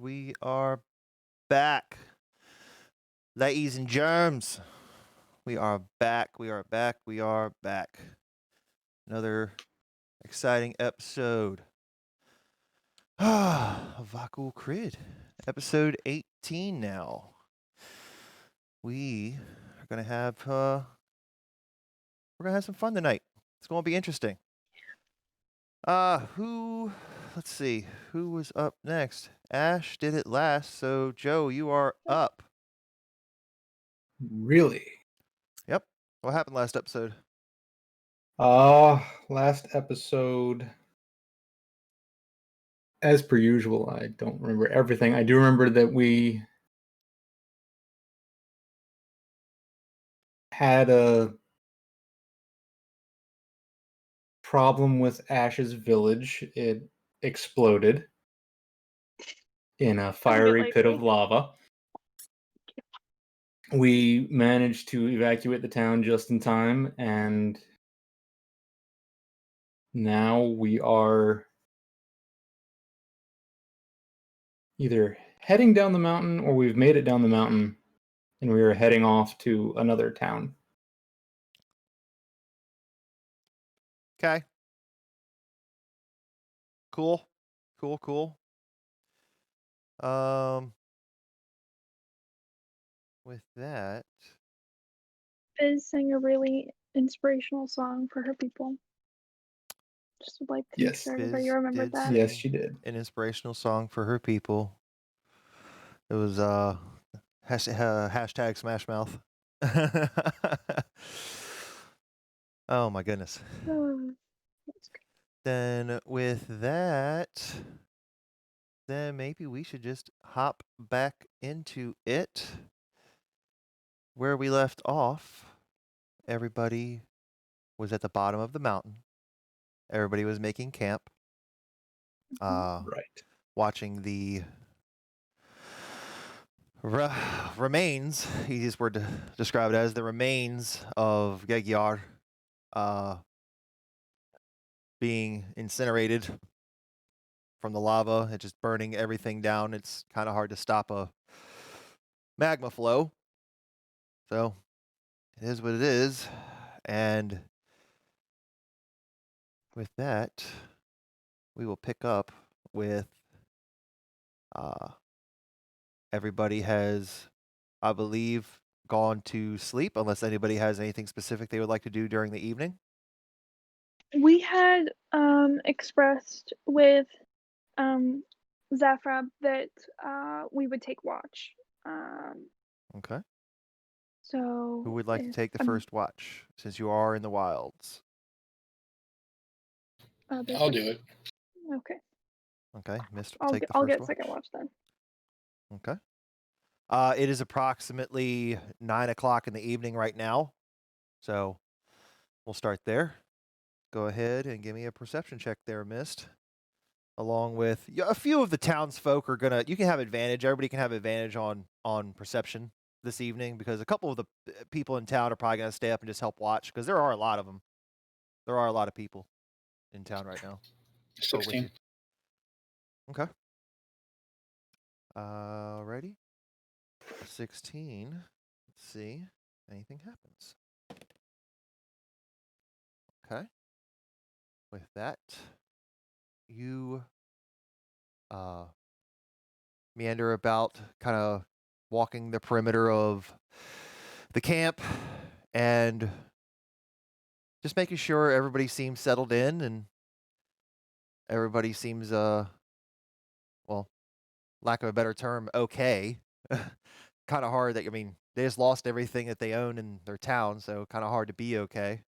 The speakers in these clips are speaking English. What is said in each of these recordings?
We are back. Ladies and germs. We are back. We are back. We are back. Another exciting episode. Vokul Kriid. Episode 18 now. We are gonna have we're gonna have some fun tonight. It's gonna be interesting. Let's see, who was up next? Ash did it last, so Joe, you are up. Really? Yep. What happened last episode? Last episode, as per usual, I don't remember everything. I do remember that we had a problem with Ash's village. It exploded in a fiery pit of lava. We managed to evacuate the town just in time, and now we are either heading down the mountain or we've made it down the mountain, and we are heading off to another town. Okay. Cool. Cool. With that, Fizz sang a really inspirational song for her people. Just would like to make sure everybody remembered that. Yes, she did. An inspirational song for her people. It was hashtag Smash Mouth. Oh my goodness. Then with that, then maybe we should just hop back into it. Where we left off, everybody was at the bottom of the mountain. Everybody was making camp. Right. Watching the remains, easiest word to describe it as, the remains of Gegiar being incinerated from the lava and just burning everything down. It's kind of hard to stop a magma flow. So it is what it is. And with that, we will pick up with everybody has, I believe, gone to sleep, unless anybody has anything specific they would like to do during the evening. We had expressed with Zafrab that we would take watch. Okay. So who would like to take the first watch, since you are in the wilds? I'll do it. Okay. Okay, Mist will I'll take get, the first I'll get watch. second watch then. Okay. It is approximately 9 o'clock in the evening right now, so we'll start there. Go ahead and give me a perception check there, Mist. Along with a few of the townsfolk are gonna. You can have advantage. Everybody can have advantage on perception this evening, because a couple of the people in town are probably gonna stay up and just help watch, because there are a lot of them. There are a lot of people in town right now. 16. Okay. Ready? 16. Let's see. Anything happens. Okay. With that, you meander about, kind of walking the perimeter of the camp and just making sure everybody seems settled in and everybody seems, well, lack of a better term, okay. Kind of hard that, I mean, they just lost everything that they own in their town, so kind of hard to be okay.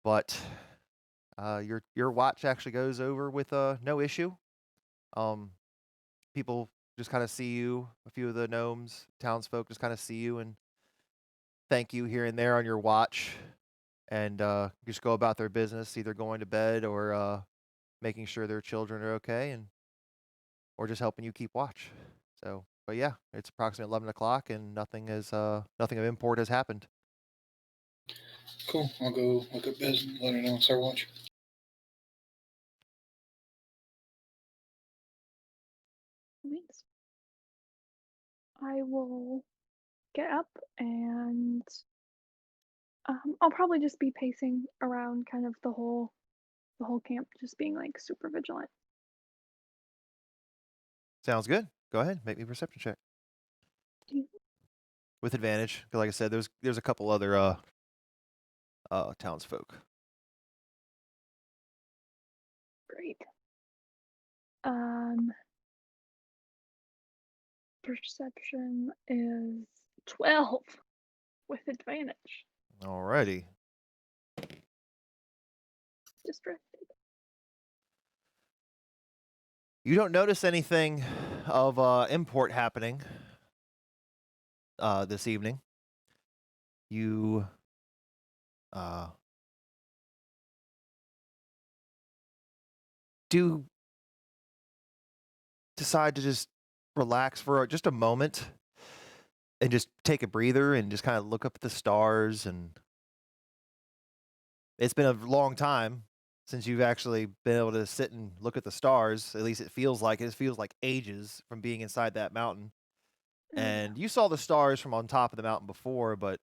But your watch actually goes over with no issue. People just kind of see you. A few of the gnomes, townsfolk, just kind of see you and thank you here and there on your watch, and just go about their business, either going to bed or making sure their children are okay, and or just helping you keep watch. So, but yeah, it's approximately 11 o'clock, and nothing of import has happened. Cool. I'll go look up Biz and let her know it's our watch. I will get up and I'll probably just be pacing around kind of the whole camp, just being like super vigilant. Sounds good. Go ahead, make me a perception check. With advantage, because like I said, there's a couple other townsfolk. Great. Perception is 12 with advantage. Alrighty. Distracted. You don't notice anything of import happening this evening. You do decide to just relax for just a moment and just take a breather and just kind of look up at the stars. And it's been a long time since you've actually been able to sit and look at the stars. At least it feels like ages from being inside that mountain. And you saw the stars from on top of the mountain before, but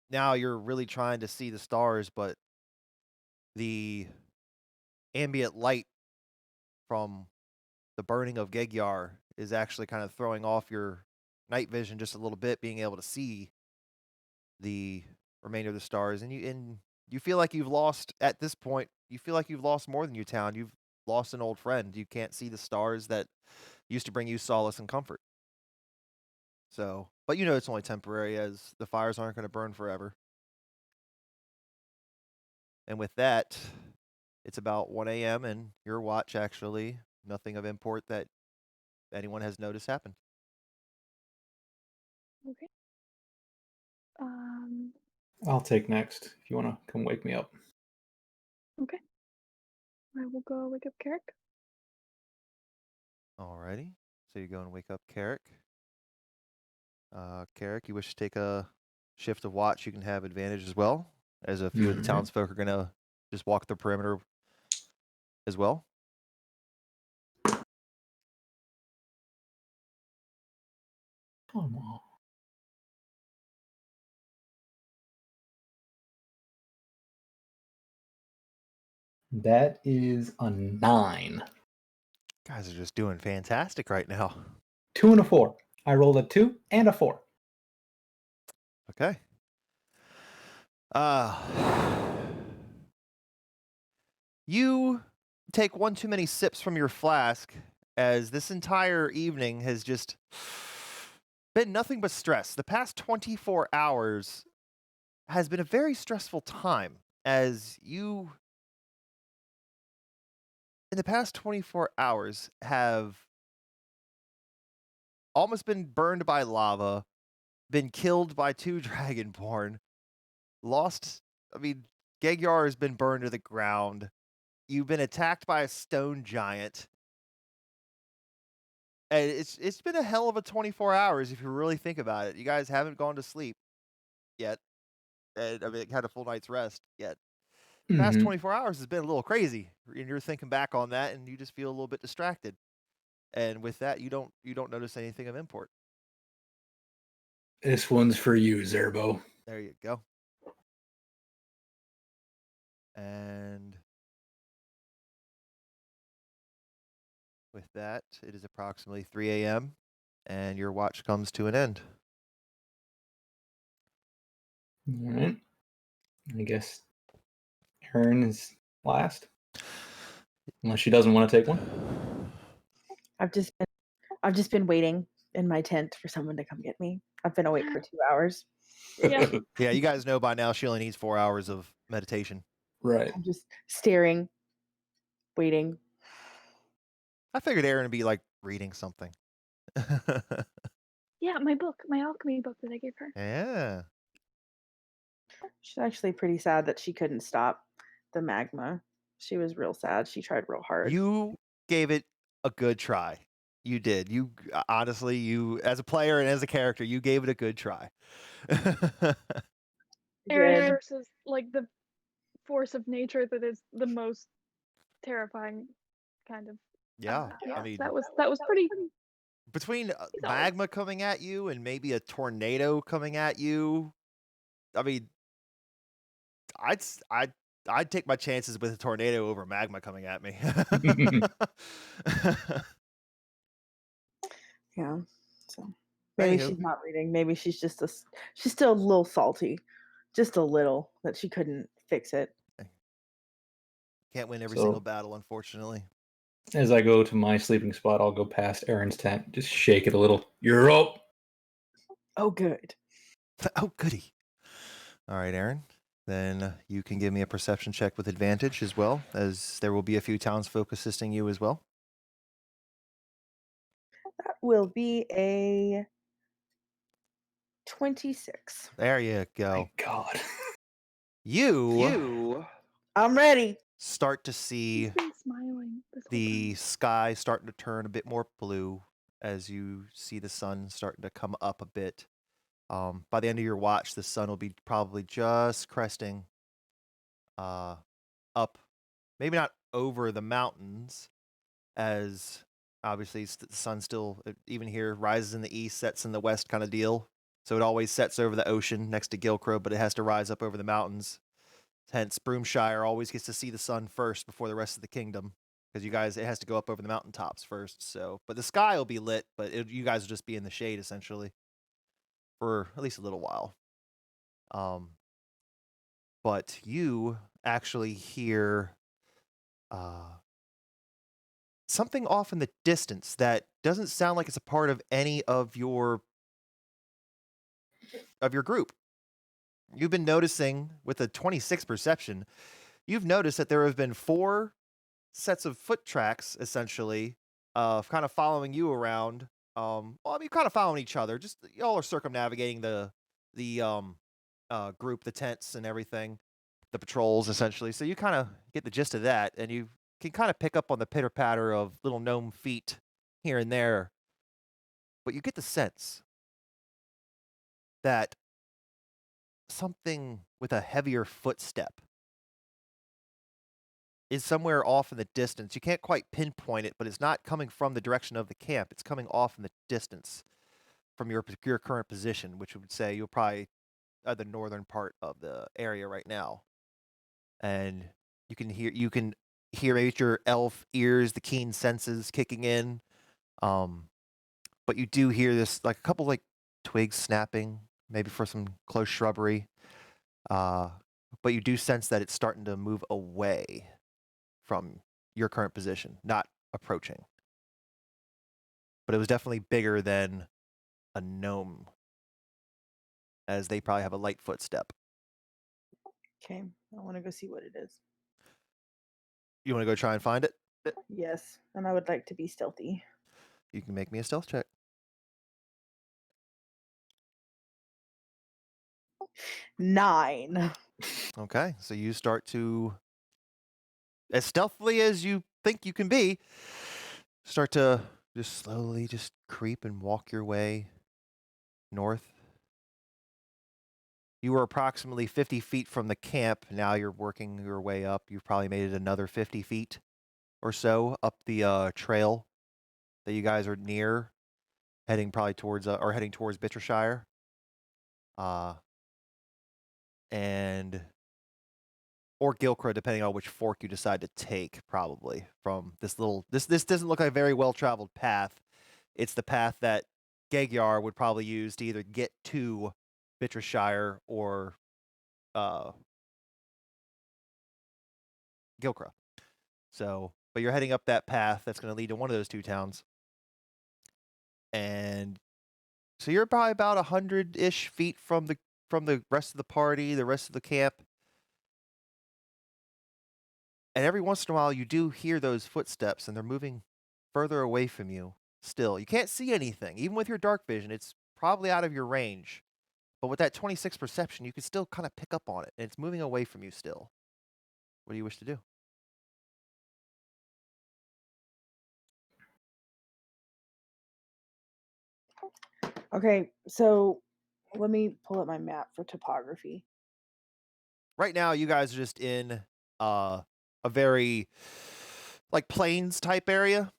now you're really trying to see the stars, but the ambient light from the burning ofEgyar is actually kind of throwing off your night vision just a little bit, being able to see the remainder of the stars. And you feel like you've lost, at this point, you feel like you've lost more than your town. You've lost an old friend. You can't see the stars that used to bring you solace and comfort. So, but you know it's only temporary, as the fires aren't going to burn forever. And with that, it's about 1 a.m. and your watch, actually, nothing of import that anyone has noticed happened. Okay. I'll take next if you want to come wake me up. Okay. I will go wake up Carrick. Alrighty. So you go and wake up Carrick. Carrick, you wish to take a shift of watch, you can have advantage as well, as a few of the townsfolk are going to just walk the perimeter as well. Come on. That is a 9. Guys are just doing fantastic right now. 2 and a 4. I rolled a 2 and a 4. Okay. You take one too many sips from your flask, as this entire evening has just been nothing but stress. The past 24 hours has been a very stressful time, as you, in the past 24 hours, have almost been burned by lava, been killed by 2 dragonborn,Egyar has been burned to the ground. You've been attacked by a stone giant. And it's been a hell of a 24 hours if you really think about it. You guys haven't gone to sleep yet. And had a full night's rest yet. The past 24 hours has been a little crazy. And you're thinking back on that and you just feel a little bit distracted. And with that, you don't notice anything of import. This one's for you, Zerbo. There you go. And with that, it is approximately 3 a.m. and your watch comes to an end. All right. I guess Erin is last. Unless she doesn't want to take one. I've just been waiting in my tent for someone to come get me. I've been awake for 2 hours. Yeah. Yeah, you guys know by now she only needs 4 hours of meditation. Right. I'm just staring, waiting. I figured Aaron would be like reading something. Yeah, my alchemy book that I gave her. Yeah. She's actually pretty sad that she couldn't stop the magma. She was real sad. She tried real hard. You gave it a good try. You did. You honestly, you as a player and as a character, you gave it a good try. Aaron versus like the force of nature that is the most terrifying kind of. Yeah. Yeah, I mean, that was pretty between He's always- magma coming at you and maybe a tornado coming at you, I mean, I'd take my chances with a tornado over magma coming at me. Yeah. So maybe Anywho. she's not reading. Maybe she's just she's still a little salty, just a little that she couldn't fix it. Can't win every So- single battle, unfortunately. As I go to my sleeping spot, I'll go past Aaron's tent, just shake it a little. You're up. Oh, good. Oh, goody. All right, Aaron. Then you can give me a perception check with advantage as well, as there will be a few townsfolk assisting you as well. That will be a 26. There you go. Thank God. You I'm ready. start to see He's been smiling this whole the time. sky starting to turn a bit more blue as you see the sun starting to come up a bit. By the end of your watch, the sun will be probably just cresting up, maybe not over the mountains, as obviously the sun still, even here, rises in the east, sets in the west kind of deal. So it always sets over the ocean next to Gilcrow, but it has to rise up over the mountains. Hence, Broomshire always gets to see the sun first before the rest of the kingdom, because you guys, it has to go up over the mountaintops first. So, but the sky will be lit, but you guys will just be in the shade essentially for at least a little while. But you actually hear something off in the distance that doesn't sound like it's a part of any of your group. You've been noticing with a 26 perception, you've noticed that there have been 4 sets of foot tracks, essentially, kind of following you around. Well, I mean, kind of following each other. Just y'all are circumnavigating the group, the tents and everything, the patrols, essentially. So you kind of get the gist of that, and you can kind of pick up on the pitter patter of little gnome feet here and there. But you get the sense that something with a heavier footstep is somewhere off in the distance. You can't quite pinpoint it, but it's not coming from the direction of the camp. It's coming off in the distance from your current position, which would say you're probably at the northern part of the area right now. And you can hear maybe your elf ears, the keen senses kicking in. But you do hear this, like a couple like twigs snapping, maybe for some close shrubbery. But you do sense that it's starting to move away from your current position, not approaching. But it was definitely bigger than a gnome, as they probably have a light footstep. Okay. I want to go see what it is. You want to go try and find it? Yes. And I would like to be stealthy. You can make me a stealth check. 9. Okay, so you start to, as stealthily as you think you can be, start to just slowly just creep and walk your way north. You were approximately 50 feet from the camp. Now you're working your way up. You've probably made it another 50 feet or so up the trail that you guys are near, heading probably towards Bittershire. And or Gilcrow, depending on which fork you decide to take, probably from this little. This doesn't look like a very well traveled path. It's the path that Gaegyar would probably use to either get to Bittershire or Gilcrow. So, but you're heading up that path that's going to lead to one of those 2 towns, and so you're probably about 100-ish feet from the rest of the party, the rest of the camp. And every once in a while, you do hear those footsteps, and they're moving further away from you still. You can't see anything. Even with your dark vision, it's probably out of your range. But with that 26 perception, you can still kind of pick up on it, and it's moving away from you still. What do you wish to do? Okay. So let me pull up my map for topography. Right now, you guys are just in a very, like, plains type area.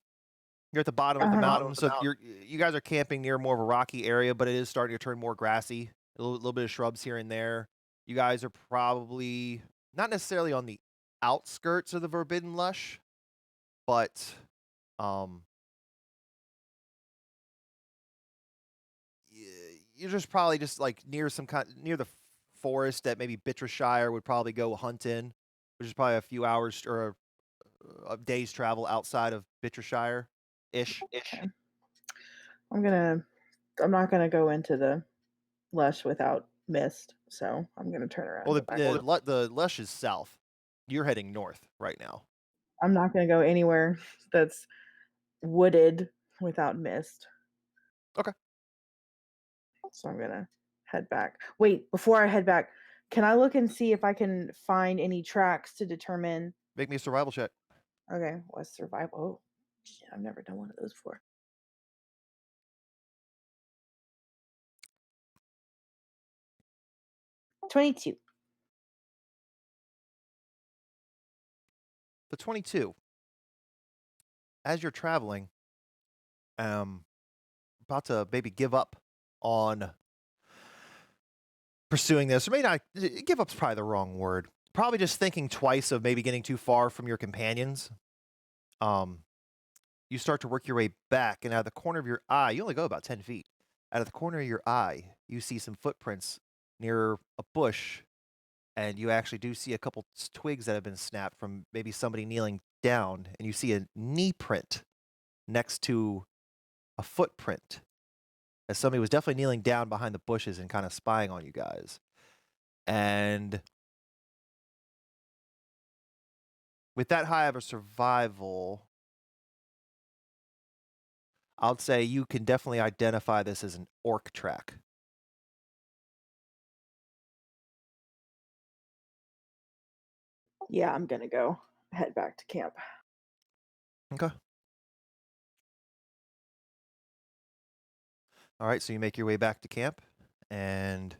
You're at the bottom of the Uh-huh. mountain, so you guys are camping near more of a rocky area, but it is starting to turn more grassy. A little bit of shrubs here and there. You guys are probably not necessarily on the outskirts of the Forbidden Lush, but you're just probably just like near near the forest that maybe Bittershire would probably go hunt in, which is probably a few hours or a day's travel outside of Bittershire ish. Okay. I'm not gonna go into the lush without mist, so I'm gonna turn around. Well, and go back. the Lush is south. You're heading north right now. I'm not gonna go anywhere that's wooded without mist. Okay. So I'm gonna head back. Wait, before I head back, can I look and see if I can find any tracks to determine? Make me a survival check. Okay, what's survival? Oh, shit, I've never done one of those before. 22. The 22. As you're traveling, about to maybe give up on pursuing this, or maybe not. Give up's probably the wrong word. Probably just thinking twice of maybe getting too far from your companions. You start to work your way back, and out of the corner of your eye, you only go about 10 feet. Out of the corner of your eye, you see some footprints near a bush, and you actually do see a couple twigs that have been snapped from maybe somebody kneeling down, and you see a knee print next to a footprint, as somebody was definitely kneeling down behind the bushes and kind of spying on you guys. And with that high of a survival, I'll say you can definitely identify this as an orc track. Yeah, I'm gonna go head back to camp. Okay. All right, so you make your way back to camp, and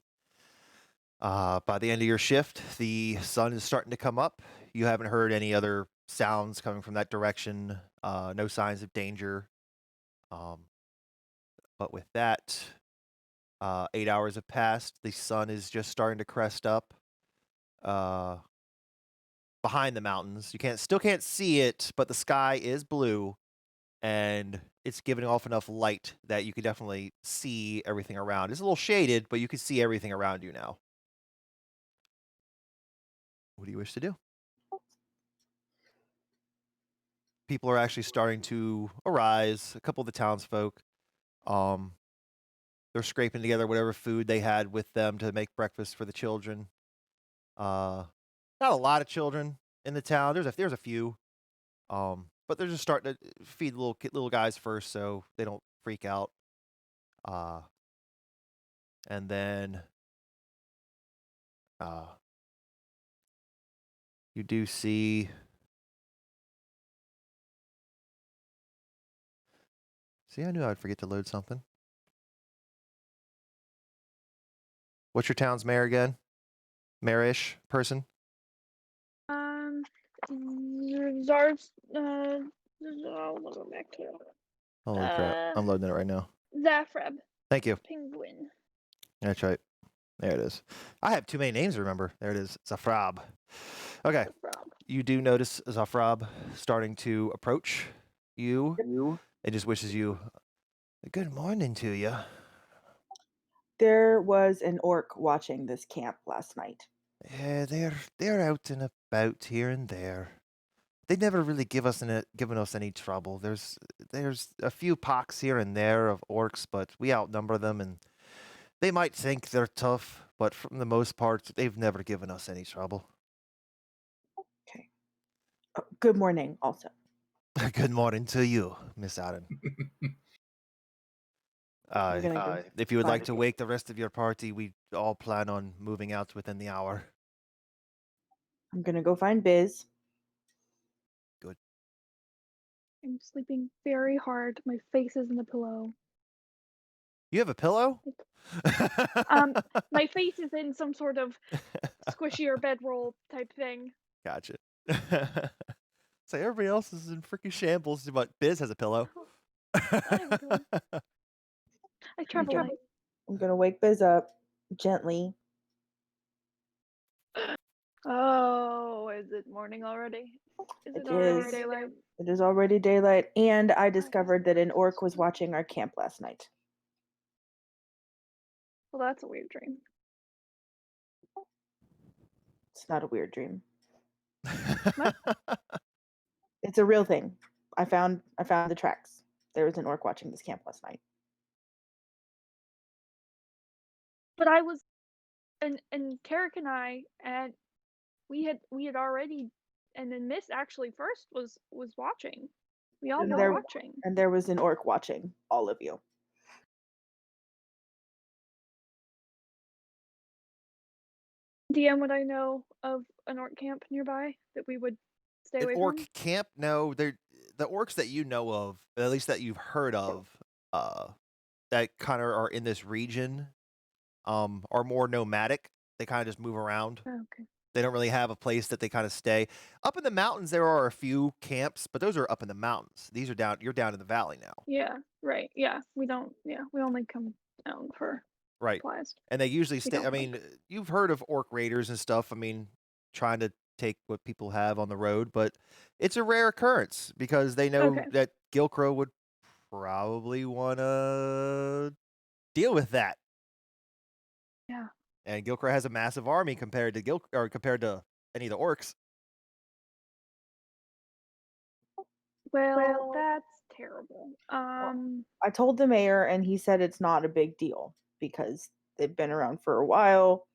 by the end of your shift, the sun is starting to come up. You haven't heard any other sounds coming from that direction, no signs of danger. But with that, 8 hours have passed. The sun is just starting to crest up behind the mountains. You still can't see it, but the sky is blue, and it's giving off enough light that you can definitely see everything around. It's a little shaded, but you can see everything around you now. What do you wish to do? People are actually starting to arise. A couple of the townsfolk, they're scraping together whatever food they had with them to make breakfast for the children. Not a lot of children in the town. There's a few, but they're just starting to feed little guys first, so they don't freak out. And then you do see. See, I knew I'd forget to load something. What's your town's mayor again? Mayor-ish person? Zar's, I'll go back to it. Holy crap. I'm loading it right now. Zafreb. Thank you. Penguin. That's right. There it is. I have too many names to remember. There it is. Zafrab. Okay. Zafrab. You do notice Zafrab starting to approach you. It just wishes you a good morning to you. There was an orc watching this camp last night. Yeah, they're out and about here and there. They never really given us any trouble. There's a few pocks here and there of orcs, but we outnumber them, and they might think they're tough, but for the most part, they've never given us any trouble. Okay. Oh, good morning, also. Good morning to you, Miss Allen. If you would like to wake the rest of your party, we all plan on moving out within the hour. I'm gonna go find Biz. Good. I'm sleeping very hard. My face is in the pillow. You have a pillow? My face is in some sort of squishier bedroll type thing. Gotcha. So everybody else is in freaking shambles, but Biz has a pillow. I travel light. I'm gonna wake Biz up gently. Oh, is it morning already? Is it It already is. daylight? It is already daylight, and I discovered that an orc was watching our camp last night. Well, that's a weird dream. It's not a weird dream. It's a real thing. I found the tracks. There was an orc watching this camp last night. But I was, and Carrick and I, and we had already, and then Miss actually first was watching. We all were watching. And there was an orc watching all of you. DM, would I know of an orc camp nearby that we would stay away An orc from? camp? No, they're the orcs that you know of, at least that you've heard of, that kind of are in this region, are more nomadic. They kind of just move around. Oh, okay. They don't really have a place that they kind of stay. Up in the mountains, there are a few camps, but those are up in the mountains. These are down. You're down in the valley now. Yeah. Right. Yeah. We don't. Yeah. We only come down for Right. supplies. And they usually We stay. don't I mean, you've heard of orc raiders and stuff. I mean, trying to take what people have on the road, but it's a rare occurrence because they know Okay. that Gilcrow would probably want to deal with that. Yeah. And Gilcrow has a massive army compared to compared to any of the orcs. Well, that's terrible. I told the mayor, and he said it's not a big deal because they've been around for a while,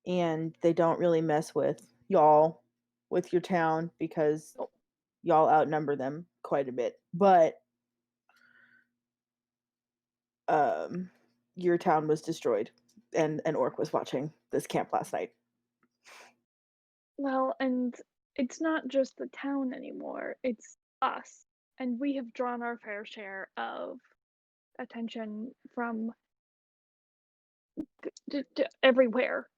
and they don't really mess with y'all, with your town, because y'all outnumber them quite a bit. But your town was destroyed, and an orc was watching this camp last night. Well, and it's not just the town anymore, it's us. And we have drawn our fair share of attention from everywhere.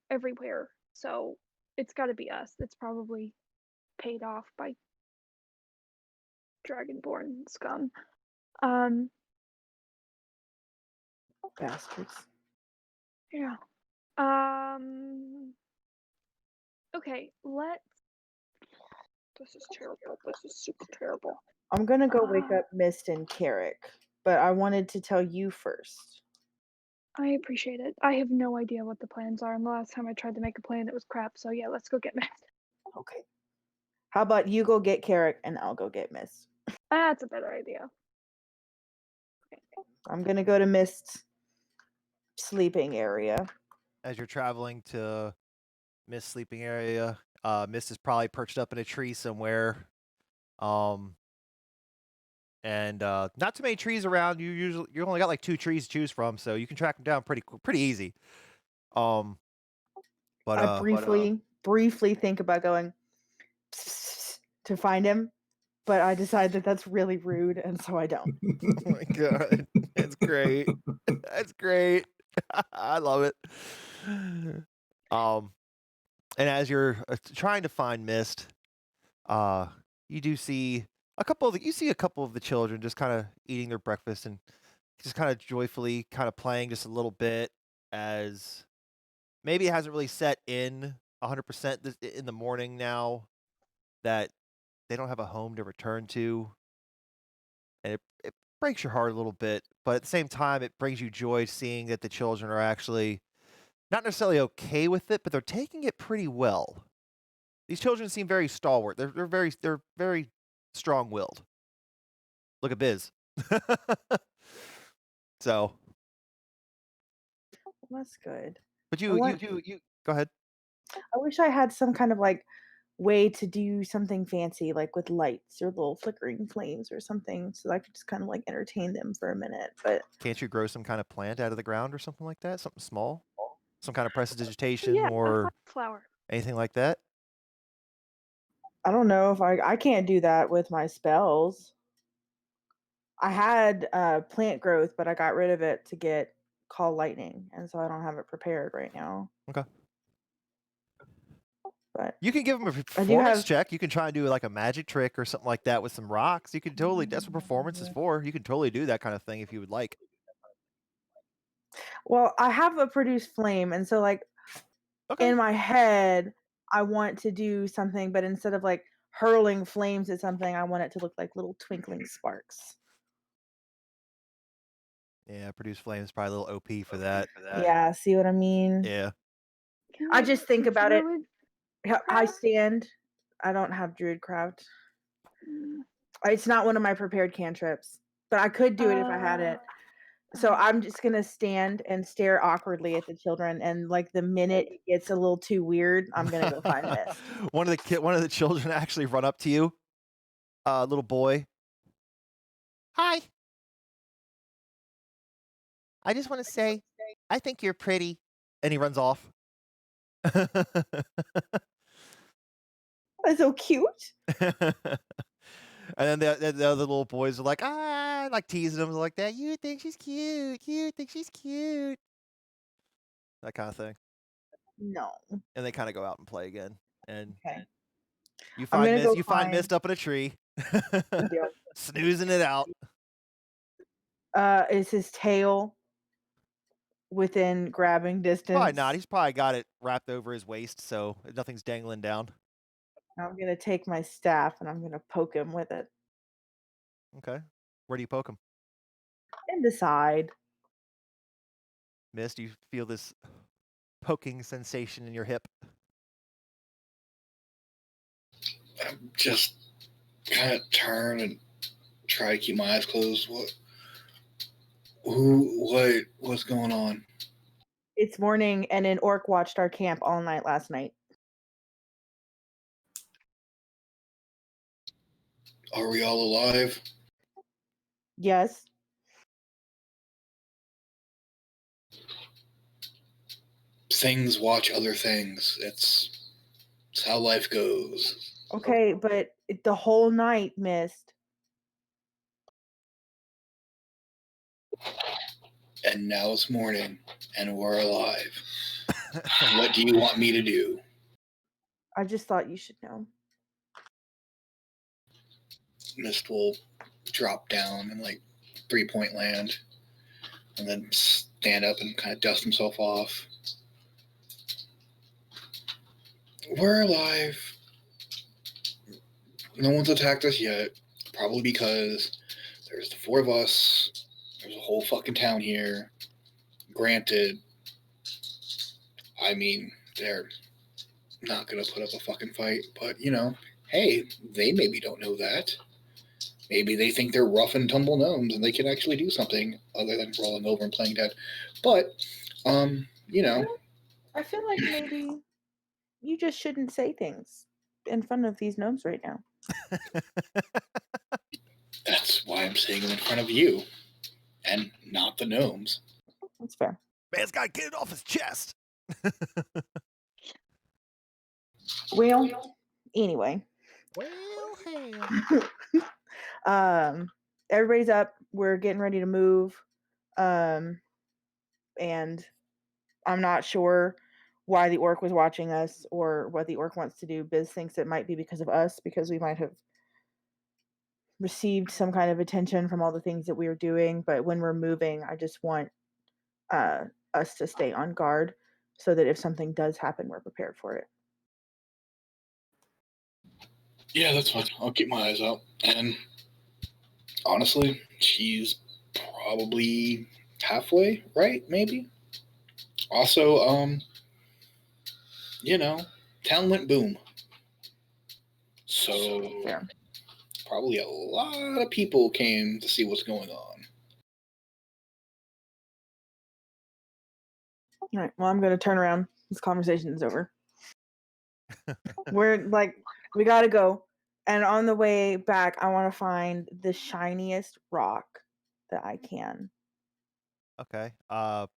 So it's got to be us. It's probably paid off by Dragonborn scum. Bastards. Yeah. Okay, this is terrible. This is super terrible. I'm gonna go wake up Mist and Carrick, but I wanted to tell you first. I appreciate it. I have no idea what the plans are, and the last time I tried to make a plan, it was crap. So yeah, let's go get Mist. Okay. How about you go get Carrick and I'll go get Mist? That's a better idea. Okay. I'm gonna go to Mist's sleeping area. As you're traveling to Mist's sleeping area, Mist is probably perched up in a tree somewhere. And not too many trees around. You only got like 2 trees to choose from, so you can track them down pretty easy. But I briefly think about going to find him, but I decide that that's really rude, and so I don't. Oh my god, it's great. That's great. I love it. And as you're trying to find Mist, you do see a couple of the children just kind of eating their breakfast and just kind of joyfully kind of playing just a little bit, as maybe it hasn't really set in 100% in the morning now that they don't have a home to return to. And it breaks your heart a little bit, but at the same time, it brings you joy seeing that the children are actually not necessarily okay with it, but they're taking it pretty well. These children seem very stalwart. They're very strong-willed. Look at Biz. So, That's good. but you go ahead. I wish I had some kind of like way to do something fancy, like with lights or little flickering flames or something, so I could just kind of like entertain them for a minute. But Can't you grow some kind of plant out of the ground or something like that? Something small? Some kind of prestidigitation Yeah, or a flower. anything like that? I don't know if I can't do that with my spells. I had plant growth, but I got rid of it to get call lightning, and so I don't have it prepared right now. Okay. but You can give him a I do performance have. check. You can try and do like a magic trick or something like that with some rocks. You can totally. That's what performance is for. You can totally do that kind of thing if you would like. Well, I have a produce flame, and so like Okay. in my head, I want to do something, but instead of like hurling flames at something, I want it to look like little twinkling sparks. Yeah, produce flame is probably a little OP for that. Yeah, see what I mean? Yeah. Can I just think about it. druid I craft? stand. I don't have druid craft. Mm, It's not one of my prepared cantrips, but I could do it if I had it. So I'm just gonna stand and stare awkwardly at the children, and like the minute it gets a little too weird, I'm gonna go find Mist. One of the children actually run up to you, little boy. Hi. I just want to say, I think you're pretty. And he runs off. That's so cute. And then the other little boys are like, like teasing him like that. You think she's cute? You think she's cute? That kind of thing. No. And they kind of go out and play again. And Okay. you I'm find gonna Mist. go You find find- Mist up in a tree, Deal. snoozing it out. Is his tail within grabbing distance? Probably not. He's probably got it wrapped over his waist, so nothing's dangling down. I'm gonna take my staff and I'm gonna poke him with it. Okay. Where do you poke him? In the side. Mist, you feel this poking sensation in your hip. Just kind of turn and try to keep my eyes closed. What's going on? It's morning, and an orc watched our camp all night last night. Are we all alive? Yes. Things watch other things. It's how life goes. Okay, but the whole night, Mist. And now it's morning, and we're alive. What do you want me to do? I just thought you should know. Mist will drop down in like 3-point land, and then stand up and kind of dust himself off. We're alive. No one's attacked us yet. Probably because there's the 4 of us. There's a whole fucking town here. Granted, I mean, they're not going to put up a fucking fight, but, you know, hey, they maybe don't know that. Maybe they think they're rough and tumble gnomes and they can actually do something other than rolling over and playing dead. But, you know. I feel like maybe you just shouldn't say things in front of these gnomes right now. That's why I'm saying them in front of you and not the gnomes. That's fair. Man's got to get it off his chest. Well, anyway. Everybody's up. We're getting ready to move. And I'm not sure why the orc was watching us or what the orc wants to do. Biz thinks it might be because of us, because we might have received some kind of attention from all the things that we were doing. But when we're moving, I just want us to stay on guard so that if something does happen, we're prepared for it. Yeah, that's fine. I'll keep my eyes out. And honestly, she's probably halfway, right? Maybe. Also, you know, town went boom. So Fair. probably a lot of people came to see what's going on. All right. Well, I'm going to turn around. This conversation is over. We're like, we got to go. And on the way back, I want to find the shiniest rock that I can. Okay.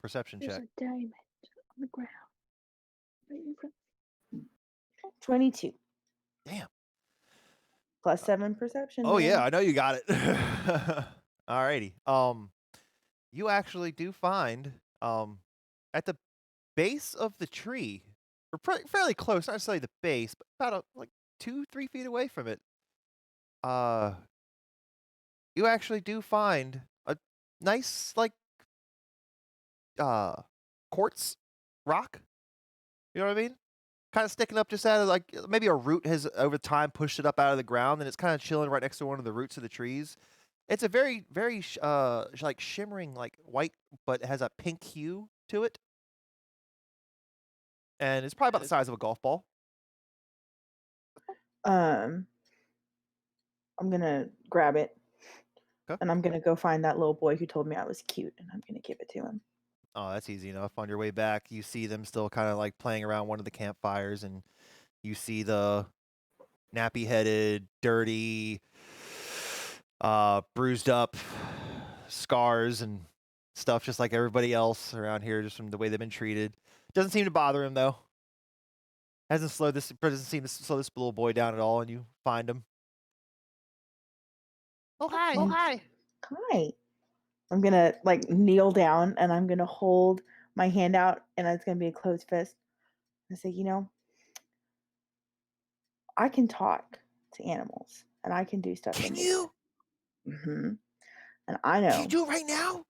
Perception There's check. a diamond on the ground. Right in front. 22. Damn. Plus 7 perception. Oh yeah, man. I know you got it. Alrighty. You actually do find at the base of the tree Or fairly close, not necessarily the base, but about like 2-3 feet away from it, you actually do find a nice like quartz rock. You know what I mean? Kind of sticking up just out of like maybe a root has over time pushed it up out of the ground, and it's kind of chilling right next to one of the roots of the trees. It's a very like shimmering like white, but it has a pink hue to it, and it's probably about the size of a golf ball. I'm gonna grab it, Okay. and I'm gonna go find that little boy who told me I was cute, and I'm gonna give it to him. Oh, that's easy enough. On your way back, you see them still kind of like playing around one of the campfires, and you see the nappy-headed, dirty, bruised up scars and stuff, just like everybody else around here, just from the way they've been treated. Doesn't seem to bother him though. Doesn't seem to slow this little boy down at all, and you find him. Oh hi! Oh, Hi! Hi. I'm gonna like kneel down, and I'm gonna hold my hand out, and it's gonna be a closed fist. I say, I can talk to animals, and I can do stuff. Can you? Mm-hmm. And I know. Can you do it right now? Do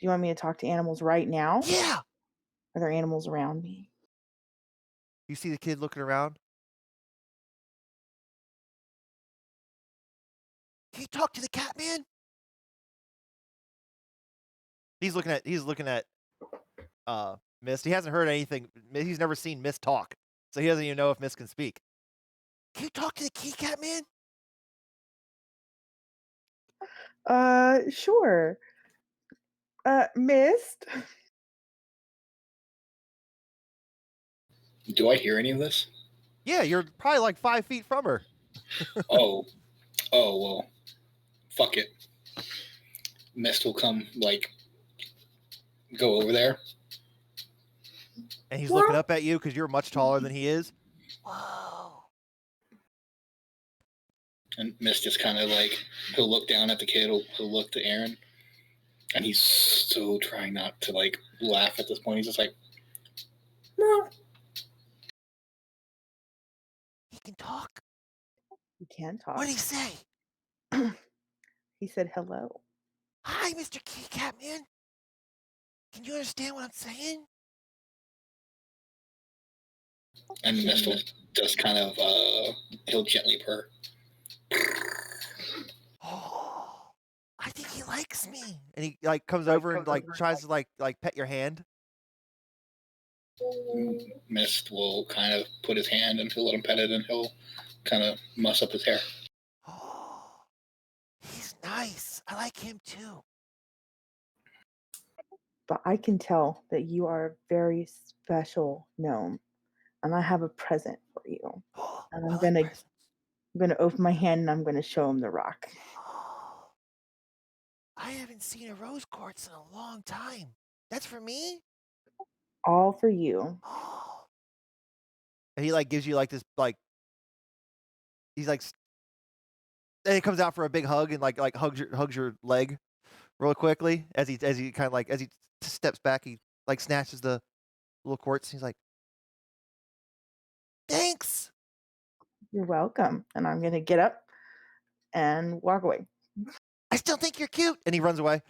you want me to talk to animals right now? Yeah. Are there animals around me? You see the kid looking around. Can you talk to the cat man? He's looking at Mist. He hasn't heard anything. He's never seen Mist talk, so he doesn't even know if Mist can speak. Can you talk to the kitty cat man? Sure. Mist. Do I hear any of this? Yeah, you're probably like 5 feet from her. Oh, well, fuck it. Mist will come, like, go over there. And he's looking up at you because you're much taller than he is. Whoa. And Mist just kind of like, he'll look down at the kid, he'll look to Aaron, and he's so trying not to like laugh at this point. He's just like, no. He can talk. He can talk. What did he say? He said hello. Hi, Mr. Kitty Cat Man. Can you understand what I'm saying? And Mist will just kind of, he'll gently purr. Oh, I think he likes me. And he like comes over and like tries to like pet your hand. Mist will kind of put his hand and he'll let him pet it, and he'll kind of muss up his hair. Oh, he's nice. I like him too. But I can tell that you are a very special gnome, and I have a present for you. Oh, And I I'm like presents. gonna open my hand, and I'm gonna show him the rock. Oh, I haven't seen a rose quartz in a long time. That's for me? All for you. Oh. And he like gives you like this like he's like and he comes out for a big hug and like hugs your leg real quickly as he kind of like as he steps back, he like snatches the little quartz. He's like, "Thanks." You're welcome. And I'm gonna get up and walk away. I still think you're cute. And he runs away.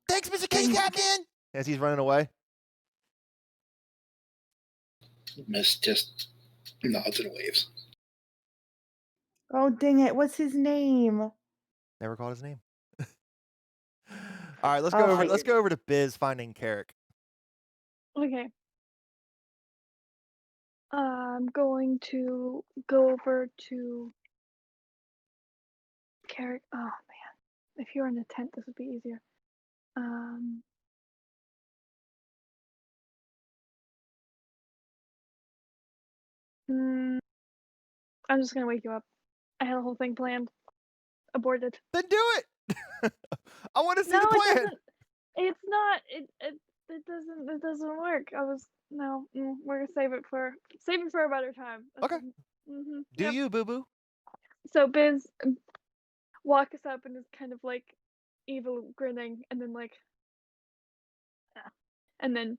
Thanks, Mr. Kitty Cat Man. As he's running away. Mist just nods and waves. Oh dang it! What's his name? Never called his name. All right, let's Oh, go over to Biz finding Carrick. Okay. I'm going to go over to Carrick. Oh man, if you were in a tent, this would be easier. I'm just gonna wake you up. I had a whole thing planned. Aborted. Then do it. I want to see the No, plan. it doesn't. It's not. It doesn't work. We're gonna save it for a better time. Okay. Do you, boo boo? So Biz walk us up and is kind of like evil grinning, and then like, and then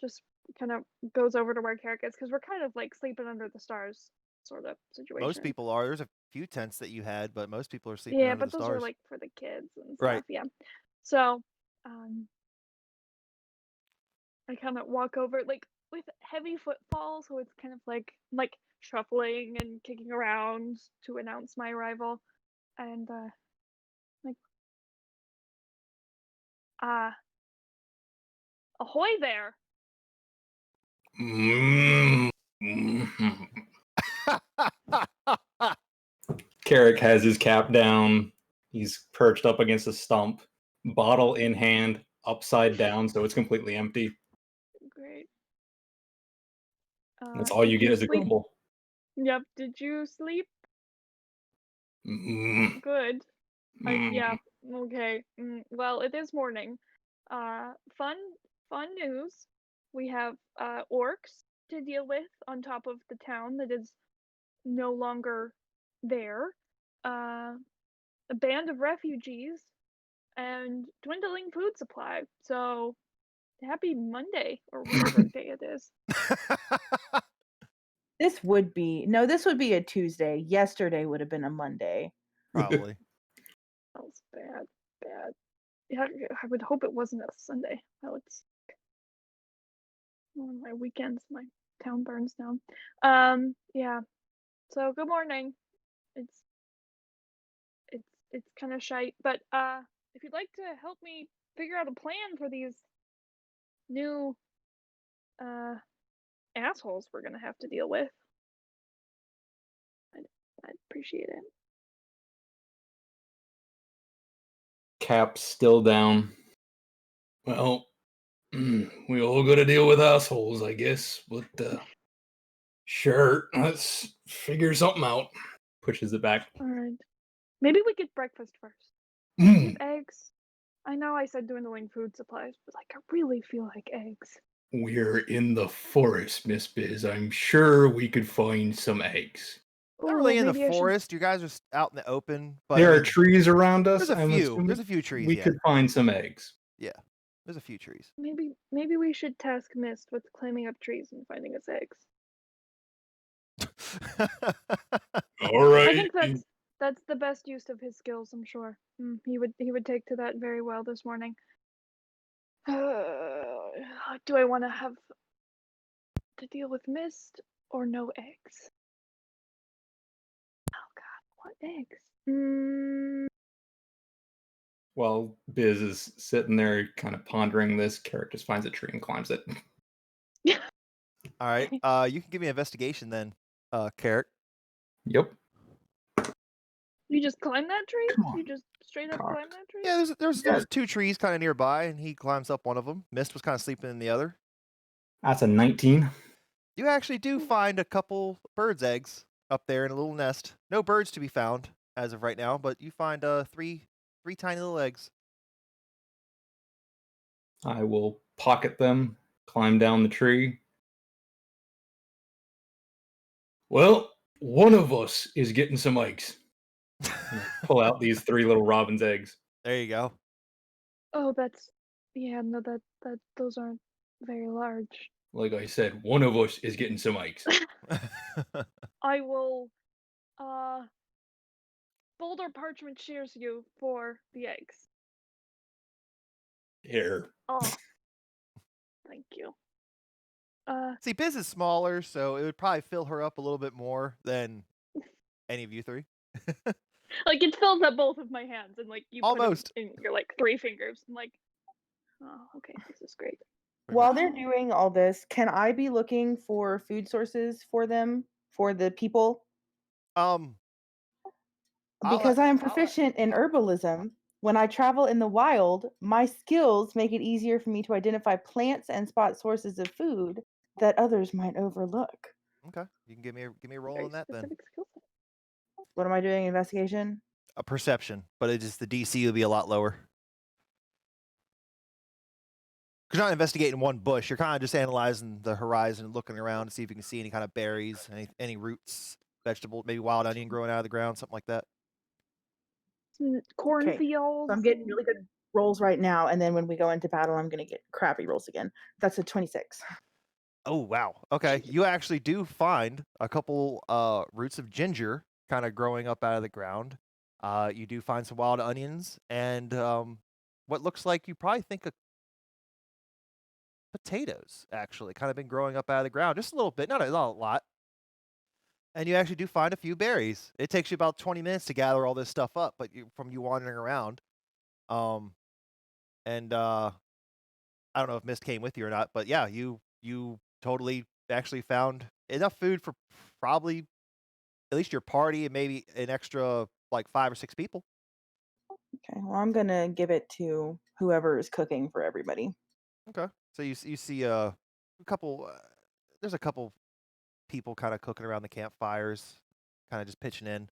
just kind of goes over to where Carrick is because we're kind of like sleeping under the stars sort of situation. Most people are. There's a few tents that you had, but most people are sleeping Yeah, under but the those stars. are like for the kids and stuff. Right. Yeah. So, I kind of walk over like with heavy footfall, so it's kind of like shuffling and kicking around to announce my arrival, and like ahoy there. Carrick has his cap down. He's perched up against a stump, bottle in hand, upside down, so it's completely empty. Great. That's all you did get as a sleep? grumble. Yep. Did you sleep? Good. Yeah. Okay. Well, it is morning. Fun news. We have orcs to deal with on top of the town that is no longer there. A band of refugees and dwindling food supply. So happy Monday or whatever day it is. This would be a Tuesday. Yesterday would have been a Monday. Probably. That was bad. Yeah, I would hope it wasn't a Sunday. That would suck. On my weekends, my town burns down. Yeah. So good morning. It's kind of shite, but if you'd like to help me figure out a plan for these new assholes we're gonna have to deal with, I'd appreciate it. Cap's still down. Well, we all got to deal with assholes, I guess. But sure, let's figure something out. Pushes it back. All right. Maybe we get breakfast first. Do you have eggs? I know I said dwindling food supplies, but I really feel like eggs. We're in the forest, Miss Biz. I'm sure we could find some eggs. Not really in the maybe I should- forest. You guys are out in the open. But There are trees around us. There's a I'm few. assuming There's a few trees. we Yeah. could find some eggs. Yeah. There's a few trees. Maybe we should task Mist with climbing up trees and finding us eggs. All right. I think that's the best use of his skills. I'm sure he would take to that very well this morning. Do I want to have to deal with Mist or no eggs? Oh God, what eggs? While Biz is sitting there kind of pondering this, Carrick just finds a tree and climbs it. All right. You can give me an investigation then, Carrick. Yep. You just climb that tree? Come on. You just straight up Cock. climb that tree? Yeah, there's two trees kind of nearby, and he climbs up one of them. Mist was kind of sleeping in the other. That's a 19. You actually do find a couple birds' eggs up there in a little nest. No birds to be found as of right now, but you find three tiny little eggs. I will pocket them, climb down the tree. Well, one of us is getting some eggs. Pull out these 3 little robin's eggs. There you go. Oh, no, that those aren't very large. Like I said, one of us is getting some eggs. I will boulder parchment shears you for the eggs. Here. Oh. Thank you. See, Biz is smaller, so it would probably fill her up a little bit more than any of you three. Like it fills up both of my hands, and like you Almost. put 'em in your like 3 fingers. I'm like, oh, okay, this is great. While they're doing all this, can I be looking for food sources for them, for the people? I'll Because I am proficient in herbalism. When I travel in the wild, my skills make it easier for me to identify plants and spot sources of food that others might overlook. Okay, you can give me a roll Very on that then. specific skill set. What am I doing? Investigation? A perception, but it just the DC will be a lot lower. Because you're not investigating one bush, you're kind of just analyzing the horizon and looking around to see if you can see any kind of berries, any roots, vegetable, maybe wild onion growing out of the ground, something like that. Some cornfields. So I'm getting really good rolls right now, and then when we go into battle, I'm gonna get crappy rolls again. That's a 26. Oh wow. Okay. You actually do find a couple roots of ginger kind of growing up out of the ground. You do find some wild onions and what looks like you probably think of potatoes actually kind of been growing up out of the ground just a little bit, not a lot. And you actually do find a few berries. It takes you about 20 minutes to gather all this stuff up, but from you wandering around. Um and I don't know if Mist came with you or not, but yeah, you totally actually found enough food for probably at least your party and maybe an extra like 5 or 6 people. Okay, well, I'm gonna give it to whoever is cooking for everybody. Okay. So you see a couple there's a couple people kind of cooking around the campfires, kind of just pitching in.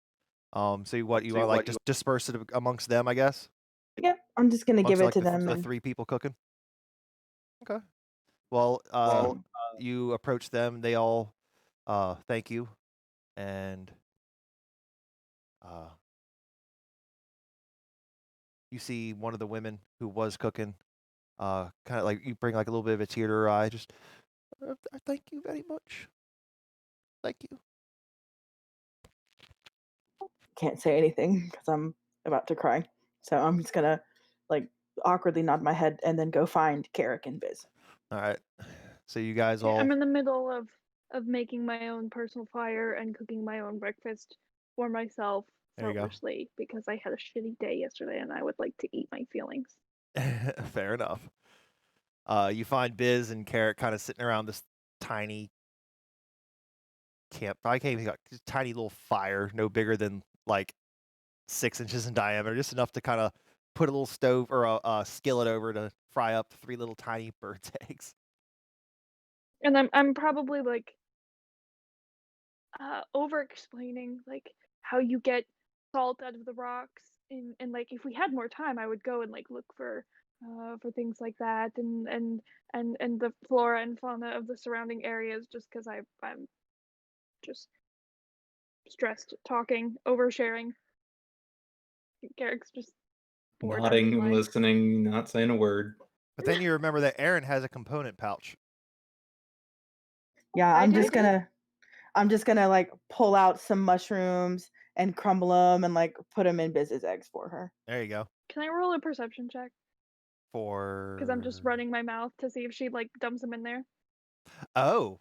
So you want to like just disperse it amongst them, I guess? Yep, I'm just gonna give Amongst it like to them. the And 3 people cooking. Okay. Well, you approach them, they all thank you and you see one of the women who was cooking, kind of like you bring like a little bit of a tear to her eye. Just thank you very much. Thank you. can't say anything because I'm about to cry. So I'm just gonna like awkwardly nod my head and then go find Carrick and Biz. All right. So you guys Yeah, all. I'm in the middle of making my own personal fire and cooking my own breakfast for myself There you go. selfishly because I had a shitty day yesterday and I would like to eat my feelings. Fair enough. You find Biz and Carrot kind of sitting around this tiny camp. I can't even tiny little fire, no bigger than like 6 inches in diameter, just enough to kind of put a little stove or a skillet over to fry up 3 little tiny bird's eggs. And I'm probably like over explaining like how you get salt out of the rocks and like if we had more time I would go and like look for things like that and the flora and fauna of the surrounding areas just because I'm just stressed talking oversharing. Garrick's just bored out of his Nodding, mind. listening, not saying a word. But then you remember that Aaron has a component pouch. Yeah, I I'm do just gonna like pull out some mushrooms and crumble them and like put them in Biz's eggs for her. There you go. Can I roll a perception check? For Because I'm just running my mouth to see if she like dumps them in there. Oh,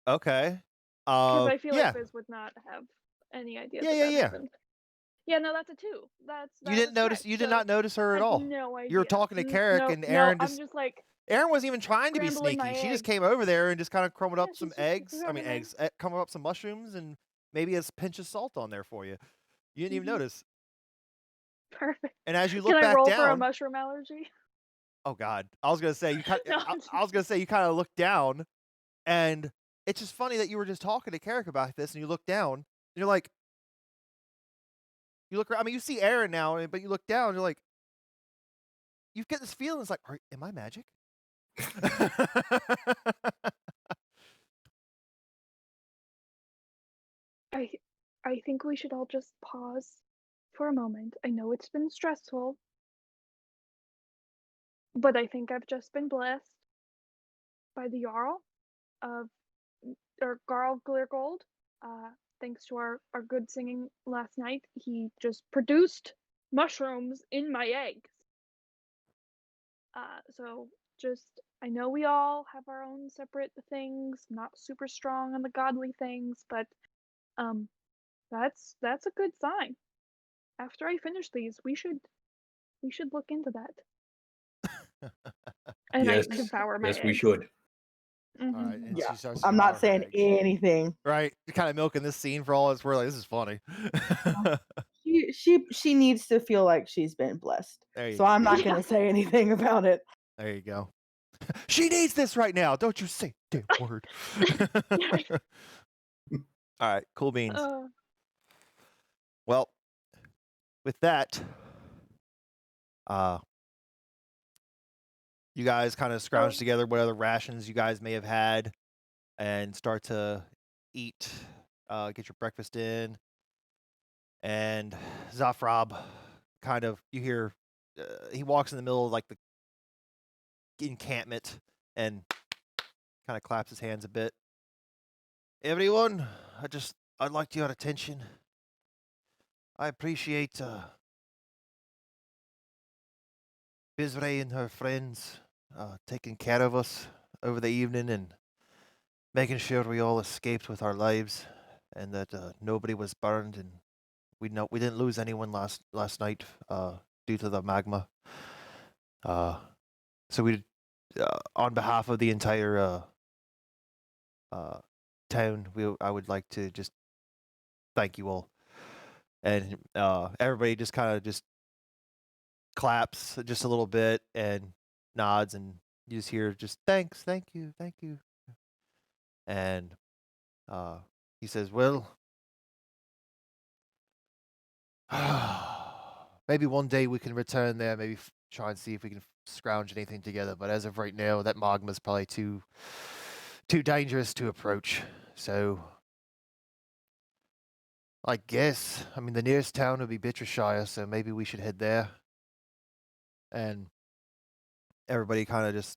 okay. Because I feel yeah. like Biz would not have any idea Yeah, that yeah. happened. Yeah, no, that's a 2. You didn't notice. Correct. You did So not notice her I at had all. no idea. You were talking to Carrick no, and Aaron. I'm just like Aaron wasn't even trying to be scrambling my sneaky. She just eggs. came over there and just kind of crumbled Yeah, up some she's just eggs. I grabbing mean, them. eggs. Crumbled up some mushrooms and maybe a pinch of salt on there for you. You didn't even Mhm. notice. Perfect. And as you look Can I back roll down, for a mushroom allergy? oh God, I was gonna say you kind. No, I was gonna say you kind of look down, and it's just funny that you were just talking to Carrick about this, and you look down, and you're like, you look. I mean, you see Aaron now, but you look down, and you're like, you get this feeling. It's like, am I magic? I think we should all just pause for a moment. I know it's been stressful, but I think I've just been blessed by the Jarl of or Garl Glirgold. Thanks to our good singing last night, he just produced mushrooms in my eggs. So just I know we all have our own separate things, not super strong on the godly things, but that's a good sign. After I finish these, we should look into that. And Yes, I devour my yes, eggs. we should. Mhm. All right, and Yeah, she starts. I'm not saying eggs. anything. Right, you're kind of milking this scene for all it's worth. Like, this is funny. She needs to feel like she's been blessed. There you So I'm not Yeah. gonna say anything about it. There you go. She needs this right now. Don't you say a damn word. All right, cool beans. Well, with that, you guys kind of scrounge together what other rations you guys may have had and start to eat, get your breakfast in. And Zafrab, kind of, you hear he walks in the middle of like the encampment and kind of claps his hands a bit. Everyone, I'd like your attention. I appreciate Bizray and her friends taking care of us over the evening and making sure we all escaped with our lives and that nobody was burned and we didn't lose anyone last night due to the magma. So we, on behalf of the entire town, I would like to just thank you all. And everybody just kind of just claps just a little bit and nods, and you just hear just thanks, thank you. And he says, well, maybe one day we can return there, maybe try and see if we can scrounge anything together. But as of right now, that magma's probably too dangerous to approach. So I guess, I mean, the nearest town would be Bittershire, so maybe we should head there. And everybody kind of just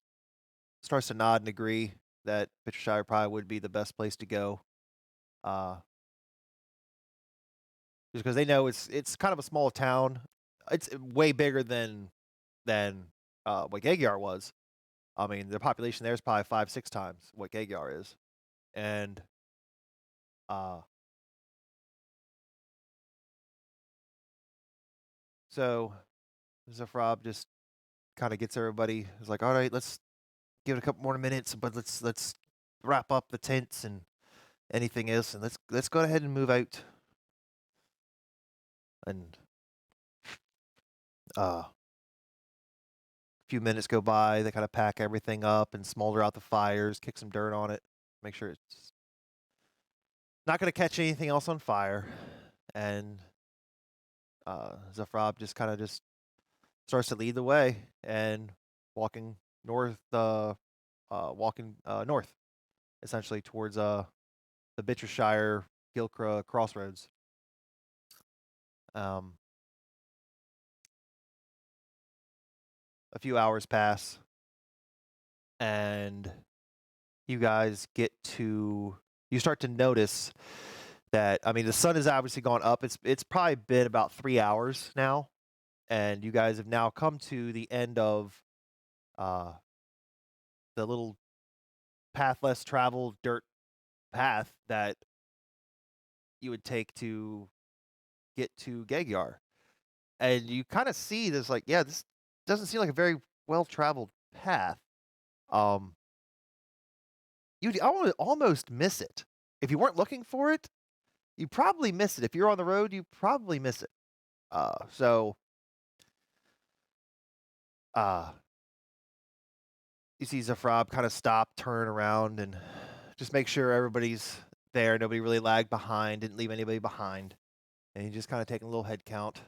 starts to nod and agree that Bittershire probably would be the best place to go. Just because they know it's kind of a small town. It's way bigger than what Gaegyar was. I mean, the population there is probably 5-6 times what Gaegyar is. And so Zafrab just kind of gets everybody. Is like, all right, let's give it a couple more minutes, but let's wrap up the tents and anything else, and let's go ahead and move out. And a few minutes go by. They kind of pack everything up and smolder out the fires, kick some dirt on it, make sure it's not going to catch anything else on fire. And Zafrab just kind of just starts to lead the way and walking north, essentially towards the Bittershire Gilcra crossroads. A few hours pass, and you guys you start to notice that, I mean, the sun has obviously gone up. It's probably been about 3 hours now, and you guys have now come to the end of the little path less traveled dirt path that you would take to get to Gaegyar. And you kind of see this, like, yeah, this doesn't seem like a very well-traveled path. You'd almost miss it. If you weren't looking for it, you probably miss it. If you're on the road, you probably miss it. You see Zafrab kind of stop, turn around, and just make sure everybody's there. Nobody really lagged behind, didn't leave anybody behind. And he's just kind of taking a little head count.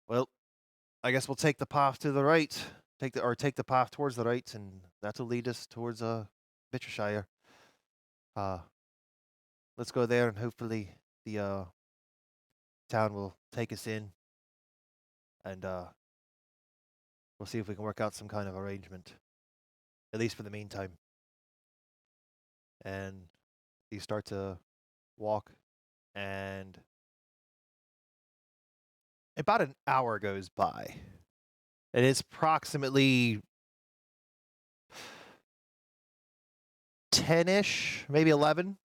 Well, I guess we'll take the path to the right. Take the path towards the right, and that'll lead us towards Bittershire. Let's go there, and hopefully the town will take us in, and we'll see if we can work out some kind of arrangement, at least for the meantime. And you start to walk, and about an hour goes by, and it's approximately 10-ish, maybe 11.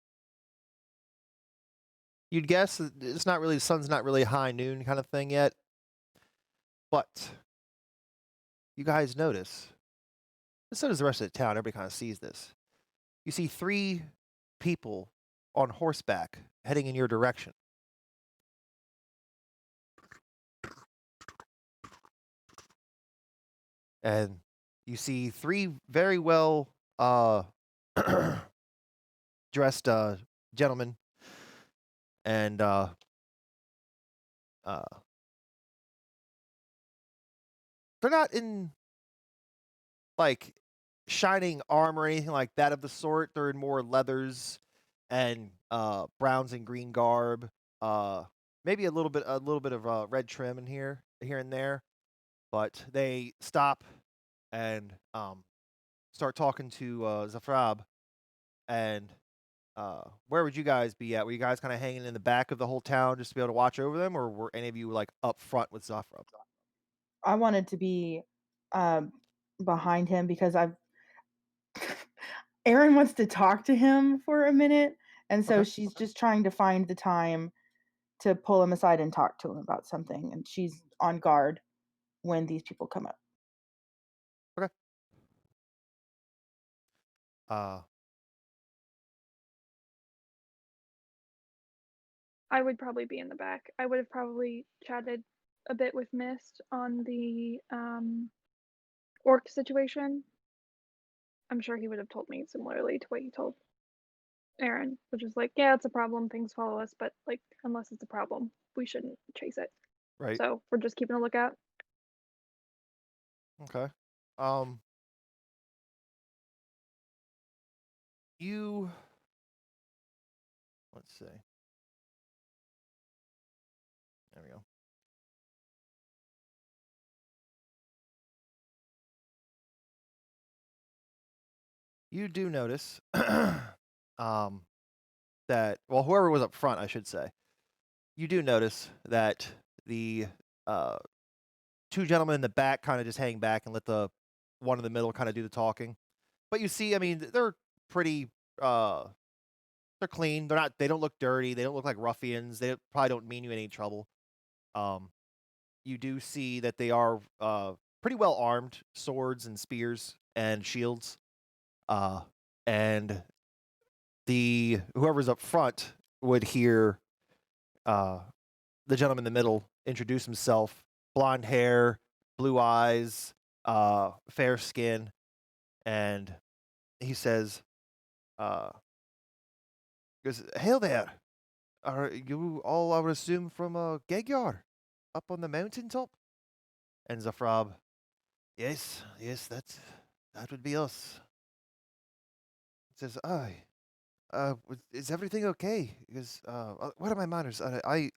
You'd guess it's not really, the sun's not really high noon kind of thing yet. But you guys notice, and so does the rest of the town, everybody kind of sees this. You see 3 people on horseback heading in your direction. And you see 3 very well dressed gentlemen, and they're not in like shining armor or anything like that of the sort. They're in more leathers and browns and green garb. maybe a little bit of red trim in here and there, but they stop and start talking to Zafrab. And where would you guys be at? Were you guys kind of hanging in the back of the whole town just to be able to watch over them, or were any of you like up front with Zafrab? I wanted to be behind him because Erin wants to talk to him for a minute, and so she's just trying to find the time to pull him aside and talk to him about something, and she's on guard when these people come up. Okay. Uh, I would probably be in the back. I would have probably chatted a bit with Mist on the orc situation. I'm sure he would have told me similarly to what he told Aaron, which is like, yeah, it's a problem. Things follow us, but like, unless it's a problem, we shouldn't chase it. right. So we're just keeping a lookout. Okay. Let's see. There we go. You do notice that, well, whoever was up front, I should say, you do notice that the two gentlemen in the back kind of just hang back and let the one in the middle kind of do the talking. But you see, I mean, they're pretty, they're clean. They don't look dirty. They don't look like ruffians. They probably don't mean you any trouble. You do see that they are pretty well armed, swords and spears and shields. And whoever's up front would hear the gentleman in the middle introduce himself. Blonde hair, blue eyes, fair skin, and he says, goes, "Hail there! Are you all, I would assume, from Gegjar, up on the mountaintop?" And Zafrab, yes, that would be us. Says, "Aye. Is everything okay? Because what are my manners? I'm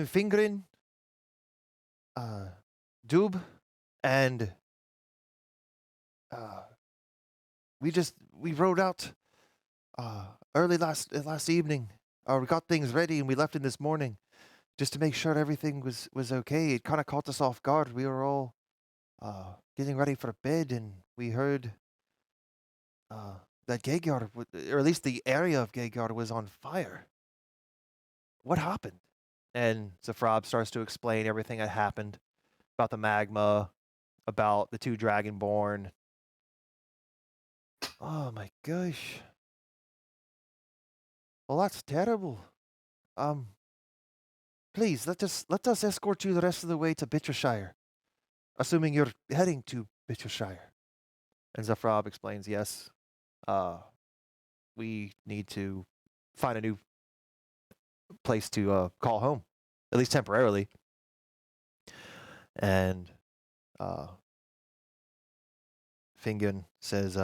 fingering Doob, and we rode out early last evening. We got things ready and we left in this morning just to make sure everything was okay. It kind of caught us off guard. We were all getting ready for bed, and we heard that Gegard, or at least the area of Gegard, was on fire. What happened?" And Zafrab starts to explain everything that happened about the magma, about the two Dragonborn. Oh my gosh. Well, that's terrible. Please let us escort you the rest of the way to Bittershire, assuming you're heading to Bittershire. And Zafrab explains, yes, we need to find a new place to call home, at least temporarily. And Fingon says,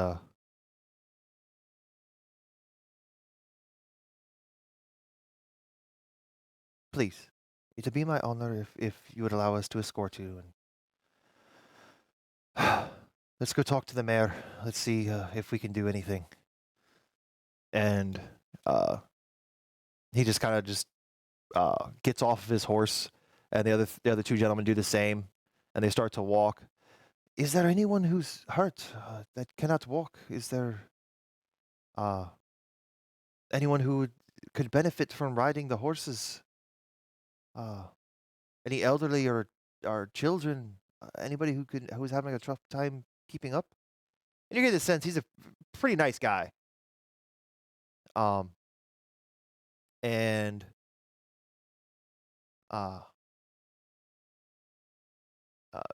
"Please, it'd be my honor if you would allow us to escort you. And let's go talk to the mayor. Let's see if we can do anything." And he just kind of gets off of his horse, and the other two gentlemen do the same, and they start to walk. "Is there anyone who's hurt that cannot walk? Is there anyone who could benefit from riding the horses? Any elderly or children? Anybody who's having a tough time keeping up?" And you get the sense he's a pretty nice guy. And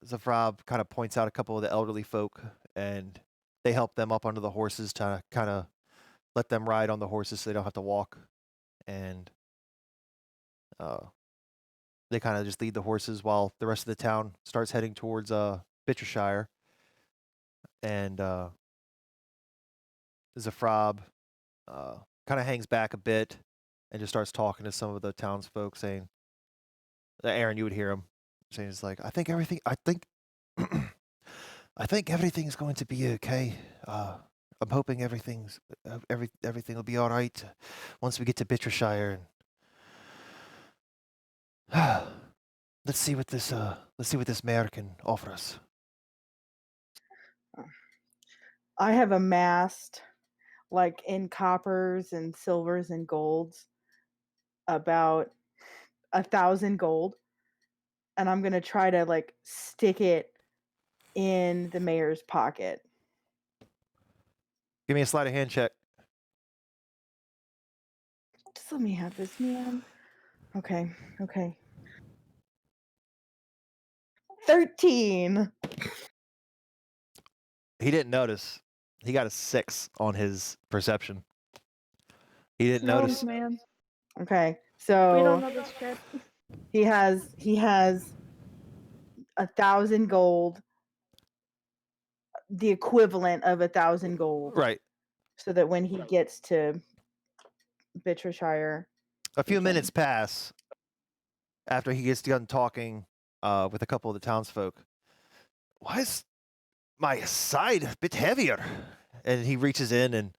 Zafrab kind of points out a couple of the elderly folk, and they help them up onto the horses to kind of let them ride on the horses so they don't have to walk. And they kind of just lead the horses while the rest of the town starts heading towards Bittershire. And Zafrab kind of hangs back a bit and just starts talking to some of the townsfolk, saying, Aaron, you would hear him saying, "It's like I think I think everything's going to be okay. I'm hoping everything will be all right once we get to Bittershire. And let's see what this mayor can offer us." I have amassed, like in coppers and silvers and golds, about 1,000 gold, and I'm gonna try to like stick it in the mayor's pocket. Give me a sleight of hand check. Just let me have this, man. Okay. 13. He didn't notice. He got a 6 on his perception. He didn't notice. Man. Okay, We don't so know this shit. he has 1,000 gold, the equivalent of 1,000 gold, Right. so that when he gets to Bittershire, A few can- minutes pass after he gets done talking with a couple of the townsfolk. Why is my side a bit heavier? And he reaches in and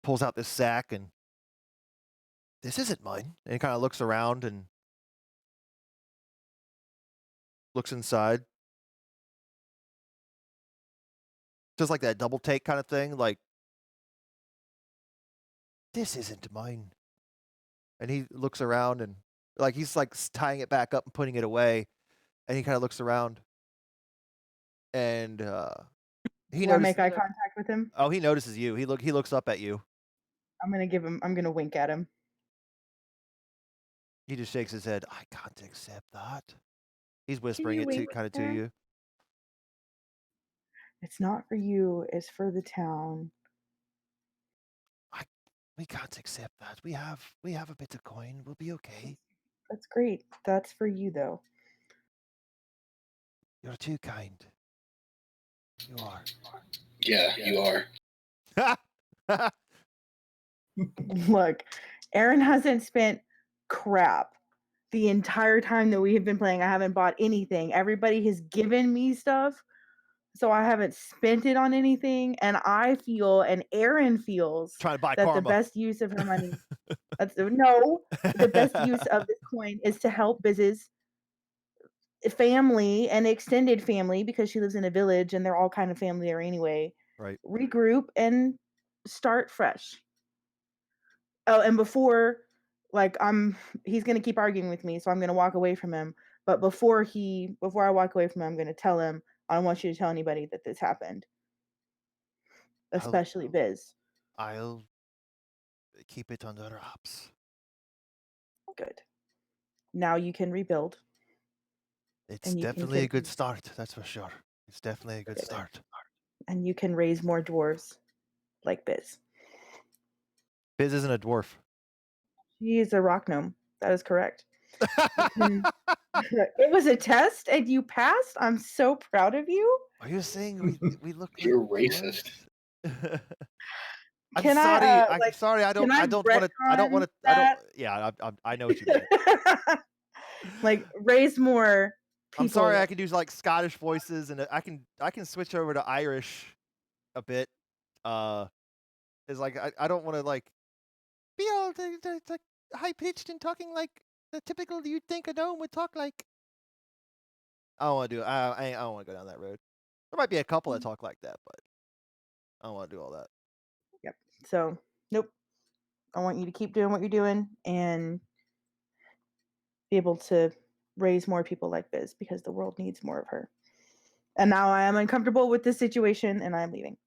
pulls out this sack, and this isn't mine. And he kind of looks around and looks inside. Just like that double take kind of thing, like, this isn't mine. And he looks around and like he's like tying it back up and putting it away, and he kind of looks around and he Do I notices. make eye contact with him? Oh, he notices you. He looks up at you. I'm gonna wink at him. He just shakes his head. I can't accept that. He's whispering you it wink kind of to back? you. It's not for you, it's for the town. We can't accept that. We have a bit of coin. We'll be okay. That's great. That's for you though. You're too kind. You are. Yeah, you are. Look, Aaron hasn't spent crap the entire time that we have been playing. I haven't bought anything. Everybody has given me stuff, so I haven't spent it on anything. And I feel, and Aaron feels, Trying to buy that karma. the best use of her money, the best use of this coin is to help Biz's family and extended family, because she lives in a village and they're all kind of family there anyway. Right. Regroup and start fresh. Oh, and before, like, he's gonna keep arguing with me, so I'm gonna walk away from him. But before I walk away from him, I'm gonna tell him, I don't want you to tell anybody that this happened, especially Biz. I'll keep it under wraps. Good. Now you can rebuild. It's And you can definitely a good continue. start, that's for sure. It's definitely a good start. And you can raise more dwarves like Biz. Biz isn't a dwarf. She is a rock gnome. That is correct. It was a test and you passed. I'm so proud of you. Are you saying we look like You're racist. dwarves? I'm Can sorry. I, I'm like, sorry. I don't can I want to. retcon Yeah, I know what you mean. like raise more people. I'm sorry. I can do like Scottish voices, and I can switch over to Irish a bit. Is like I don't want to like be all high pitched and talking like the typical you'd think a gnome would talk like. I don't want to do it. I don't want to go down that road. There might be a couple that talk like that, but I don't want to do all that. Yep. So nope. I want you to keep doing what you're doing and be able to raise more people like Biz, because the world needs more of her. And now I am uncomfortable with this situation and I'm leaving.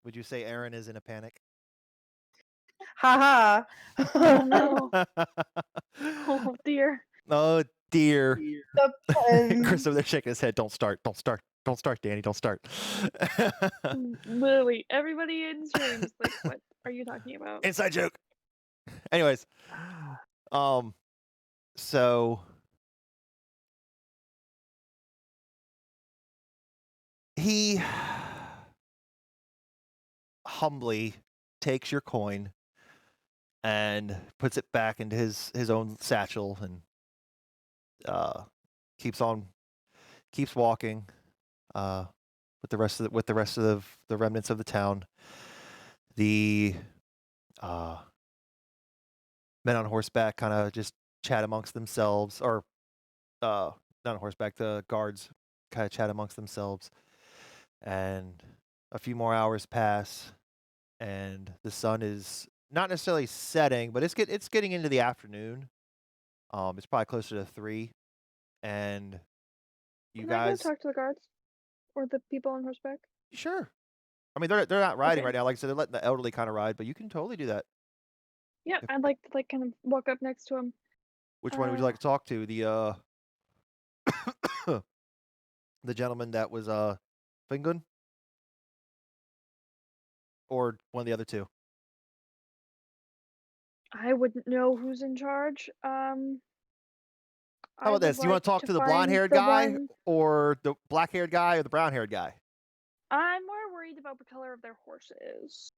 Would you say Aaron is in a panic? Ha ha. Oh no. Oh dear. Oh dear. The pun. Chris over there shaking his head. Don't start, Danny. Don't start. Literally, everybody in streams like, what are you talking about? Inside joke. Anyways, so he humbly takes your coin and puts it back into his own satchel and keeps walking with the rest of the remnants of the town. The men on horseback kind of just chat amongst themselves, or not on horseback, the guards kind of chat amongst themselves. And a few more hours pass, and the sun is not necessarily setting, but it's getting into the afternoon. It's probably closer to 3, and you Can I go guys, talk to the guards or the people on horseback? sure. I mean, they're not riding Okay. right now. Like I said, they're letting the elderly kind of ride, but you can totally do that. Yeah, If- I'd like to kind of walk up next to him. Which one would you like to talk to? The the gentleman that was Fingun, or one of the other two? I wouldn't know who's in charge. How I about would this? You want like to talk to the find blonde-haired the guy, one- or the black-haired guy, or the brown-haired guy? I'm more worried about the color of their horses.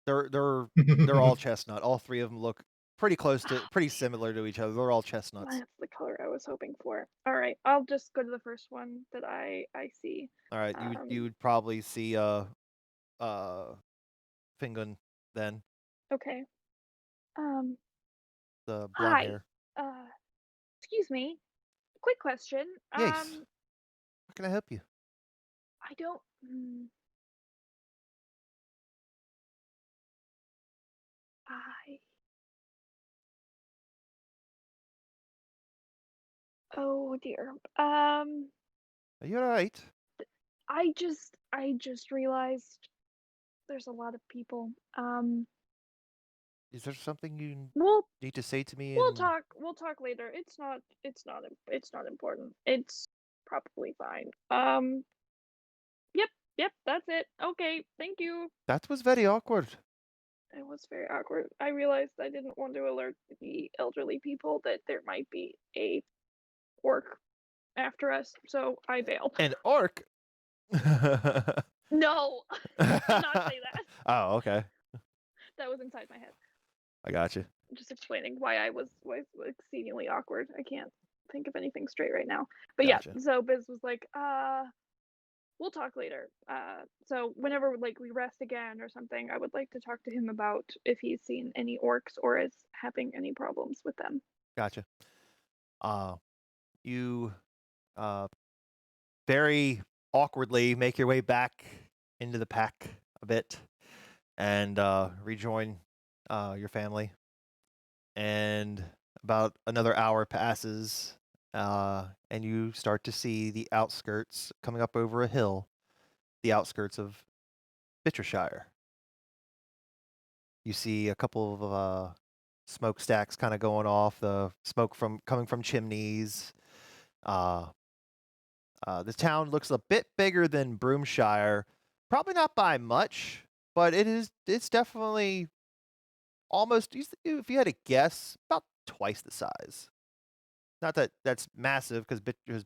They're all chestnut. All 3 of them look pretty similar to each other. They're all chestnuts. That's the color I was hoping for. All right, I'll just go to the first one that I see. All right, you would probably see Fingun then, Okay. the blonde Hi. hair. Excuse me. Quick question. Yes. How can I help you? I don't. Oh dear. Are you all right? I just realized there's a lot of people. Is there something you We'll need to say to me? we'll talk later. It's not important. It's probably fine. Yep, that's it. Okay, thank you. That was very awkward. It was very awkward. I realized I didn't want to alert the elderly people that there might be a orc after us, so I bailed. An orc? No, I did not say that. Oh, okay. That was inside my head. I got you. Just explaining why I was exceedingly awkward. I can't think of anything straight right now. But Gotcha. yeah, so Biz was like, we'll talk later. So whenever like we rest again or something, I would like to talk to him about if he's seen any orcs or is having any problems with them. Gotcha. You very awkwardly make your way back into the pack a bit and rejoin your family. And about another hour passes, and you start to see the outskirts coming up over a hill, the outskirts of Bittershire. You see a couple of smokestacks kind of going off, the smoke coming from chimneys. The town looks a bit bigger than Broomshire, probably not by much, but it's definitely almost, if you had to guess, about twice the size. Not that that's massive, because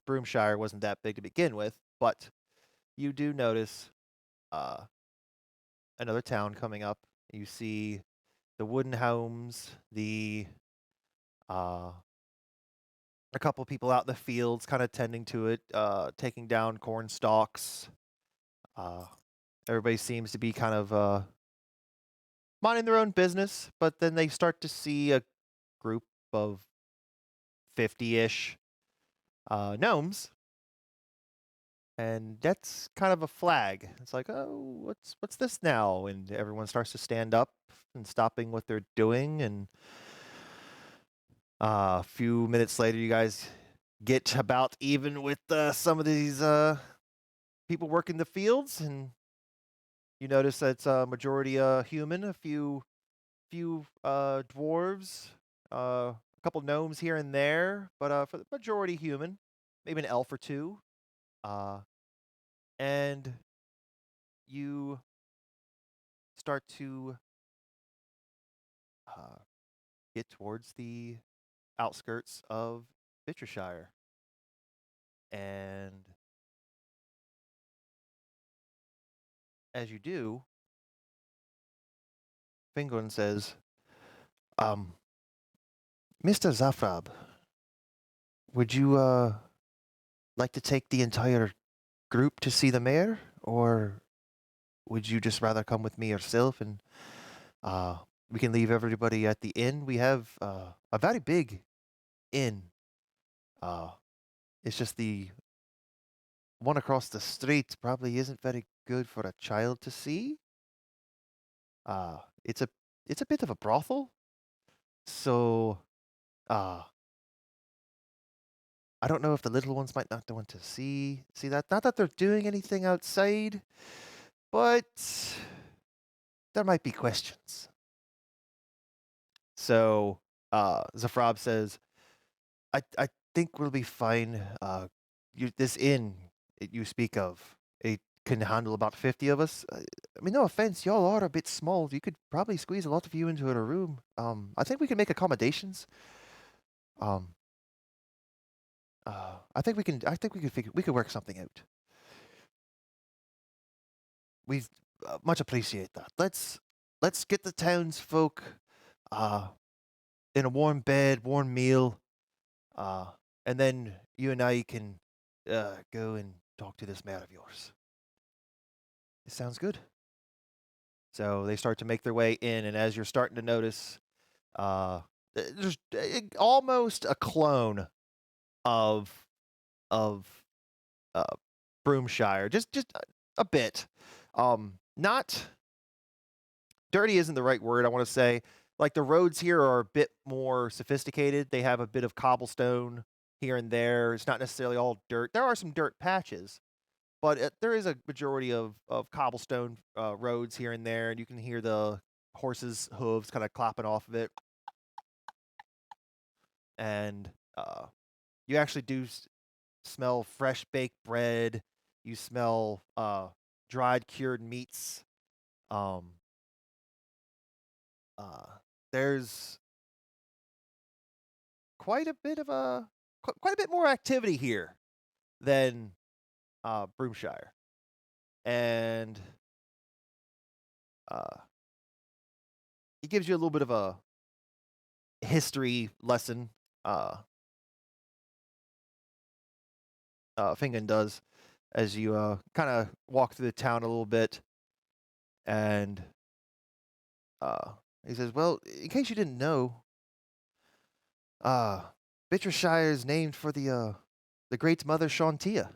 Broomshire wasn't that big to begin with, but you do notice another town coming up. You see the wooden homes, a couple people out in the fields kind of tending to it, taking down corn stalks. Everybody seems to be kind of minding their own business, but then they start to see a group of 50-ish gnomes, and that's kind of a flag. It's like, oh, what's this now? And everyone starts to stand up and stopping what they're doing, and a few minutes later, you guys get about even with some of these people working the fields, and you notice that it's a majority human, a few dwarves, a couple gnomes here and there, but for the majority human, maybe an elf or two. And you start to get towards the outskirts of Bittershire. And as you do, Fingon says, Mr. Zafrab, would you like to take the entire group to see the mayor, or would you just rather come with me yourself and we can leave everybody at the inn? We have a very big inn. It's just the one across the street probably isn't very good for a child to see. It's a bit of a brothel, so I don't know if the little ones might not want to see that. Not that they're doing anything outside, but there might be questions. So Zafrab says, I think we'll be fine. This inn you speak of, it can handle about 50 of us. I mean, no offense, y'all are a bit small. You could probably squeeze a lot of you into a room. I think we can make accommodations. I think we could work something out. We much appreciate that. Let's get the townsfolk in a warm bed, warm meal, and then you and I can go and talk to this mayor of yours. It sounds good. So they start to make their way in, and as you're starting to notice, there's almost a clone of Broomshire, just a bit. Not dirty isn't the right word. I want to say, like, the roads here are a bit more sophisticated. They have a bit of cobblestone here and there. It's not necessarily all dirt. There are some dirt patches, but there is a majority of cobblestone roads here and there, and you can hear the horses' hooves kind of clapping off of it. And you actually do smell fresh baked bread. You smell dried cured meats. There's quite a bit more activity here than Broomshire, and he gives you a little bit of a history lesson. Fingon does, as you kind of walk through the town a little bit, and he says, "Well, in case you didn't know, Bittershire is named for the great mother Shantia.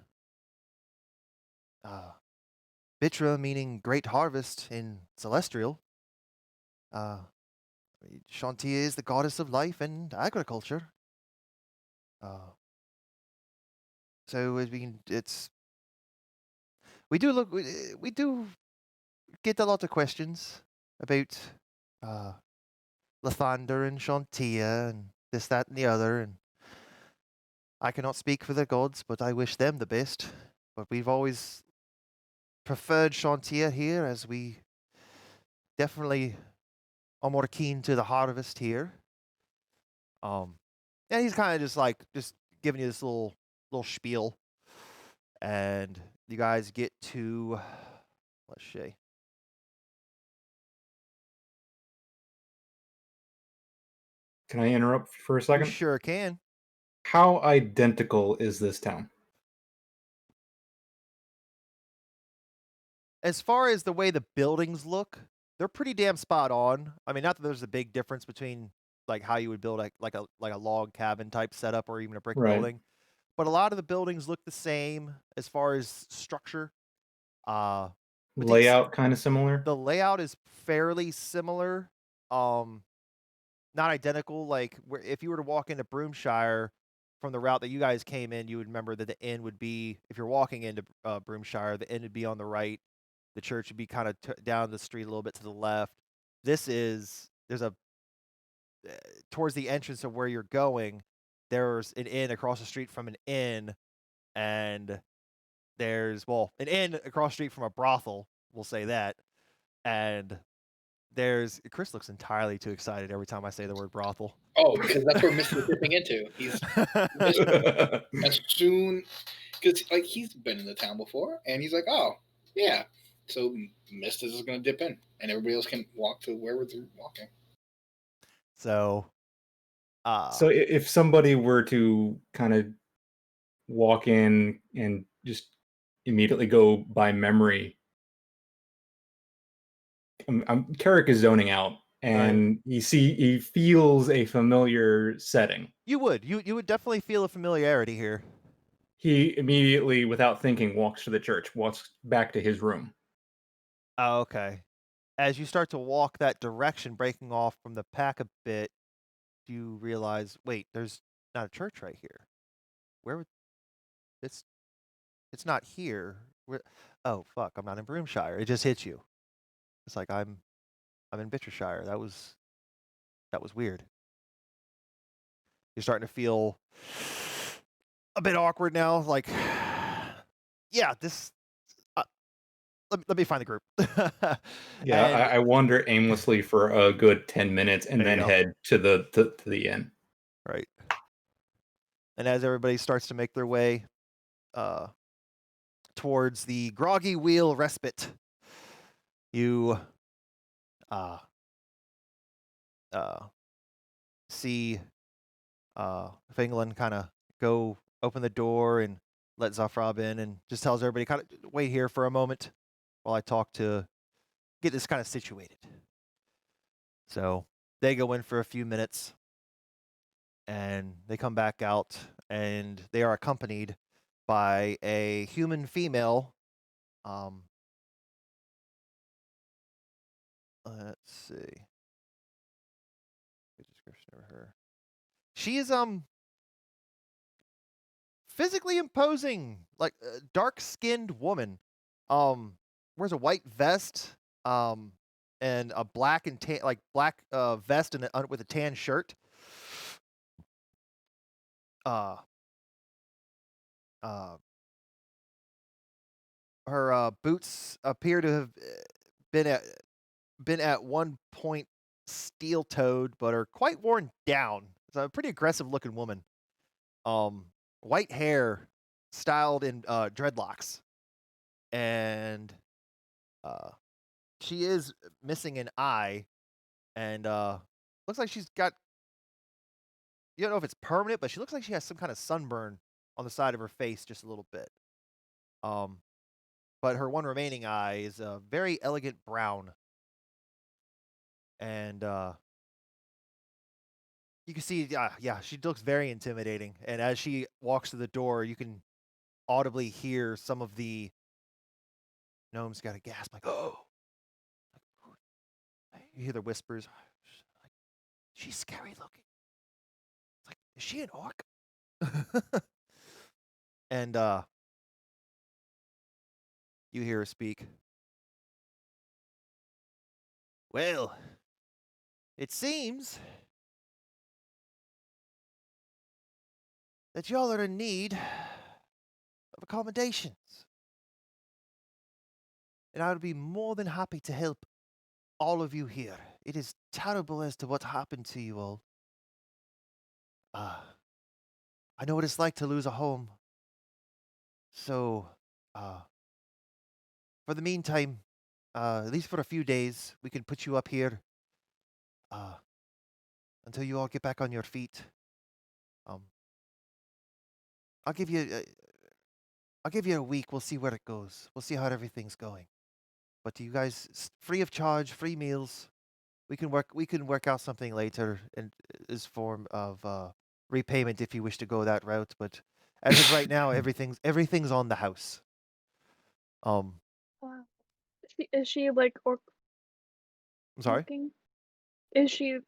Bitra meaning great harvest in Celestial. Shantia is the goddess of life and agriculture. So as we do get a lot of questions about Lathander and Shantia and this, that, and the other, and I cannot speak for the gods, but I wish them the best. But we've always preferred Shantia here, as we definitely are more keen to the harvest here." And he's kind of just giving you this little spiel, and you guys get to, let's see. Can I interrupt for a You second? sure can. How identical is this town? As far as the way the buildings look, they're pretty damn spot on. I mean, not that there's a big difference between like how you would build like a log cabin type setup or even a brick Right. building, but a lot of the buildings look the same as far as structure. With the Layout kind of similar? The layout is fairly similar. Not identical. Like, if you were to walk into Broomshire from the route that you guys came in, you would remember that the inn would be, if you're walking into Broomshire, the inn would be on the right. The church would be kind of down the street a little bit to the left. There's towards the entrance of where you're going, there's an inn across the street from an inn, and there's, well, an inn across the street from a brothel, we'll say that. And Chris looks entirely too excited every time I say the word brothel. Oh, because that's where Mister's dipping into. He's as soon, because like he's been in the town before, and he's like, oh yeah, so Mister is going to dip in, and everybody else can walk to wherever they're walking. So, So if somebody were to kind of walk in and just immediately go by memory, Carrick is zoning out, and he feels a familiar setting. you would definitely feel a familiarity here. He immediately, without thinking, walks to the church, walks back to his room. Oh, okay. As you start to walk that direction, breaking off from the pack a bit, you realize, wait, there's not a church right here. Where would it's not here. Oh fuck, I'm not in Broomshire. It just hits you. It's like I'm in Bittershire. That was weird. You're starting to feel a bit awkward now. Like, yeah, this. Let me find the group. Yeah, I wander aimlessly for a good 10 minutes and then head to the inn. Right. And as everybody starts to make their way towards the Groggy Wheel Respite, you see Finglin kind of go open the door and let Zafrab in, and just tells everybody kind of wait here for a moment while I talk to get this kind of situated. So they go in for a few minutes and they come back out, and they are accompanied by a human female. Let's see. Good description of her. She is physically imposing, like a dark-skinned woman. Wears a white vest, and a black and tan, like black vest and with a tan shirt. Her boots appear to have been at one point steel-toed, but are quite worn down. It's a pretty aggressive-looking woman. White hair styled in dreadlocks, and she is missing an eye, and looks like she's got, you don't know if it's permanent, but she looks like she has some kind of sunburn on the side of her face just a little bit. But her one remaining eye is a very elegant brown, and you can see, yeah, she looks very intimidating. And as she walks to the door, you can audibly hear some of the gnomes got a gasp, like, oh. You hear the whispers. Like, she's scary looking. It's like, is she an orc? And you hear her speak. Well, it seems that y'all are in need of accommodations. And I would be more than happy to help all of you here. It is terrible as to what happened to you all. I know what it's like to lose a home. So, for the meantime, at least for a few days, we can put you up here until you all get back on your feet. I'll give you a week. We'll see where it goes. We'll see how everything's going. But you guys, free of charge, free meals. We can work out something later in this form of repayment if you wish to go that route. But as of right now, everything's on the house. Wow. Is she like orc? I'm sorry. Looking? Does she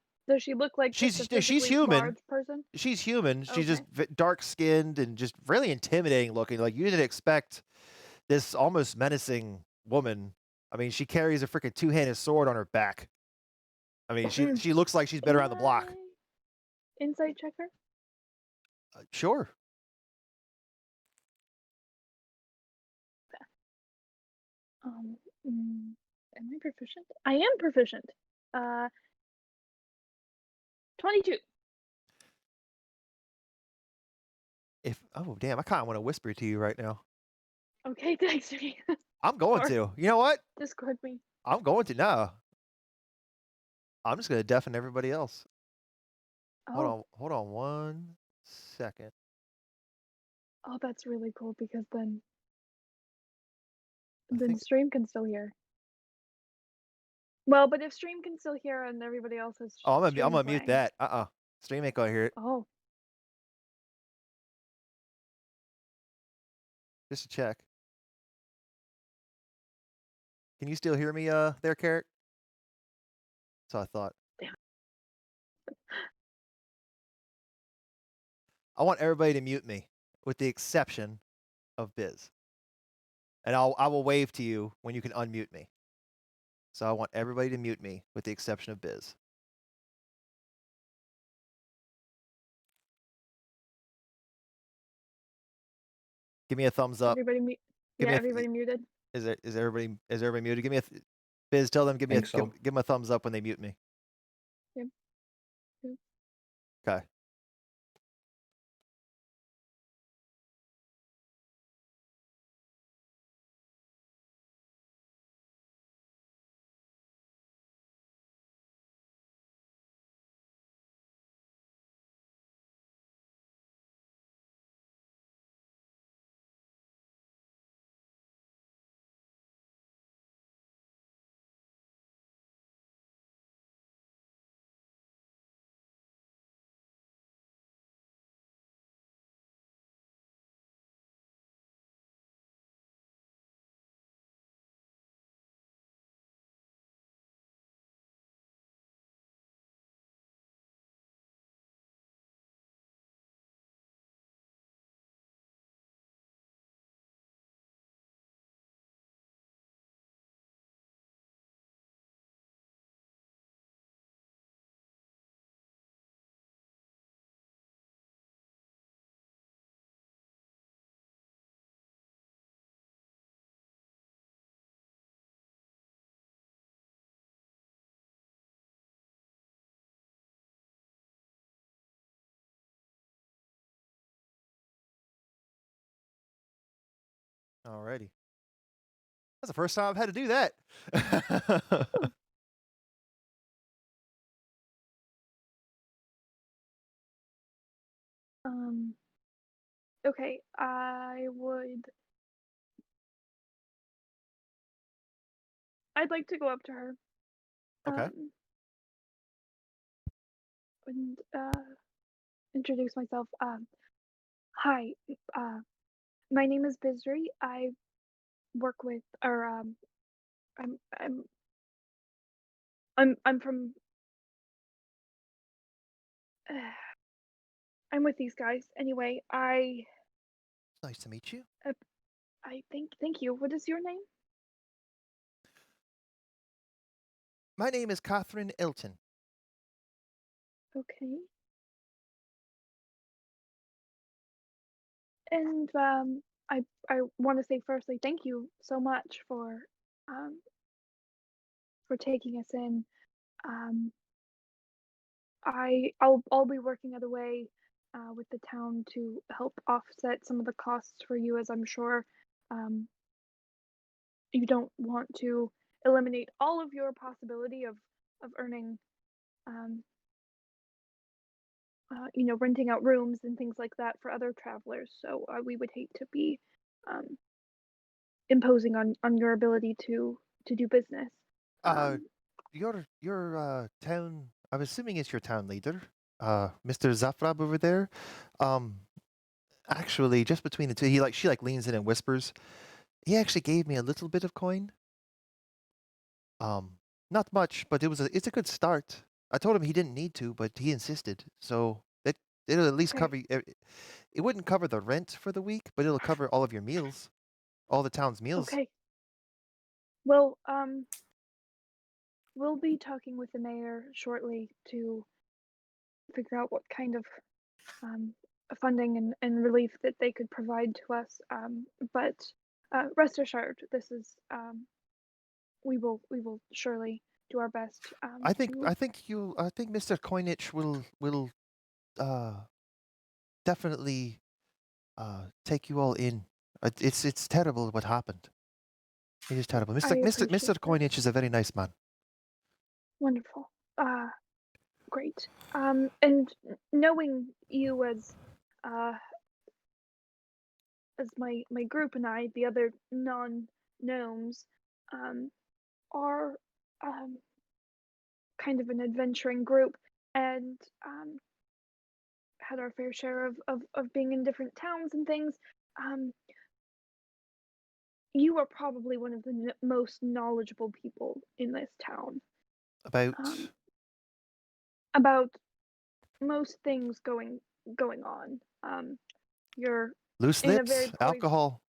look like she's just a physically human large person? She's human. Okay. She's just dark skinned and just really intimidating looking. Like, you didn't expect this almost menacing woman. I mean, she carries a freaking two-handed sword on her back. I mean, she looks like she's been around the block. Insight checker? Sure. Am I proficient? I am proficient. 22. Oh damn, I kind of want to whisper to you right now. Okay, thanks. I'm going to. You know what? Discord me. I'm going to. No. I'm just going to deafen everybody else. Oh, Hold on 1 second. oh, that's really cool because then I think Stream can still hear. Well, but if Stream can still hear and everybody else has I'm stream gonna mute playing. that. Stream ain't gonna hear it. Oh, Just to check. Can you still hear me there, Carrot? So I thought. damn. I want everybody to mute me, with the exception of Biz. And I will wave to you when you can unmute me. So I want everybody to mute me, with the exception of Biz. Give me a thumbs up. Everybody mute. Give Yeah, me everybody muted. Is everybody muted? Give me Biz, tell them give me Think so. give them a thumbs up when they mute me. Yep. Yep. Okay. Alrighty. That's the first time I've had to do that. Okay, I'd like to go up to her. Okay. And introduce myself. Hi. My name is Bizri. I work with, or I'm from. I'm with these guys. Anyway, Nice to meet you. Thank you. What is your name? My name is Catherine Elton. Okay. And I want to say firstly, thank you so much for taking us in. I'll be working at a way with the town to help offset some of the costs for you, as I'm sure you don't want to eliminate all of your possibility of earning, renting out rooms and things like that for other travelers. So we would hate to be imposing on your ability to do business. Your town, I'm assuming it's your town leader, Mr. Zafrab over there. Actually, just between the two, she leans in and whispers. He actually gave me a little bit of coin. Not much, but it's a good start. I told him he didn't need to, but he insisted. So it'll at least Okay. cover. It wouldn't cover the rent for the week, but it'll cover all of your meals, all the town's meals. Okay. Well, we'll be talking with the mayor shortly to figure out what kind of funding and relief that they could provide to us. But rest assured, this is we will surely do our best. I think Mr. Coinage will definitely take you all in. It's terrible what happened. It is terrible. Mr. appreciate Mr. that. Coinage is a very nice man. Wonderful. great. And knowing you as my group and I, the other non-gnomes, are kind of an adventuring group, and had our fair share of being in different towns and things. You are probably one of the most knowledgeable people in this town About most things going on. You're loose in a very lips, alcohol.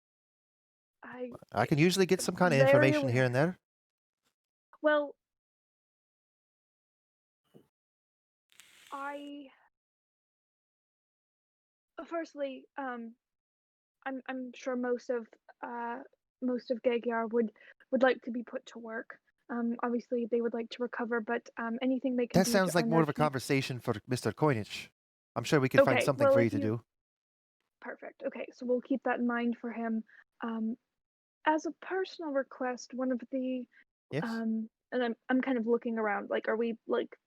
I can usually get some kind of very information here and there. Well, firstly, I'm sure most of Magyar would like to be put to work. Obviously they would like to recover, but anything they can That do sounds to like earn more their of a keep. conversation for Mr. Coinage. I'm sure we can find Okay, something well, for you if to do. Perfect. Okay, so we'll keep that in mind for him. As a personal request, one of the Yes. and I'm kind of looking around. Like, are we like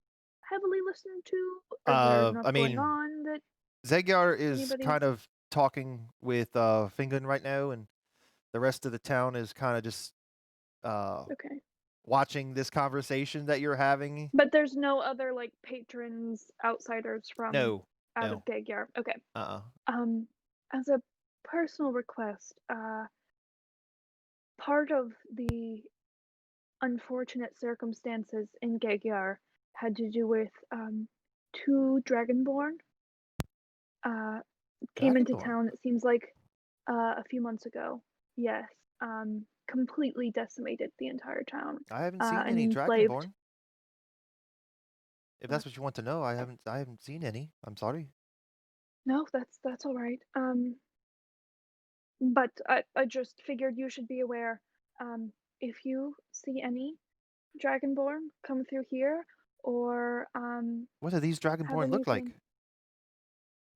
heavily listened to? Is there enough I going mean, on that Magyar is anybody's kind of talking with Fingon right now, and the rest of the town is kind of just okay? watching this conversation that you're having. But there's no other like patrons, outsiders from No, out no. of Magyar. Okay. Uh-uh. As a personal request, part of the unfortunate circumstances in Magyar had to do with two Dragonborn came into Dragonborn? town. It seems like a few months ago. Yes, completely decimated the entire town. I haven't seen and any enslaved. Dragonborn. If that's what you want to know, I haven't seen any. I'm sorry. No, that's all right. But I just figured you should be aware. If you see any Dragonborn come through here, or What do these have Dragonborn look like?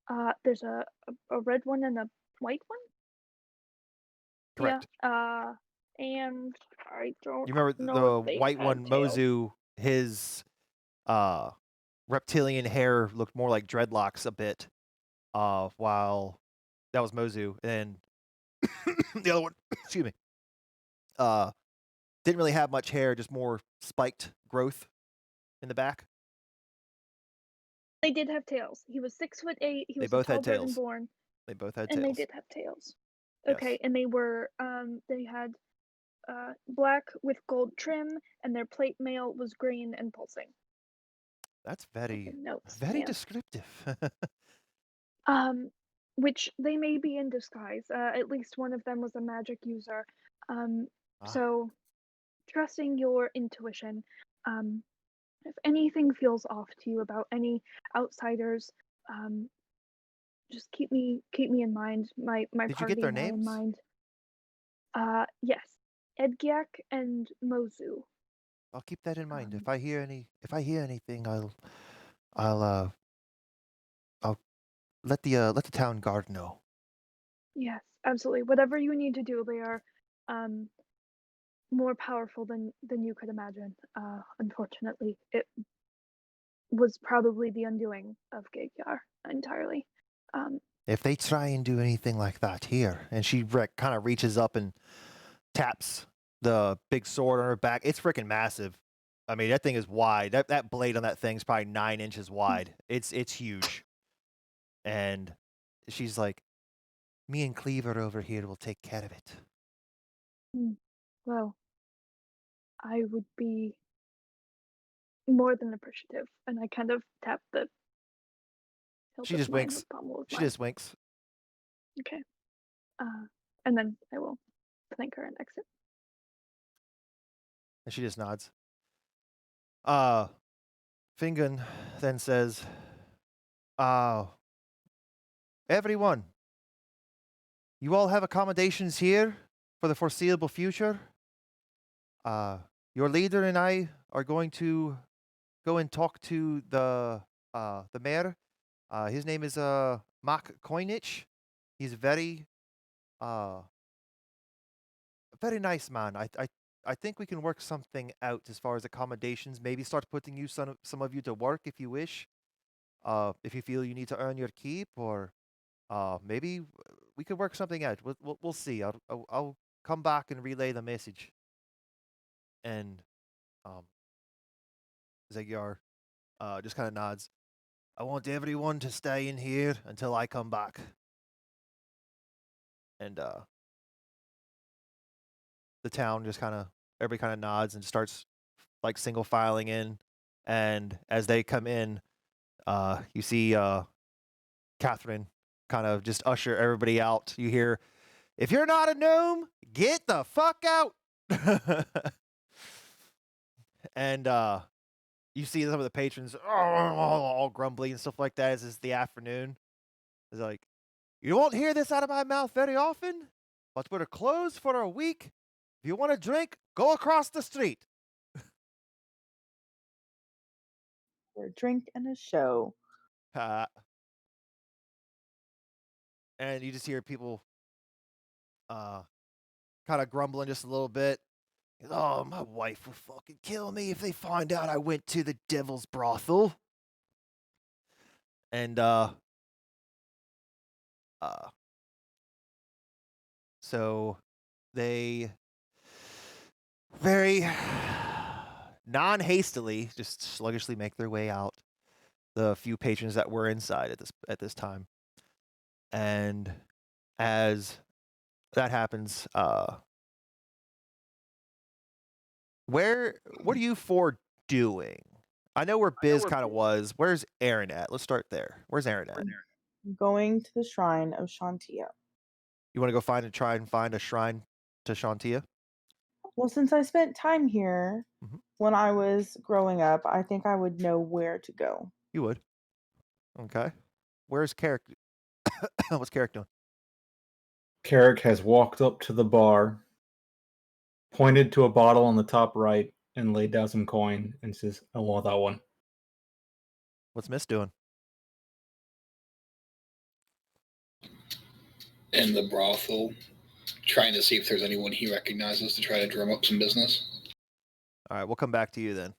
anything, there's a red one and a white one. Correct. Yeah. And I don't You remember know the if they white had one, tails. Mozu, his reptilian hair looked more like dreadlocks a bit, while that was Mozu. And the other one, excuse me, didn't really have much hair, just more spiked growth in the back. They did have tails. He was 6'8". He They was both a tall had tails. Dragonborn, They both had and tails. they did have tails. Yes. Okay, and they were they had black with gold trim, and their plate mail was green and pulsing. That's very Notes. very Yeah. descriptive. Which they may be in disguise. At least one of them was a magic user. So trusting your intuition. If anything feels off to you about any outsiders, just keep me in mind. My Did you party get their and I in names? mind. Yes, Edgiak and Mozu. I'll keep that in mind. If I hear anything, I'll let the town guard know. Yes, absolutely. Whatever you need to do, they are more powerful than you could imagine. Unfortunately, it was probably the undoing of Magyar entirely. If they try and do anything like that here, and she kind of reaches up and taps the big sword on her back. It's freaking massive. I mean, that thing is wide. That blade on that thing is probably 9 inches wide. It's huge. And she's like, me and Cleaver over here will take care of it. Well, I would be more than appreciative. And I kind of tap the hilt She of just mine winks. with pommel of She mine. just winks. Okay. And then I will thank her and exit. And she just nods. Fingon then says, everyone, you all have accommodations here for the foreseeable future. Your leader and I are going to go and talk to the mayor. His name is Makai. He's very very nice man. I think we can work something out as far as accommodations. Maybe start putting you some of you to work if you wish. If you feel you need to earn your keep, or maybe we could work something out. We'll see. I'll come back and relay the message. And Zegar just kind of nods. I want everyone to stay in here until I come back. And the town just everybody kind of nods and starts like single filing in. And as they come in, you see Catherine kind of just usher everybody out. You hear, if you're not a gnome, get the fuck out. And you see some of the patrons all grumbly and stuff like that as it's the afternoon. It's like, you won't hear this out of my mouth very often, but we're closed for a week. If you want to drink, go across the street. For a drink and a show. And you just hear people kind of grumbling just a little bit. Oh, my wife will fucking kill me if they find out I went to the devil's brothel. And so they very non-hastily, just sluggishly make their way out. The few patrons that were inside at this time. And as that happens, what are you four doing? I know where Biz kind of was. Where's Aaron at? Let's start there. Where's Aaron at? Going to the shrine of Shantia. You want to go try and find a shrine to Shantia? Well, since I spent time here when I was growing up, I think I would know where to go. You would. Okay. Where's Carrick? What's Carrick doing? Carrick has walked up to the bar, pointed to a bottle on the top right, and laid down some coin and says, I want that one. What's Miss doing? In the brothel, trying to see if there's anyone he recognizes to try to drum up some business. All right, we'll come back to you then.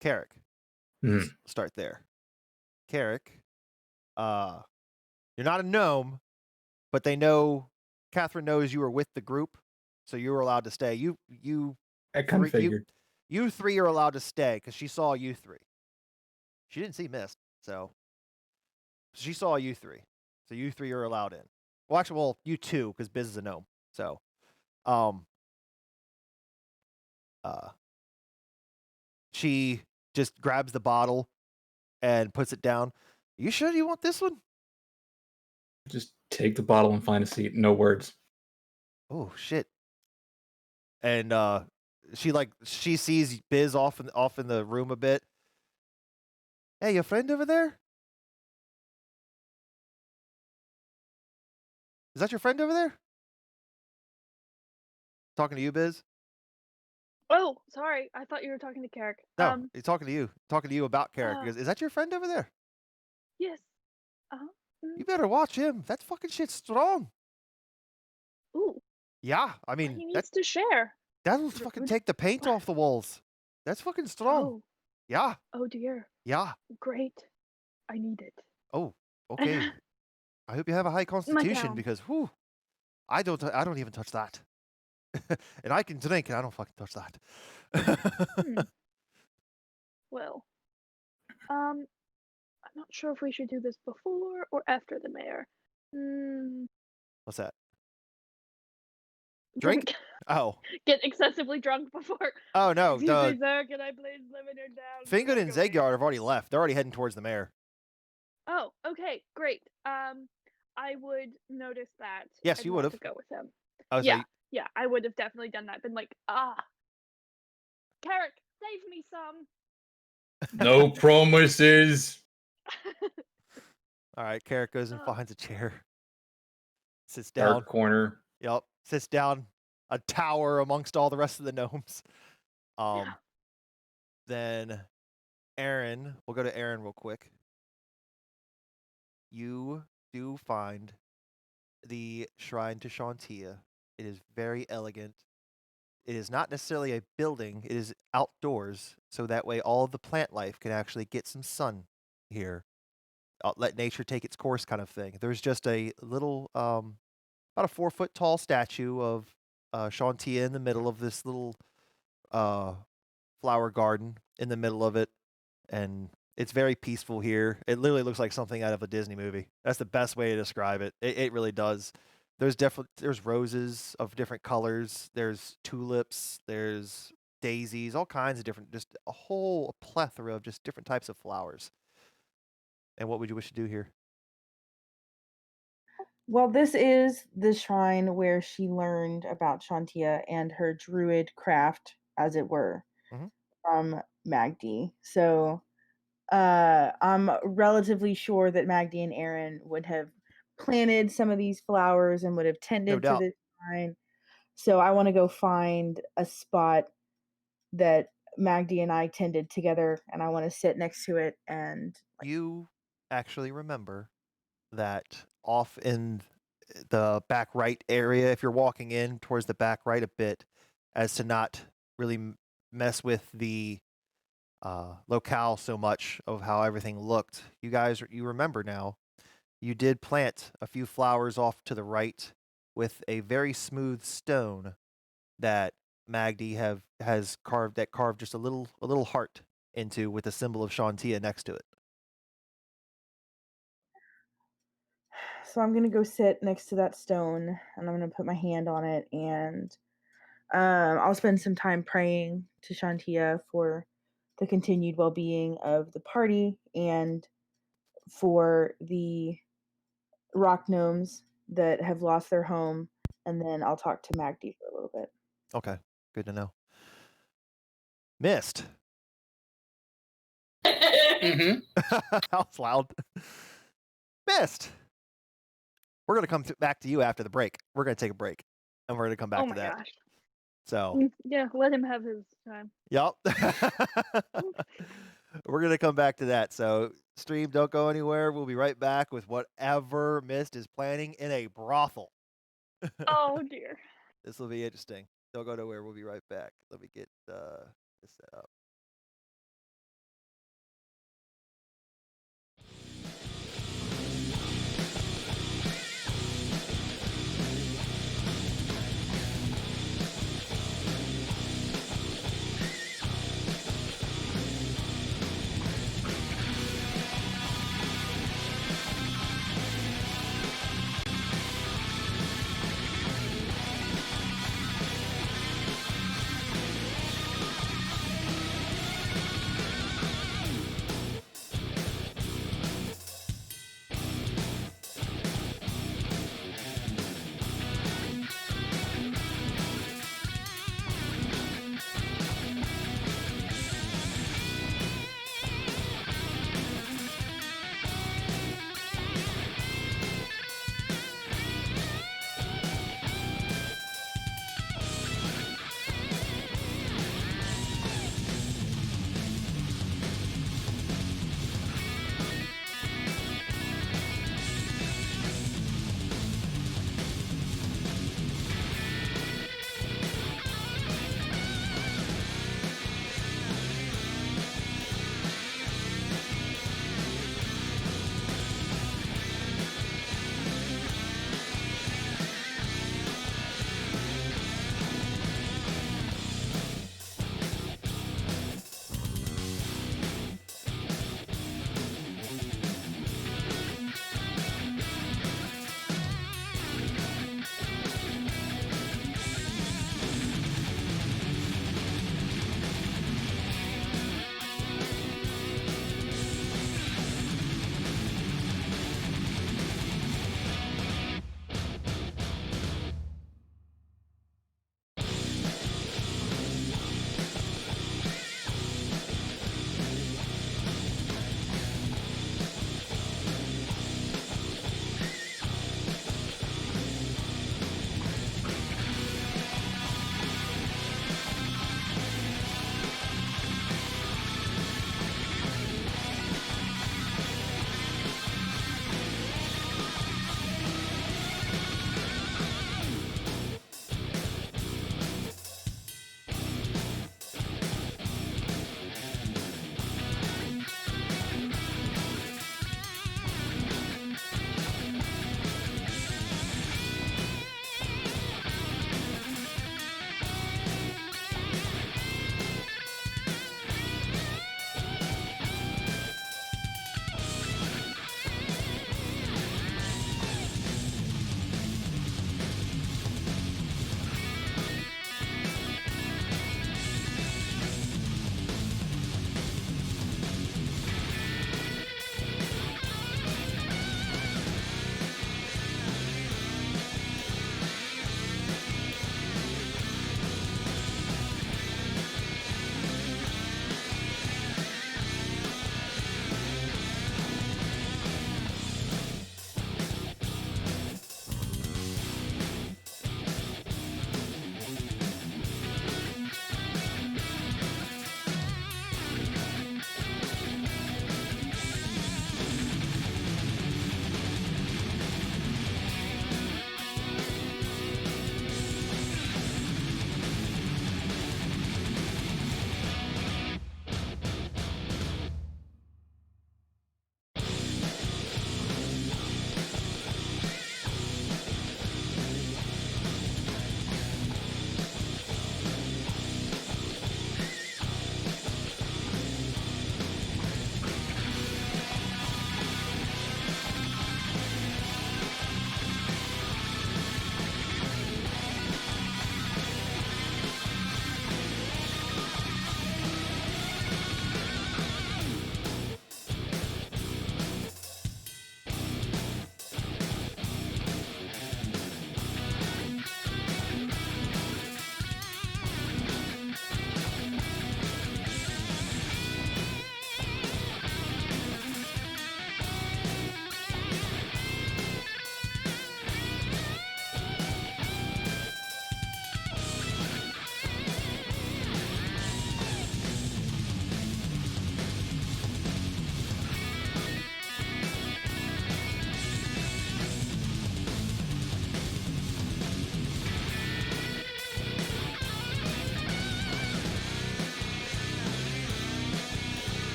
Carrick. Let's start there. Carrick, you're not a gnome, but they know, Catherine knows you were with the group, so you were allowed to stay. I kind of figured. You three are allowed to stay because she saw you three. She didn't see Mist, so she saw you three. So you three are allowed in. Well, actually, you two, because Biz is a gnome. So, she just grabs the bottle and puts it down. You sure you want this one? Just take the bottle and find a seat. No words. Oh shit! And she sees Biz off in the room a bit. Hey, your friend over there? Is that your friend over there? Talking to you, Biz? Oh, sorry. I thought you were talking to Carrick. No, he's talking to you. Talking to you about Carrick. He goes, is that your friend over there? Yes. You better watch him. That fucking shit's strong. Ooh. Yeah, I mean, he needs to share. That'll fucking take the paint off the walls. That's fucking strong. Oh. Yeah. Oh dear. Yeah. Great. I need it. Oh, okay. I hope you have a high constitution because, whew, I don't even touch that. And I can drink, and I don't fucking touch that. Well, I'm not sure if we should do this before or after the mayor. What's that? Drink? Oh. Get excessively drunk before. Oh, no. Excuse me, sir, can I please limit down? Fingood and Zegar have already left. They're already heading towards the mayor. Oh, okay, great. I would notice that. Yes, you would have. To go with him. Yeah, I would have definitely done that. Been like, Carrick, save me some. No promises. All right, Carrick goes and finds a chair. Sits down. Dark corner. Yep, sits down. A tower amongst all the rest of the gnomes. Then Aaron, we'll go to Aaron real quick. You do find the shrine to Shantia It is very elegant. It is not necessarily a building. It is outdoors, so that way all of the plant life can actually get some sun here. Let nature take its course, kind of thing. There's just a little, about a 4 foot tall statue of Shantia in the middle of this little flower garden in the middle of it, and it's very peaceful here. It literally looks like something out of a Disney movie. That's the best way to describe it. It really does. There's roses of different colors. There's tulips. There's daisies. All kinds of different. Just a whole plethora of just different types of flowers. And what would you wish to do here? Well, this is the shrine where she learned about Shantia and her druid craft, as it were, from Magdi. So I'm relatively sure that Magdi and Aaron would have planted some of these flowers and would have tended to this shrine. So I want to go find a spot that Magdi and I tended together, and I want to sit next to it. And you actually remember that off in the back right area, if you're walking in towards the back right a bit, as to not really mess with the locale so much of how everything looked. You remember now, you did plant a few flowers off to the right with a very smooth stone that Magdi has carved just a little heart into with the symbol of Shantia next to it. So I'm gonna go sit next to that stone, and I'm gonna put my hand on it, and I'll spend some time praying to Shantia for the continued well-being of the party and for the rock gnomes that have lost their home, and then I'll talk to Magdi for a little bit. Okay, good to know. Mist. Mm-hmm. That was loud. Mist. We're going to come back to you after the break. We're going to take a break, and we're going to come back to that. Oh my gosh. So. Yeah, let him have his time. Yep. We're going to come back to that. So, stream, don't go anywhere. We'll be right back with whatever Mist is planning in a brothel. Oh, dear. This will be interesting. Don't go nowhere. We'll be right back. Let me get this set up.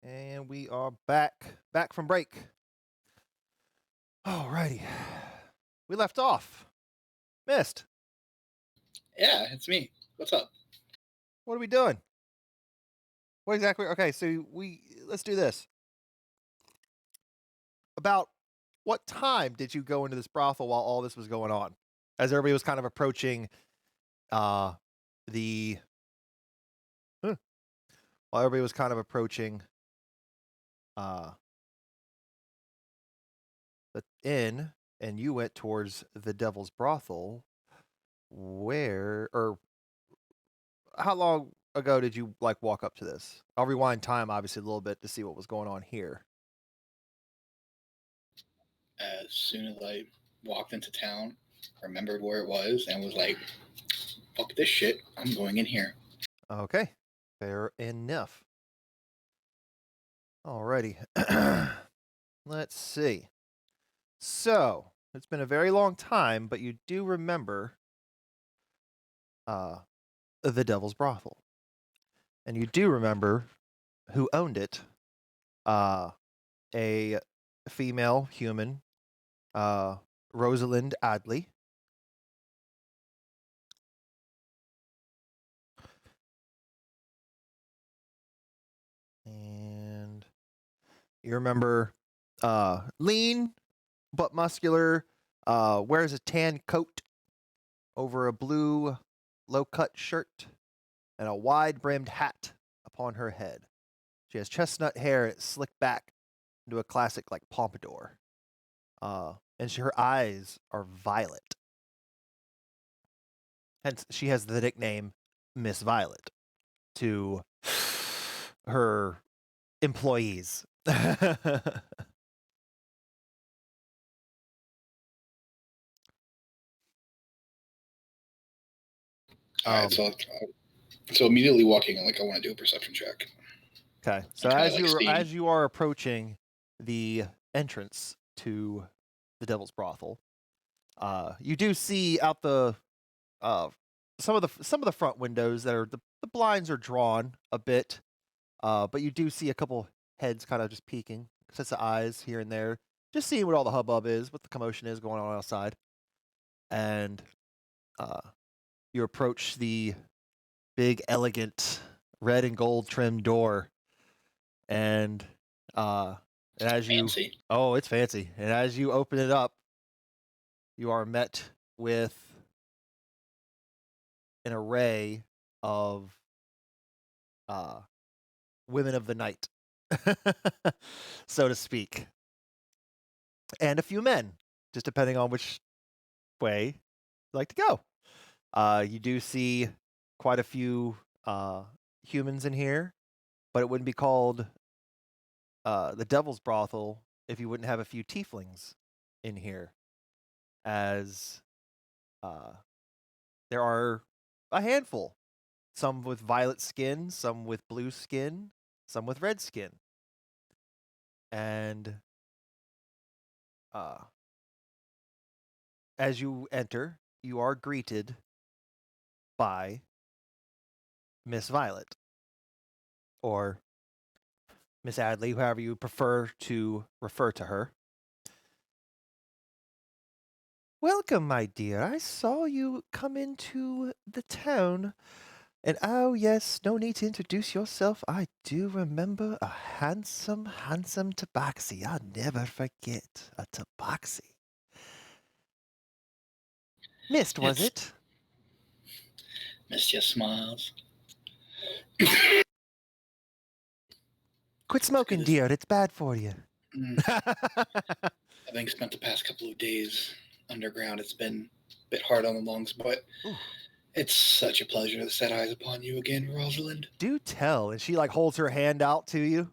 And we are back from break. Alrighty. We left off. Mist. Yeah, it's me. What's up? What are we doing? What exactly? Okay, so let's do this. About what time did you go into this brothel while all this was going on? As everybody was kind of approaching the while everybody was kind of approaching the inn, and you went towards the Devil's Brothel. How long ago did you walk up to this? I'll rewind time obviously a little bit to see what was going on here. As soon as I walked into town, remembered where it was, and was like, fuck this shit, I'm going in here. Okay, fair enough. Alrighty. Let's see. So, it's been a very long time, but you do remember the Devil's Brothel. And you do remember who owned it. A female human, Rosalind Adley. And you remember lean but muscular, wears a tan coat over a blue low-cut shirt and a wide-brimmed hat upon her head. She has chestnut hair, and it's slicked back into a classic pompadour. And her eyes are violet. Hence, she has the nickname Miss Violet to her employees. All right, so immediately walking in, I want to do a perception check. Okay, so as you are approaching the entrance to the Devil's Brothel, you do see out the some of the front windows that are the blinds are drawn a bit, but you do see a couple heads kind of just peeking, sets of eyes here and there, just seeing what all the hubbub is, what the commotion is going on outside, and you approach the big, elegant, red and gold trimmed door, and as you fancy. Oh, it's fancy, and as you open it up, you are met with an array of women of the night, so to speak, and a few men, just depending on which way you like to go. You do see quite a few humans in here, but it wouldn't be called the Devil's Brothel if you wouldn't have a few tieflings in here, as there are a handful. Some with violet skin, some with blue skin, some with red skin. And as you enter, you are greeted by Miss Violet, or Miss Adley, however you prefer to refer to her. Welcome, my dear. I saw you come into the town. And oh, yes, no need to introduce yourself. I do remember a handsome, handsome tabaxi. I'll never forget a tabaxi. Mist, was it? Missed your smiles. Quit smoking, dear. It's bad for you. Having spent the past couple of days underground, it's been a bit hard on the lungs, but it's such a pleasure to set eyes upon you again, Rosalind. Do tell. And she holds her hand out to you.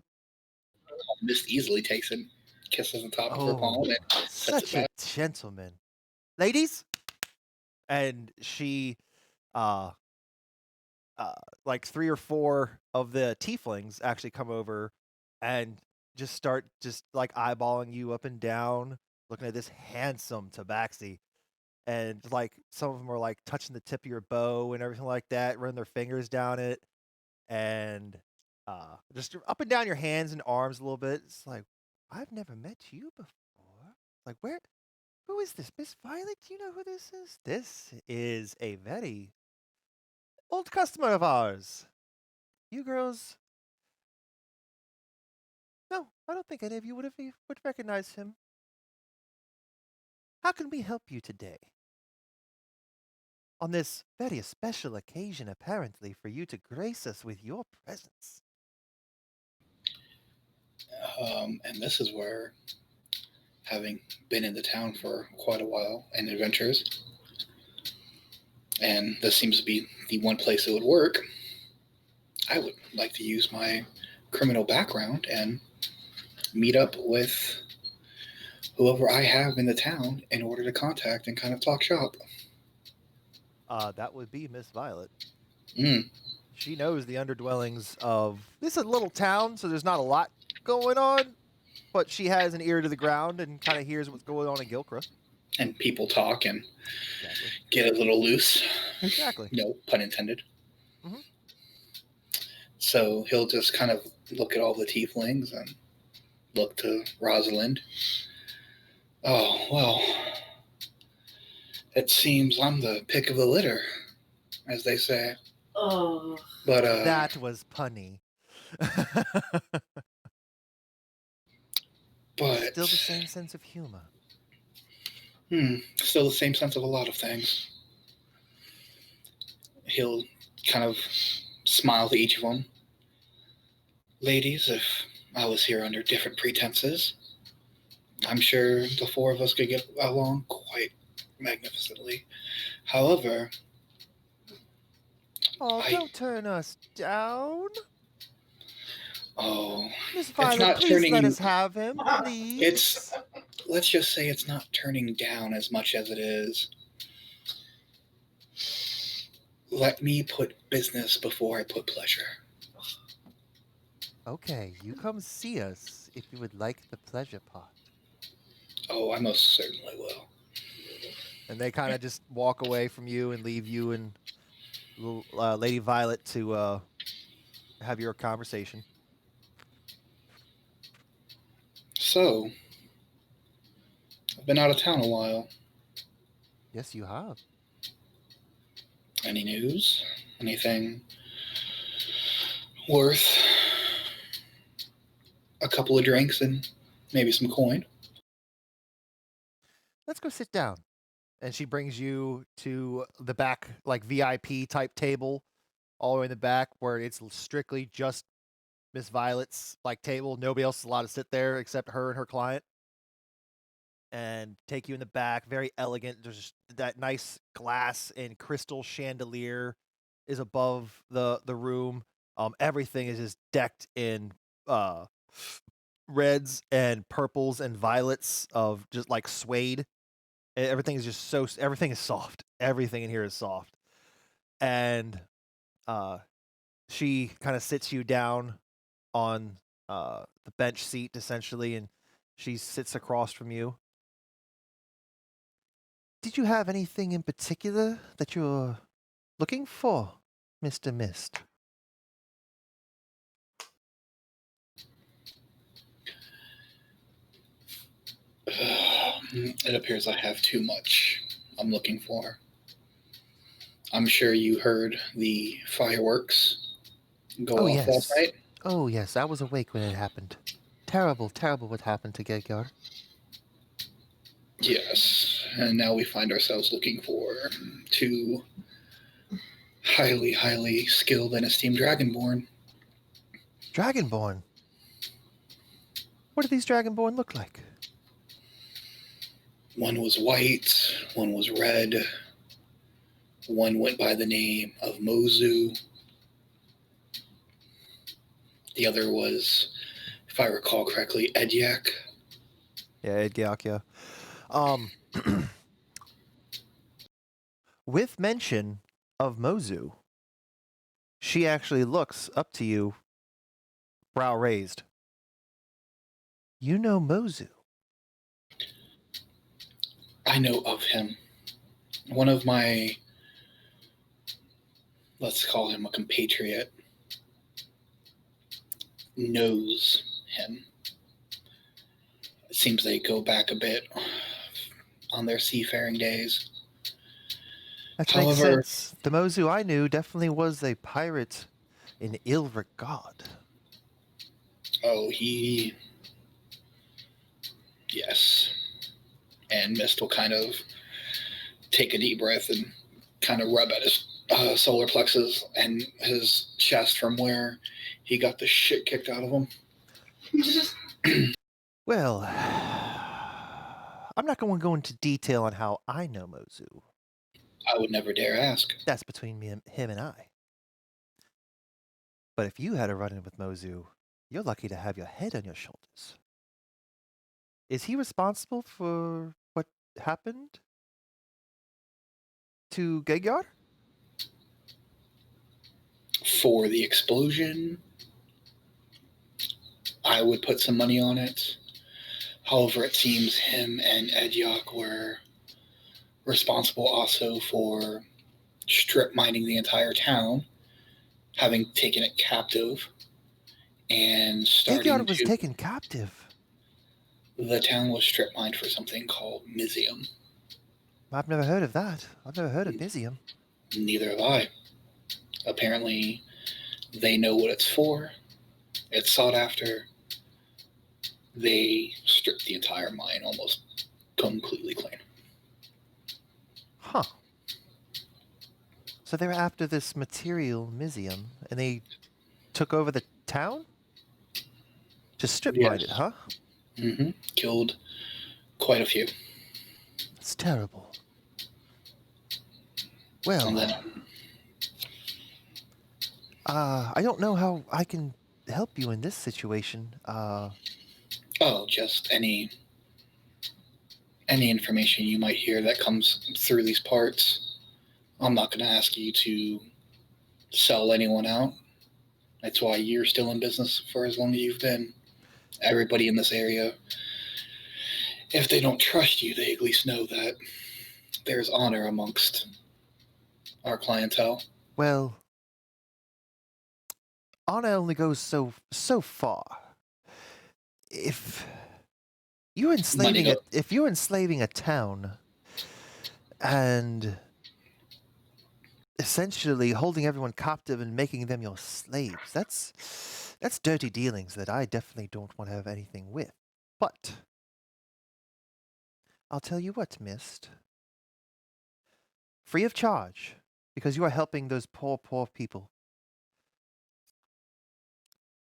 Mist easily takes it, kisses the top of her palm, and such a gentleman. Ladies? And she, 3 or 4 of the tieflings actually come over and just start eyeballing you up and down, looking at this handsome tabaxi. And some of them are touching the tip of your bow and everything like that, running their fingers down it. And just up and down your hands and arms a little bit. It's like, I've never met you before. Like, who is this? Miss Violet? Do you know who this is? This is a very old customer of ours. You girls. No, I don't think any of you would recognize him. How can we help you today? On this very special occasion, apparently, for you to grace us with your presence. And this is where, having been in the town for quite a while and adventures, and this seems to be the one place it would work, I would like to use my criminal background and meet up with whoever I have in the town in order to contact and kind of talk shop. That would be Miss Violet. Mm. She knows the underdwellings of... This is a little town, so there's not a lot going on, but she has an ear to the ground and kind of hears what's going on in Gilcra. And people talk and Exactly. get a little loose. Exactly. No pun intended. Mhm. So he'll just kind of look at all the tieflings and look to Rosalind. Oh, well, it seems I'm the pick of the litter, as they say. Oh. But That was punny. but Still the same sense of humor. Still the same sense of a lot of things. He'll kind of smile to each of them. Ladies, if I was here under different pretenses, I'm sure the four of us could get along quite magnificently. However... Oh, don't turn us down. Oh, Miss it's Violet, not please turning... let us have him, please. Let's just say it's not turning down as much as it is. Let me put business before I put pleasure. Okay, you come see us if you would like the pleasure part. Oh, I most certainly will. And they kind of just walk away from you and leave you and Lady Violet to have your conversation. So, I've been out of town a while. Yes, you have. Any news? Anything worth a couple of drinks and maybe some coin? Let's go sit down. And she brings you to the back, like VIP type table, all the way in the back, where it's strictly just Miss Violet's like table. Nobody else is allowed to sit there except her and her client. And take you in the back, very elegant. There's just that nice glass and crystal chandelier is above the room. Everything is just decked in reds and purples and violets of just like suede. Everything is just everything is soft. Everything in here is soft. And she kind of sits you down on the bench seat, essentially, and she sits across from you. Did you have anything in particular that you're looking for, Mr. Mist? It appears I have too much I'm looking for. I'm sure you heard the fireworks go off last night. Oh, yes. I was awake when it happened. Terrible, terrible what happened to Gedgar. Yes, and now we find ourselves looking for two highly, highly skilled and esteemed Dragonborn. Dragonborn? What do these Dragonborn look like? One was white, one was red, one went by the name of Mozu. The other was, if I recall correctly, Edyak. Yeah, Edyak, yeah. With mention of Mozu, she actually looks up to you, brow raised. You know Mozu? I know of him. One of my, let's call him a compatriot, knows him. It seems they go back a bit on their seafaring days. That makes However, sense. The Mozu I knew definitely was a pirate in ill regard. oh, yes. And Mist will kind of take a deep breath and kind of rub at his solar plexus and his chest from where he got the shit kicked out of him. Well, I'm not going to go into detail on how I know Mozu. I would never dare ask. That's between him and I. But if you had a run-in with Mozu, you're lucky to have your head on your shoulders. Is he responsible for what happened to Gegard? For the explosion, I would put some money on it. However, it seems him and Edyok were responsible also for strip mining the entire town, having taken it captive, and starting Gegard was to... taken captive. The town was strip mined for something called Mizium. I've never heard of that. I've never heard of Mizium. Neither have I. Apparently, they know what it's for. It's sought after. They stripped the entire mine almost completely clean. Huh. So they were after this material, Mizium, and they took over the town? Just strip mined it, huh? Mm-hmm. Killed quite a few. That's terrible. Well, And then, I don't know how I can help you in this situation. just any information you might hear that comes through these parts. I'm not going to ask you to sell anyone out. That's why you're still in business for as long as you've been. Everybody in this area, if they don't trust you, they at least know that there's honor amongst our clientele. Well, honor only goes so far. If you're enslaving a town and essentially holding everyone captive and making them your slaves, that's dirty dealings that I definitely don't want to have anything with. But I'll tell you what, Mist. Free of charge, because you are helping those poor people.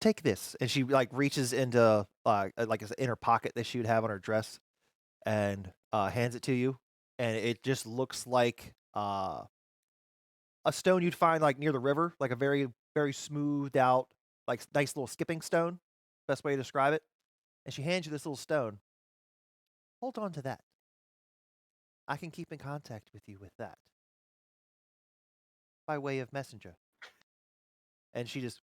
Take this, and she reaches into an inner pocket that she would have on her dress, and hands it to you, and it just looks like a stone you'd find near the river, like a very very smoothed out, nice little skipping stone. Best way to describe it. And she hands you this little stone. Hold on to that. I can keep in contact with you with that by way of messenger. And she just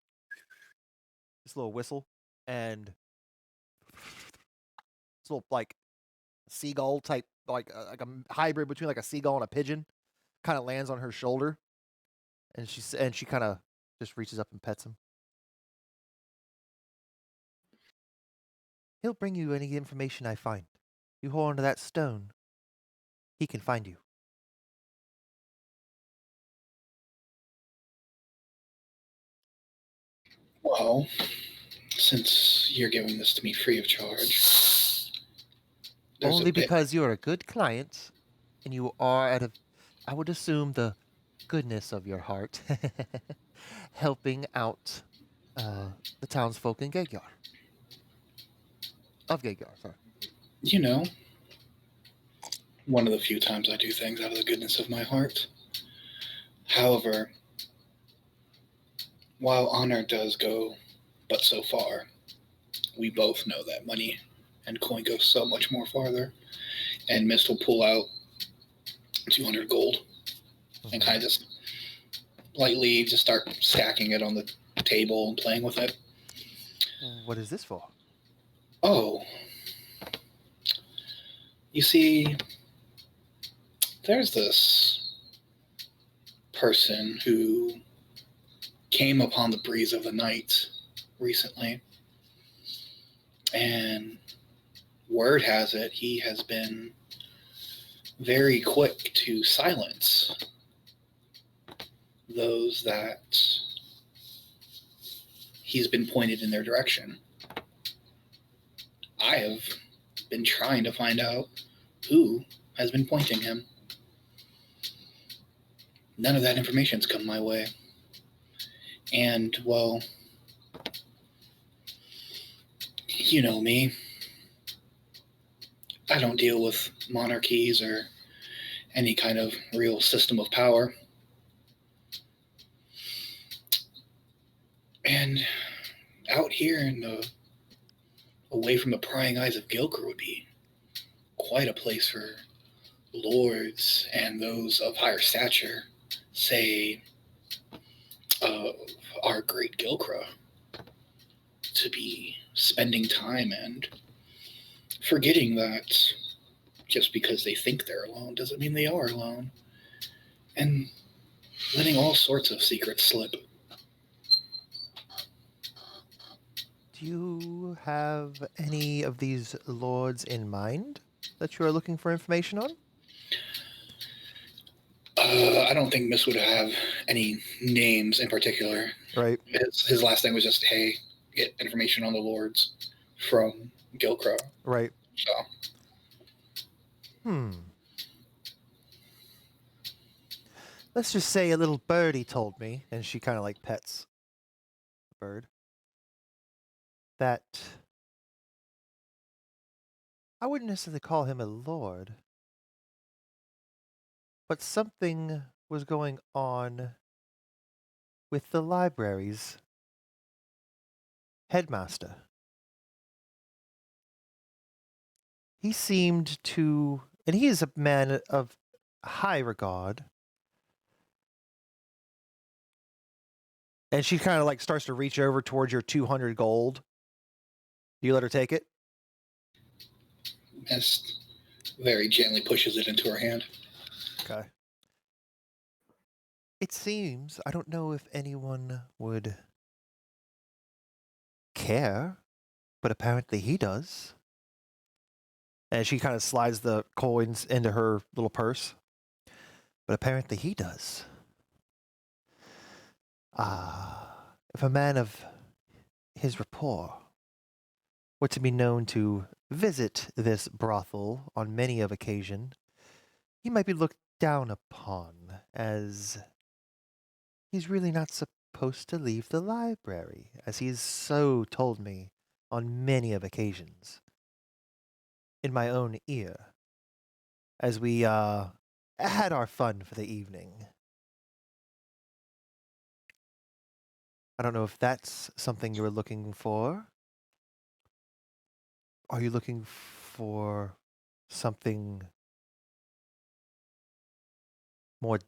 this little whistle, and this little seagull type, like a hybrid between a seagull and a pigeon, kind of lands on her shoulder, and she kind of just reaches up and pets him. He'll bring you any information I find. You hold onto that stone, he can find you. Well, since you're giving this to me free of charge, Only because you're a good client, and you are I would assume, the goodness of your heart, helping out the townsfolk in Gegard. Of Gegard, sorry. You know, one of the few times I do things out of the goodness of my heart. However, while honor does go but so far, we both know that money and coin go so much more farther. And Mist will pull out 200 gold and kind of just lightly just start stacking it on the table and playing with it. What is this for? Oh, you see, there's this person who came upon the breeze of the night recently. And word has it, he has been very quick to silence those that he's been pointed in their direction. I have been trying to find out who has been pointing him. None of that information's come my way. And, well, you know me. I don't deal with monarchies or any kind of real system of power. And out here away from the prying eyes of Gilker would be quite a place for lords and those of higher stature, say, our great Gilkra, to be spending time and forgetting that just because they think they're alone doesn't mean they are alone, and letting all sorts of secrets slip. Do you have any of these lords in mind that you are looking for information on? I don't think Miss would have any names in particular. Right. His last name was just, hey, get information on the lords from Gilkra. Right. So. Let's just say a little birdie told me, and she kind of like pets the bird, that I wouldn't necessarily call him a lord, but something was going on with the library's headmaster. He seemed to, and he is a man of high regard. And she kind of like starts to reach over towards your 200 gold. Do you let her take it? Miss very gently pushes it into her hand. Okay. It seems, I don't know if anyone would care, but apparently he does. And she kind of slides the coins into her little purse. But apparently he does. If a man of his rapport were to be known to visit this brothel on many of occasion, he might be looked down upon, as he's really not supposed to leave the library, as he's so told me on many of occasions. In my own ear, as we had our fun for the evening. I don't know if that's something you were looking for. Are you looking for something more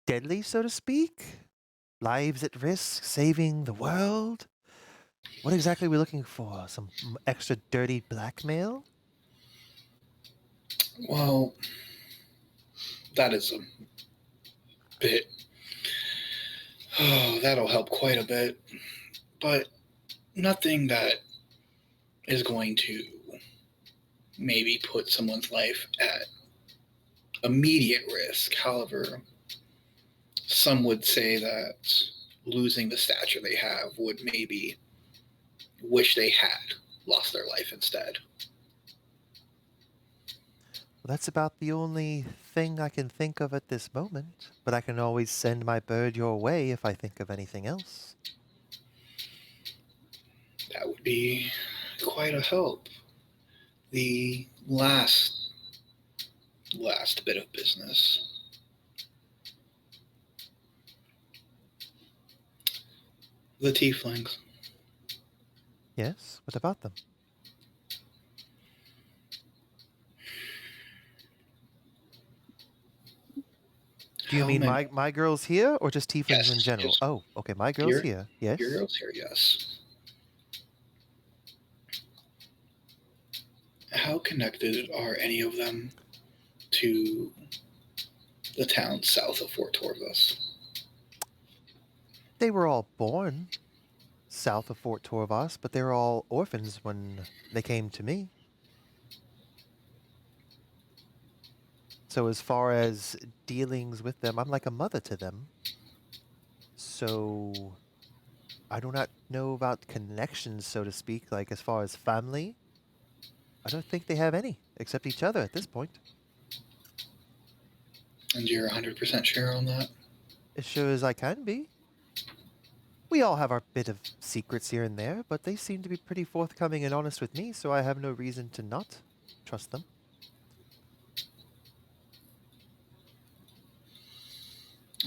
deadly, so to speak? Lives at risk, saving the world? What exactly are we looking for? Some extra dirty blackmail? Well, that is a bit. Oh, that'll help quite a bit. But nothing that is going to maybe put someone's life at immediate risk. However, some would say that losing the stature they have would maybe wish they had lost their life instead. Well, that's about the only thing I can think of at this moment, but I can always send my bird your way if I think of anything else. That would be quite a help. The last bit of business. The tieflings. Yes? What about them? Do you mean my girls here, or just tieflings in general? Oh, okay, my girls here. Yes. Your girls here, yes. How connected are any of them to the town south of Fort Torvus? They were all born south of Fort Torvas, but they were all orphans when they came to me. So as far as dealings with them, I'm like a mother to them. So I do not know about connections, so to speak, like as far as family. I don't think they have any, except each other at this point. And you're 100% sure on that? As sure as I can be. We all have our bit of secrets here and there, but they seem to be pretty forthcoming and honest with me, so I have no reason to not trust them.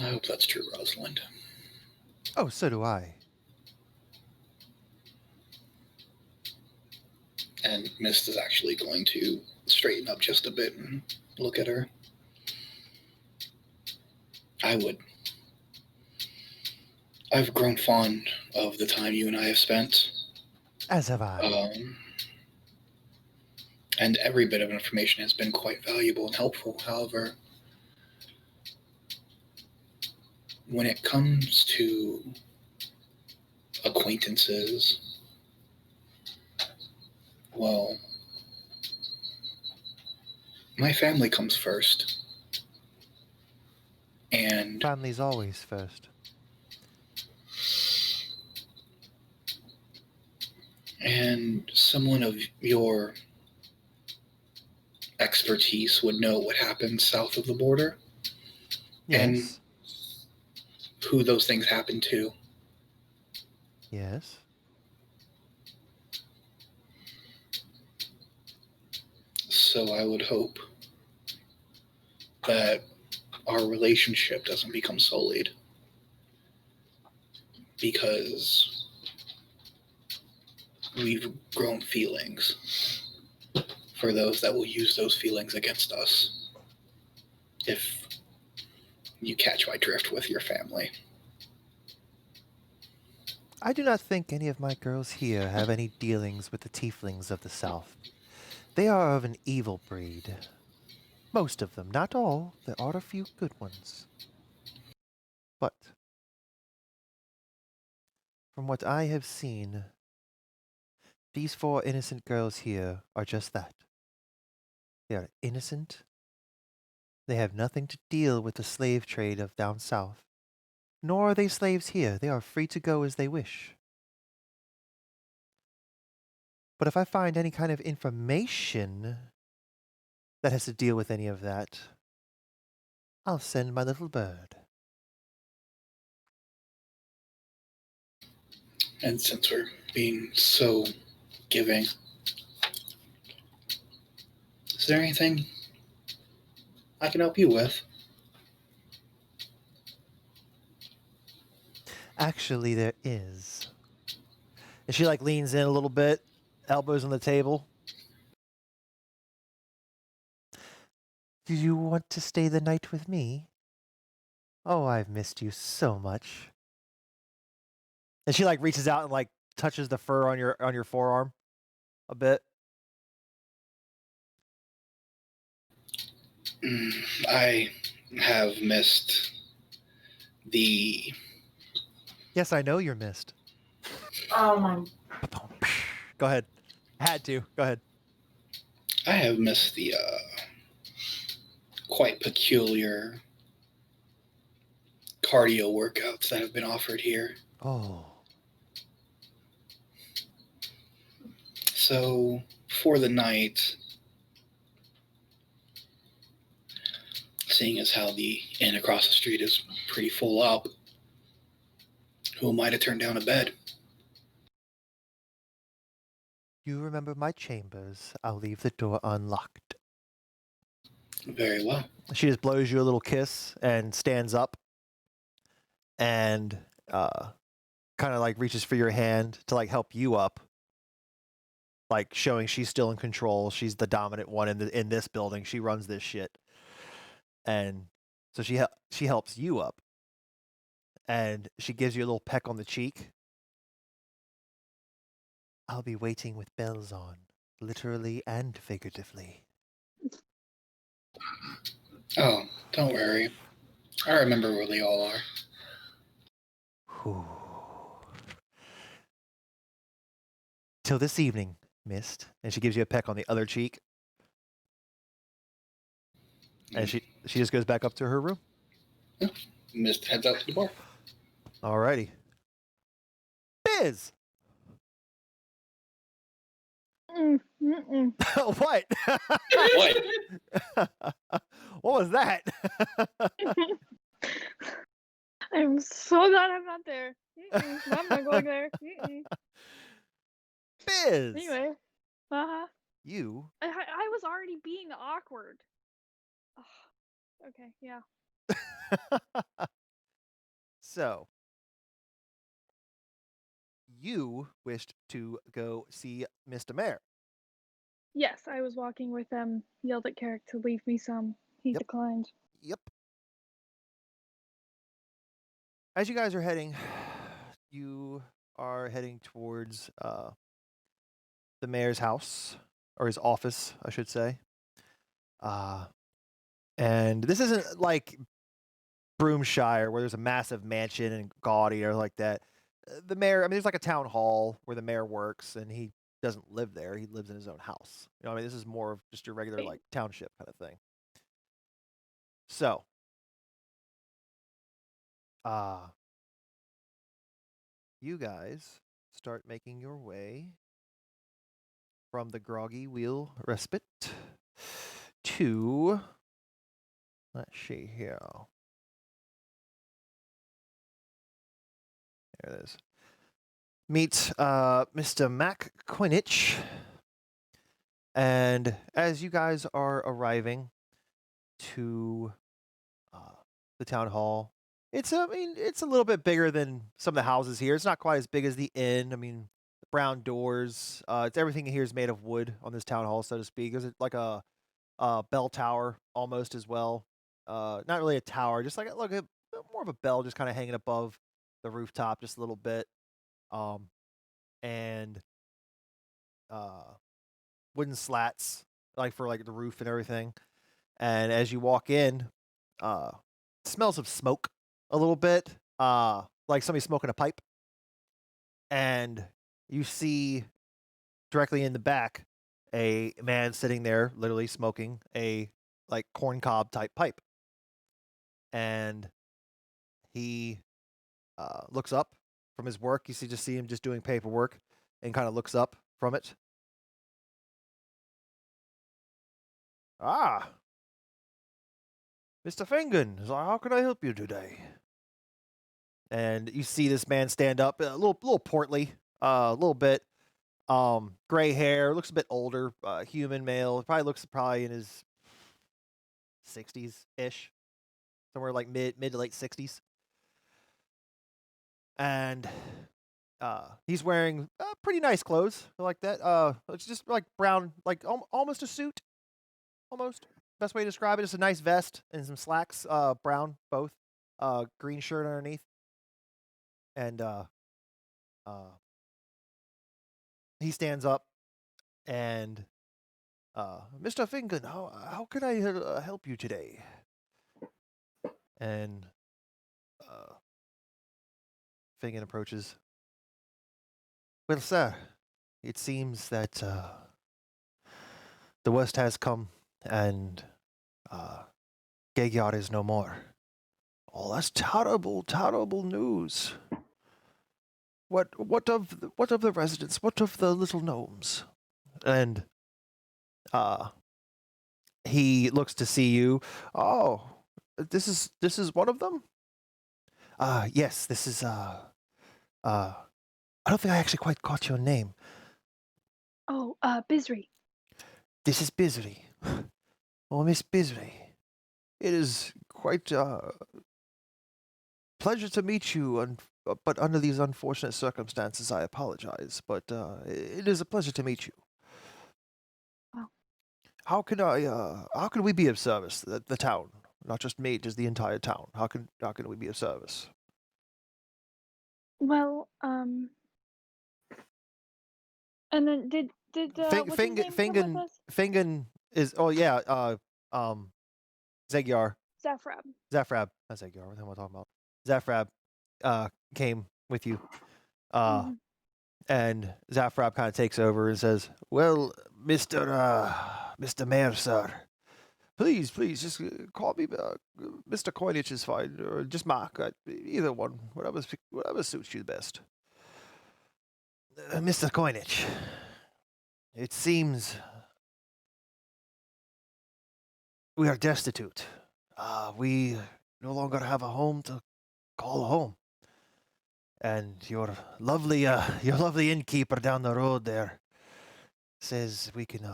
I hope that's true, Rosalind. Oh, so do I. And Mist is actually going to straighten up just a bit and look at her. I've grown fond of the time you and I have spent. As have I. And every bit of information has been quite valuable and helpful. However, when it comes to acquaintances, well, my family comes first. And Family's always first. And someone of your expertise would know what happens south of the border. Yes. And who those things happen to. Yes. So I would hope that our relationship doesn't become sullied. Because we've grown feelings for those that will use those feelings against us. If you catch my drift with your family. I do not think any of my girls here have any dealings with the tieflings of the south. They are of an evil breed. Most of them, not all. There are a few good ones. But from what I have seen, these 4 innocent girls here are just that. They are innocent. They have nothing to deal with the slave trade of down south. Nor are they slaves here. They are free to go as they wish. But if I find any kind of information that has to deal with any of that, I'll send my little bird. And since we're being so giving, is there anything I can help you with? Actually, there is. And she like leans in a little bit, elbows on the table. Do you want to stay the night with me? Oh, I've missed you so much. And she like reaches out and like touches the fur on your forearm a bit. I have missed the... Yes, I know you're missed. Oh my. Go ahead. Had to. Go ahead. I have missed the quite peculiar cardio workouts that have been offered here. Oh. So, for the night, seeing as how the inn across the street is pretty full up, who am I to turn down a bed? You remember my chambers. I'll leave the door unlocked. Very well. She just blows you a little kiss and stands up and kind of like reaches for your hand to like help you up, like showing she's still in control. She's the dominant one in this building. She runs this shit, and so she helps you up, and she gives you a little peck on the cheek. I'll be waiting with bells on, literally and figuratively. Oh, don't worry. I remember where they all are. Whew. till this evening, Mist. And she gives you a peck on the other cheek. And she just goes back up to her room. Yeah. Mist heads out to the bar. Alrighty. Biz! What? What? What was that? I'm so glad I'm not there. I'm not going there. Biz! Anyway, You? I was already being awkward. Ugh. Okay, yeah. So, you wished to go see Mr. Mayor. Yes, I was walking with him. Yelled at Carrick to leave me some. He declined. Yep. As you guys are heading, you are heading towards the mayor's house, or his office, I should say. And this isn't like Broomshire, where there's a massive mansion and gaudy or like that. The mayor, I mean, there's like a town hall where the mayor works, and he doesn't live there. He lives in his own house. You know, I mean, this is more of just your regular like township kind of thing. So, you guys start making your way from the Groggy Wheel Respite to, let's see here. There it is. Meet Mr. Mac Quinnich. And as you guys are arriving to the town hall, it's a little bit bigger than some of the houses here. It's not quite as big as the inn. I mean, the brown doors. It's everything here is made of wood on this town hall, so to speak. There's like a bell tower almost as well. Not really a tower, just like more of a bell, just kind of hanging above the rooftop, just a little bit. And wooden slats like for like the roof and everything. And as you walk in, smells of smoke a little bit, like somebody smoking a pipe. And you see directly in the back a man sitting there, literally smoking a like corncob type pipe. And he looks up from his work. You just see him just doing paperwork, and kind of looks up from it. Ah, Mr. Fingon, so how can I help you today? And you see this man stand up, a little portly, a little bit, gray hair, looks a bit older, human male, probably in his 60s ish, somewhere like mid to late 60s, and he's wearing pretty nice clothes like that. It's just like brown, like almost a suit, almost. Best way to describe it is a nice vest and some slacks, brown both, green shirt underneath, and he stands up and Mr. Fingon, how can I help you today? And Fingon approaches. Well, sir, it seems that the worst has come, and Gegard is no more. Oh, that's terrible, terrible news. What of the residents? What of the little gnomes? And he looks to see you. Oh, this is one of them? Yes, this is I don't think I actually quite caught your name. Oh, Bizri. This is Bizri. Oh, Miss Bizri. It is quite pleasure to meet you, but under these unfortunate circumstances, I apologize. But it is a pleasure to meet you. Oh. How can we be of service? The town, not just me, just the entire town. How can we be of service? Well, and then did what's his name come with us? Fingon is Zegyar. Zephrab. Not Zegyar. What am I talking about? Zephrab came with you. And Zafrab kind of takes over and says, "Well, Mr. Mayor, sir, please, just call me Mr. Coinage is fine, or just Mark, either one, whatever suits you best." Mr. Coinage, it seems we are destitute. We no longer have a home to call home. And your lovely innkeeper down the road there says we can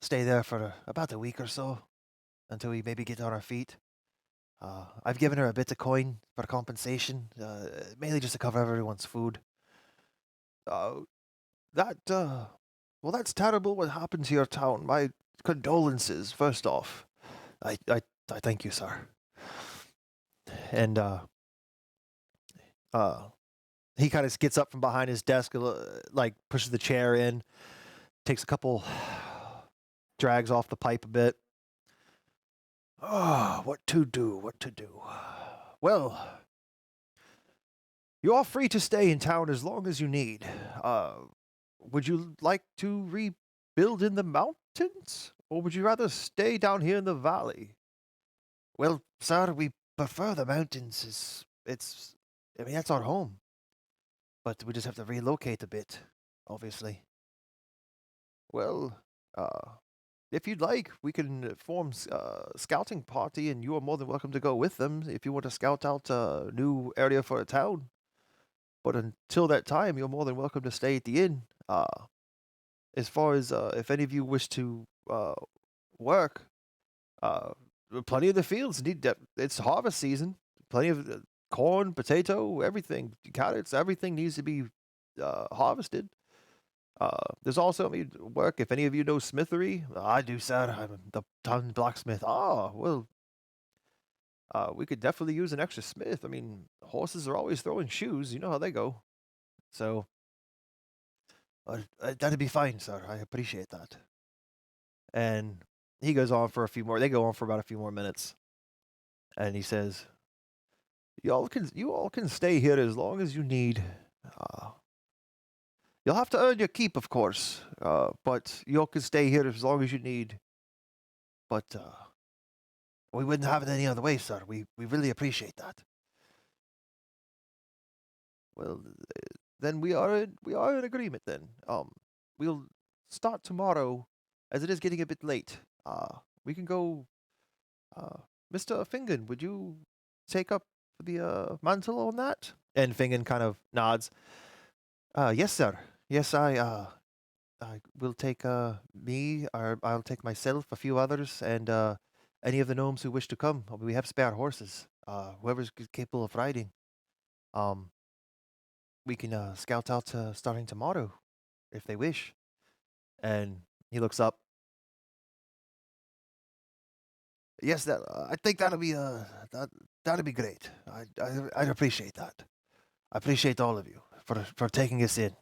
stay there for about a week or so until we maybe get on our feet. I've given her a bit of coin for compensation, mainly just to cover everyone's food. Well, that's terrible what happened to your town. My condolences, first off. I thank you, sir. And he kind of gets up from behind his desk, like pushes the chair in, takes a couple drags off the pipe a bit. Oh, what to do? Well, you are free to stay in town as long as you need. Would you like to rebuild in the mountains, or would you rather stay down here in the valley? Well, sir, we prefer the mountains. That's our home. But we just have to relocate a bit, obviously. Well, if you'd like, we can form a scouting party, and you are more than welcome to go with them if you want to scout out a new area for a town. But until that time, you're more than welcome to stay at the inn. As far as if any of you wish to work, plenty of the fields it's harvest season. Plenty of corn, potato, everything, carrots, everything needs to be harvested. There's also work. If any of you know smithery, I do, sir. I'm the town blacksmith. Well, we could definitely use an extra smith. I mean, horses are always throwing shoes. You know how they go. So, that'd be fine, sir. I appreciate that. And he goes on for a few more. They go on for about a few more minutes. And he says, You all can stay here as long as you need. You'll have to earn your keep, of course, but you all can stay here as long as you need. But we wouldn't have it any other way, sir. We really appreciate that. Well, then we are in agreement. Then we'll start tomorrow, as it is getting a bit late. We can go. Mr. Fingon, would you take up the mantle on that? And Fingon kind of nods. Yes, sir. Yes, I will take I'll take myself, a few others, and any of the gnomes who wish to come. We have spare horses. Whoever's capable of riding. We can scout out starting tomorrow, if they wish. And he looks up. Yes, I think that'll be that'd be great. I'd appreciate that. I appreciate all of you for taking us in.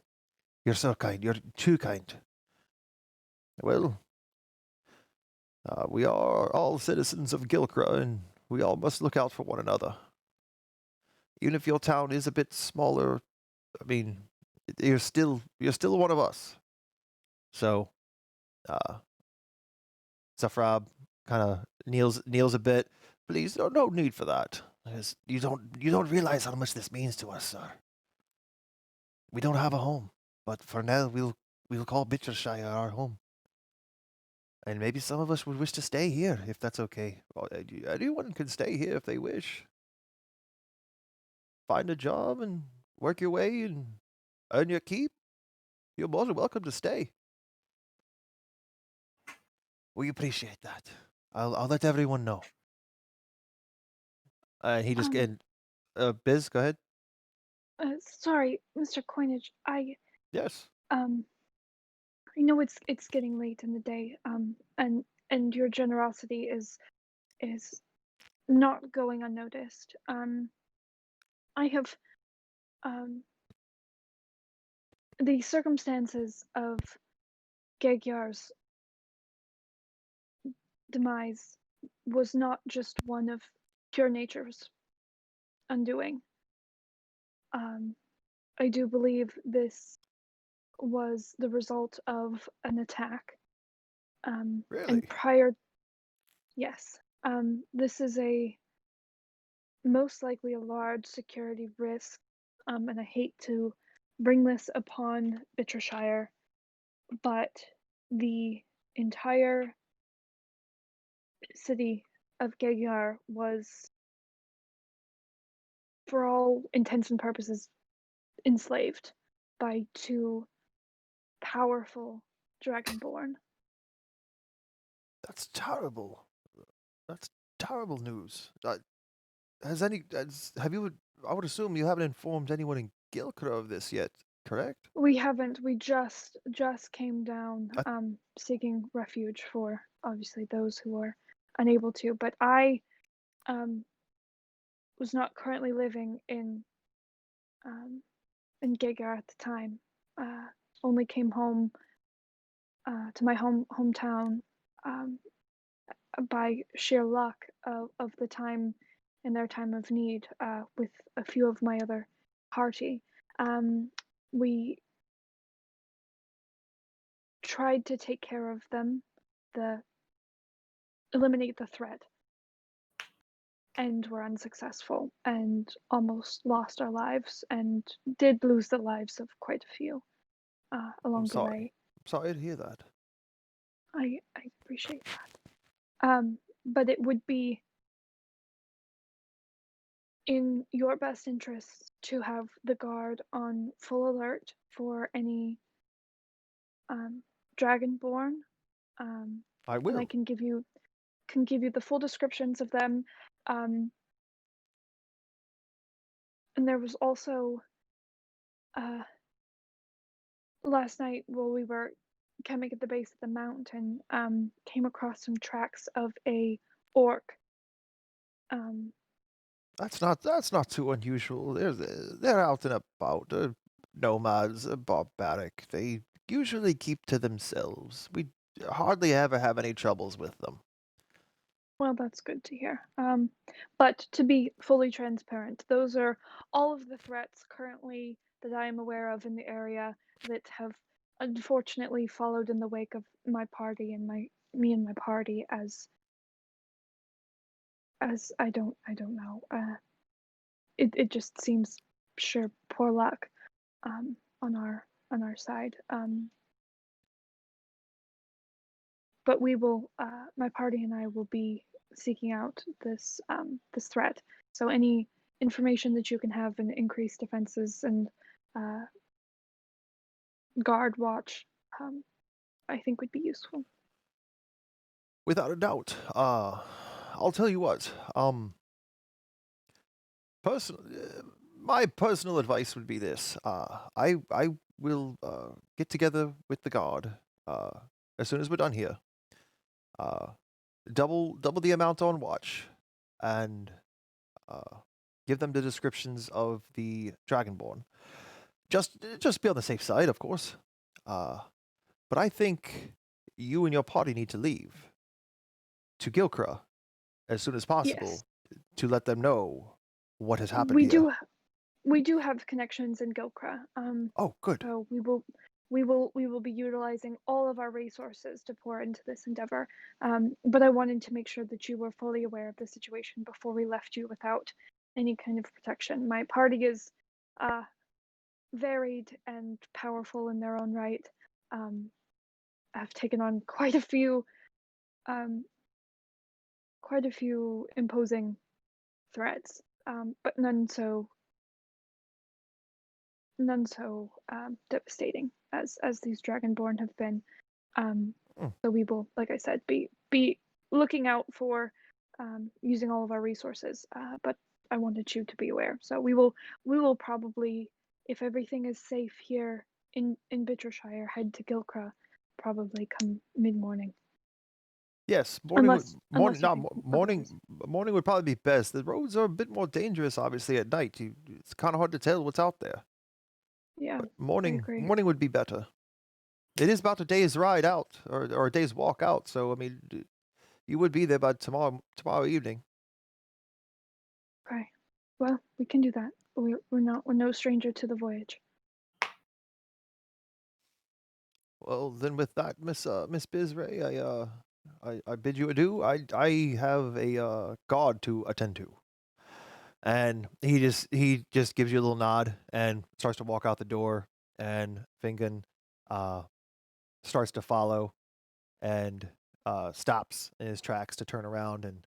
You're so kind. You're too kind. Well, we are all citizens of Gilkra, and we all must look out for one another. Even if your town is a bit smaller, I mean, you're still one of us. So, Zafrab kind of kneels a bit. Please, no need for that. Because you don't realize how much this means to us, sir. We don't have a home, but for now we'll call Bittershire our home. And maybe some of us would wish to stay here, if that's okay. Well, anyone can stay here if they wish. Find a job and work your way and earn your keep. You're more than welcome to stay. We appreciate that. I'll let everyone know. And he just Biz, go ahead. Sorry, Mr. Coinage. Yes. I know it's getting late in the day. And your generosity is not going unnoticed. I have the circumstances ofEgyar's demise was not just one of pure nature's undoing. I do believe this was the result of an attack. Really? And prior, yes, this is most likely a large security risk, and I hate to bring this upon Bittershire, but the entire city of Gegar was, for all intents and purposes, enslaved by two powerful Dragonborn. That's terrible. That's terrible news. Have you? I would assume you haven't informed anyone in Gilcra of this yet, correct? We haven't. We just came down, I- seeking refuge for obviously those who are unable to. But I, was not currently living in Gegar at the time. Only came home to my hometown by sheer luck of the time in their time of need, with a few of my other party. We tried to take care of them, eliminate the threat, and were unsuccessful and almost lost our lives, and did lose the lives of quite a few along the way. I'm sorry to hear that. I appreciate that. But it would be in your best interest to have the guard on full alert for any Dragonborn. I And will. I can give you the full descriptions of them. And there was also last night while we were camping at the base of the mountain, came across some tracks of a orc. That's not too unusual. They're out and about. Nomads, barbaric. They usually keep to themselves. We hardly ever have any troubles with them. Well, that's good to hear. But to be fully transparent, those are all of the threats currently that I am aware of in the area that have unfortunately followed in the wake of my party and me and my party as I don't know. It just seems sure poor luck on our side. But we will, my party and I will be seeking out this threat. So any information that you can have in increased defenses and guard watch, I think would be useful. Without a doubt. I'll tell you what. My personal advice would be this. I will get together with the guard as soon as we're done here. Double the amount on watch, and give them the descriptions of the Dragonborn. Just be on the safe side, of course. But I think you and your party need to leave to Gilcra as soon as possible. Yes. To let them know what has happened here. We do have connections in Gilcra. Oh, good. So we will be utilizing all of our resources to pour into this endeavor. But I wanted to make sure that you were fully aware of the situation before we left you without any kind of protection. My party is varied and powerful in their own right. I've taken on quite a few imposing threats, but none so devastating as these Dragonborn have been. So we will, like I said, be looking out for using all of our resources. But I wanted you to be aware. So we will probably, if everything is safe here in Bittershire, head to Gilcra probably come mid-morning. Yes, morning Otherwise. would probably be best. The roads are a bit more dangerous, obviously, at night. It's kind of hard to tell what's out there. Yeah, But morning agree. would be better. It is about a day's ride out, or a day's walk out. So I mean, you would be there by tomorrow evening. Okay. Well, we can do that. We're no stranger to the voyage. Well, then with that, Miss Bizray, I bid you adieu. I have a god to attend to. And he just gives you a little nod and starts to walk out the door, and Fingon uh starts to follow and stops in his tracks to turn around and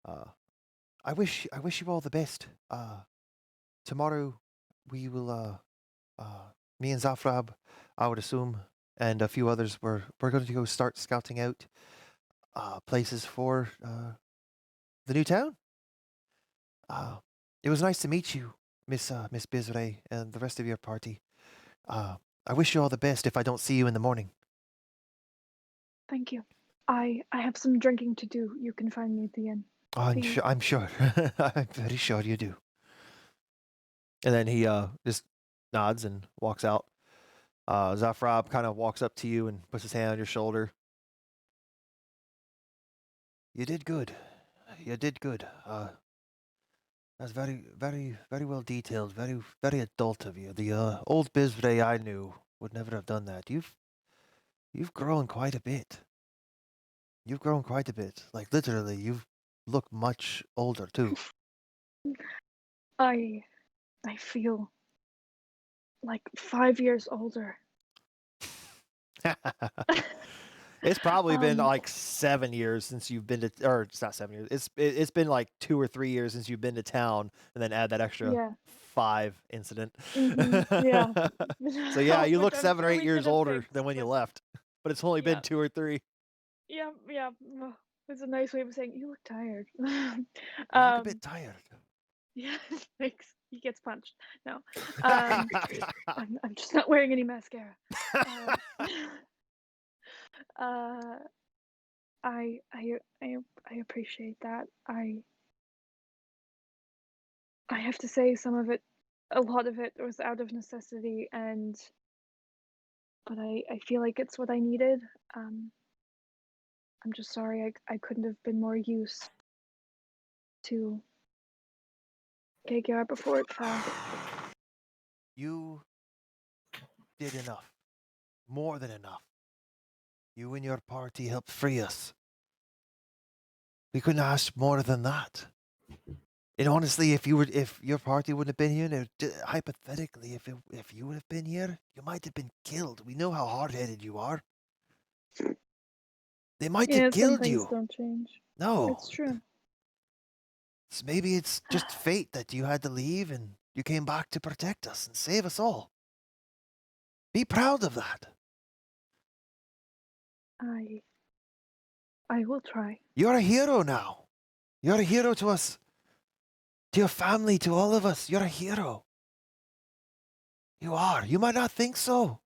uh I wish you all the best. Tomorrow we will me and Zafrab, I would assume, and a few others we're going to go start scouting out places for the new town. Uh, it was nice to meet you, Miss Bizray, and the rest of your party. I wish you all the best if I don't see you in the morning. Thank you. I have some drinking to do. You can find me at the inn. I'm See you. sure. I'm sure. I'm very sure you do. And then he just nods and walks out. Zafrab kind of walks up to you and puts his hand on your shoulder. You did good. You did good. That's very, very, very well detailed. Very, very adult of you. The old Bizray I knew would never have done that. You've grown quite a bit. You've grown quite a bit. Like literally, you've looked much older too. I feel like 5 years older. It's probably been Um, like 7 years since you've been to, or it's not 7 years. It's been like 2 or 3 years since you've been to town, and then add that extra Yeah. 5 incident. Yeah. So yeah, you Which look I'm 7 or sure 8 we years could have older fixed, than when you but left, but it's only been yeah, 2 or 3. yeah. Well, it's a nice way of saying you look tired. You look a bit tired. Yeah, thanks. He gets punched. No, I'm just not wearing any mascara. Um, uh, I appreciate that. I have to say a lot of it was out of necessity, but I feel like it's what I needed. Um, I'm just sorry I couldn't have been more use to KKR before it fell. You did enough. More than enough. You and your party helped free us. We couldn't ask more than that. And honestly, if your party wouldn't have been here, hypothetically, if you would have been here, you might have been killed. We know how hard-headed you are. They might Yeah, have some killed things you. don't change. No, It's true. maybe it's just fate that you had to leave and you came back to protect us and save us all. Be proud of that. I will try. You're a hero now. You're a hero to us, to your family, to all of us. You're a hero. You are. You might not think so,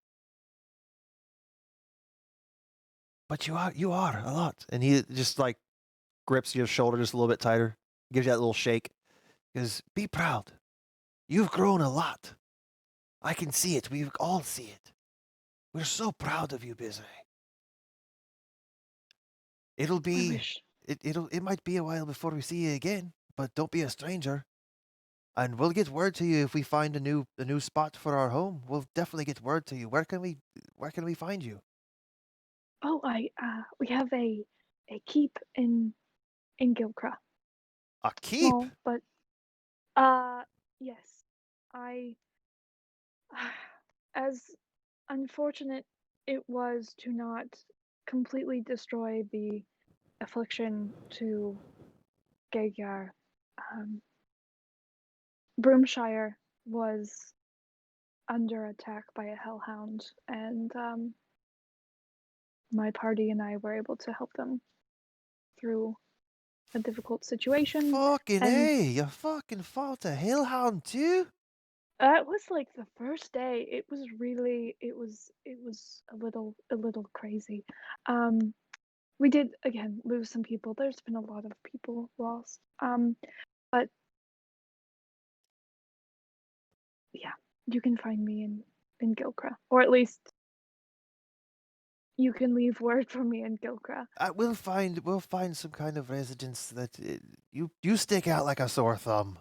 but you are. You are a lot. And he just like grips your shoulder just a little bit tighter, gives you that little shake. Because be proud. You've grown a lot. I can see it. We all see it. We're so proud of you, Bizray. It'll I be wish. it might be a while before we see you again, but don't be a stranger. And we'll get word to you if we find a new spot for our home. We'll definitely get word to you. Where can we find you? Oh, we have a keep in Gilcra. A keep? Small, but yes. I as unfortunate it was to not completely destroy the affliction to Magyar. Broomshire was under attack by a hellhound, and my party and I were able to help them through a difficult situation. Fucking And A, you fucking fought a hellhound too? that was like the first day. It was a little crazy. We did again lose some people. There's been a lot of people lost. But yeah, you can find me in Gilcra, or at least you can leave word for me in Gilcra. We'll find some kind of residence that you stick out like a sore thumb.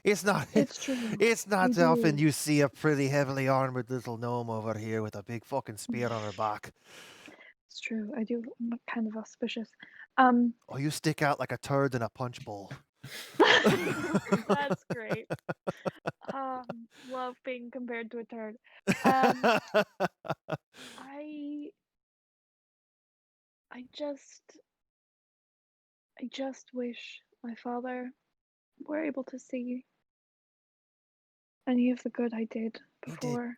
It's not. It's true. It's not We often do. you see a pretty heavily armored little gnome over here with a big fucking spear on her back. It's true. I do. I'm kind of auspicious. Oh, you stick out like a turd in a punch bowl. That's great. Love being compared to a turd. I just wish my father were able to see any of the good I did He did. before.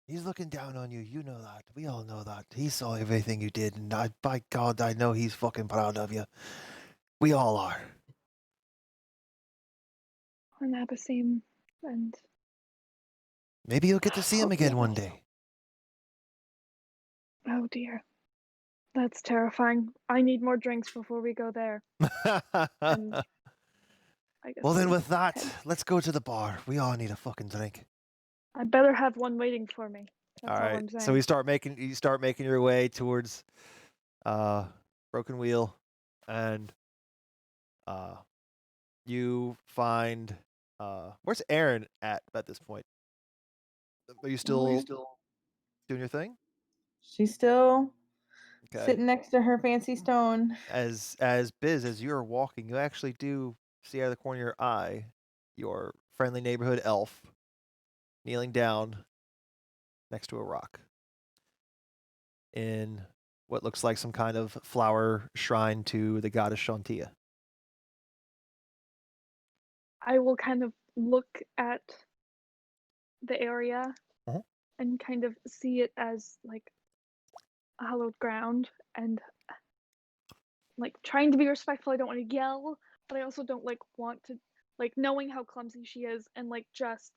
He's looking down on you. You know that. We all know that. He saw everything you did, and by God, I know he's fucking proud of you. We all are. And Abasim and Maybe you'll get to see him again one day. oh dear. That's terrifying. I need more drinks before we go there. And I guess Well, then we with that, head. let's go to the bar. We all need a fucking drink. I better have one waiting for me. That's all right. I'm saying. So you start making your way towards Broken Wheel, and you find where's Aaron at this point? Are you still doing your thing? She's still Okay. sitting next to her fancy stone. As Biz, as you're walking, you actually do see out of the corner of your eye your friendly neighborhood elf kneeling down next to a rock in what looks like some kind of flower shrine to the goddess Shantia. I will kind of look at the area and kind of see it as like hallowed ground and like trying to be respectful. I don't want to yell, but I also don't like want to like knowing how clumsy she is and like just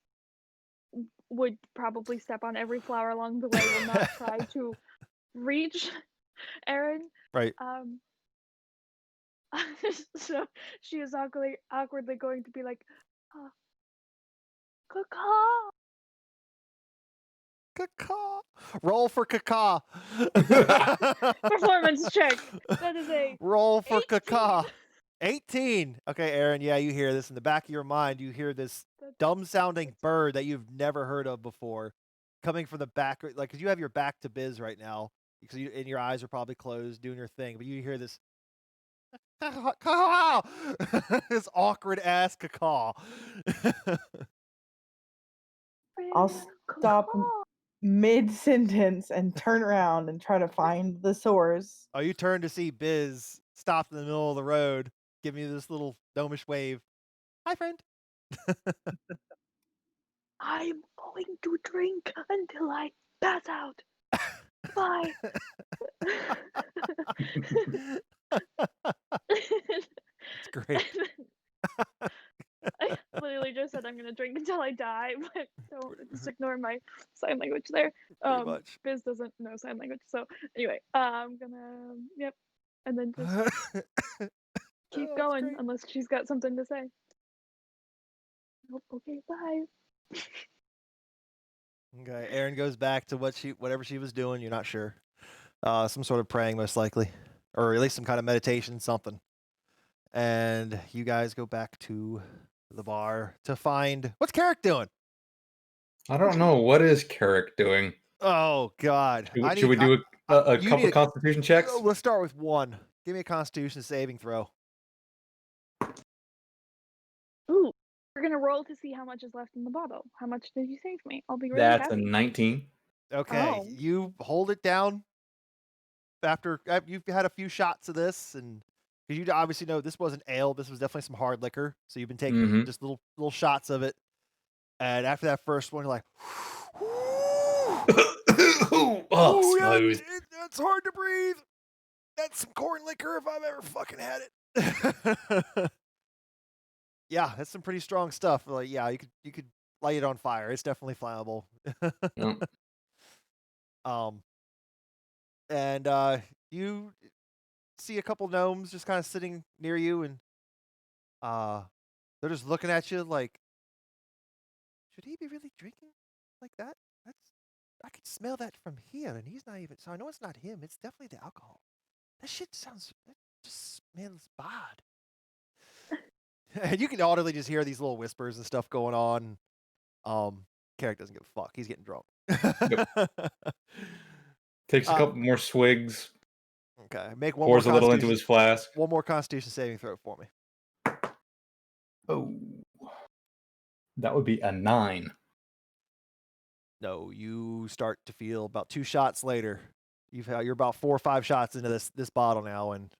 would probably step on every flower along the way, will not try to reach Aaron. Right. So she is awkwardly going to be like, caw. Caw. Roll for caw. Performance check. That is a roll for 18. caw. 18. Okay, Aaron, yeah, you hear this in the back of your mind. You hear this dumb-sounding bird that you've never heard of before coming from the back, like, because you have your back to Biz right now, because and your eyes are probably closed doing your thing, but you hear this caw. This awkward-ass caw. I'll stop mid-sentence and turn around and try to find the source. Oh, you turn to see Biz stopped in the middle of the road, giving you this little gnomish wave. Hi, friend. I'm going to drink until I pass out. Bye. That's great. I literally just said I'm gonna drink until I die, but don't just ignore my sign language there. Pretty much. Biz doesn't know sign language, so anyway, I'm gonna and then just keep going great. unless she's got something to say. Nope, okay, bye. Okay, Aaron goes back to whatever she was doing. You're not sure. Some sort of praying, most likely, or at least some kind of meditation, something. And you guys go back to the bar to find what's Carrick doing. I don't know. What is Carrick doing? Oh God! Should we do a couple Constitution checks? Let's start with one. Give me a Constitution saving throw. Ooh, we're gonna roll to see how much is left in the bottle. How much did you save me? I'll be really That's happy. a 19. Okay, Oh. you hold it down after you've had a few shots of this, and because you obviously know this wasn't ale, this was definitely some hard liquor. So you've been taking just little shots of it, and after that first one, you're like, oh, smooth. It's hard to breathe. That's some corn liquor if I've ever fucking had it. Yeah, that's some pretty strong stuff. Like, yeah, you could light it on fire. It's definitely flammable. And you see a couple gnomes just kind of sitting near you, and they're just looking at you like, should he be really drinking like that? I could smell that from here, and he's not even. So I know it's not him. It's definitely the alcohol. That just smells bad. And you can audibly just hear these little whispers and stuff going on. Carrick doesn't give a fuck. He's getting drunk. Takes a couple more swigs. Okay, make one Pours more a little into his flask. One more Constitution saving throw for me. Oh, that would be a 9. No, you start to feel about 2 shots later. You're about 4 or 5 shots into this bottle now, and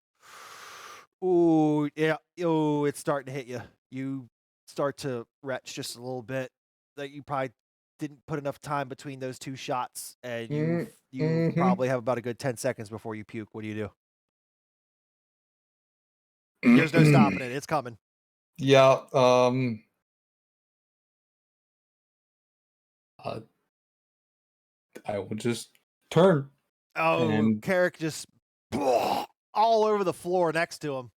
it's starting to hit you. You start to retch just a little bit. That you probably didn't put enough time between those 2 shots, and you probably have about a good 10 seconds before you puke. What do you do? There's no stopping it. It's coming. Yeah. I will just turn. Oh, Carrick just all over the floor next to him.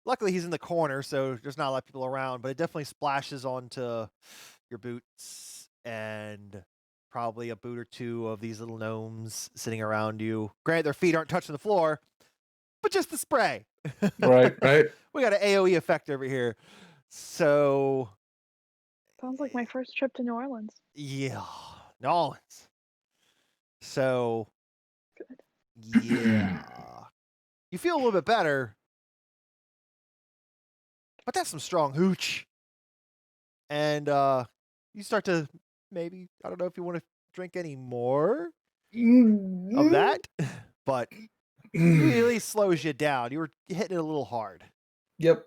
Luckily, he's in the corner, so there's not a lot of people around, but it definitely splashes onto your boots and probably a boot or 2 of these little gnomes sitting around you. Granted, their feet aren't touching the floor, but just the spray. Right. We got an AoE effect over here. So. Sounds like my first trip to New Orleans. Yeah, New Orleans. So. Good. Yeah. You feel a little bit better. But that's some strong hooch. And you start to maybe, I don't know if you want to drink any more of that, but it at least slows you down. You were hitting it a little hard. Yep.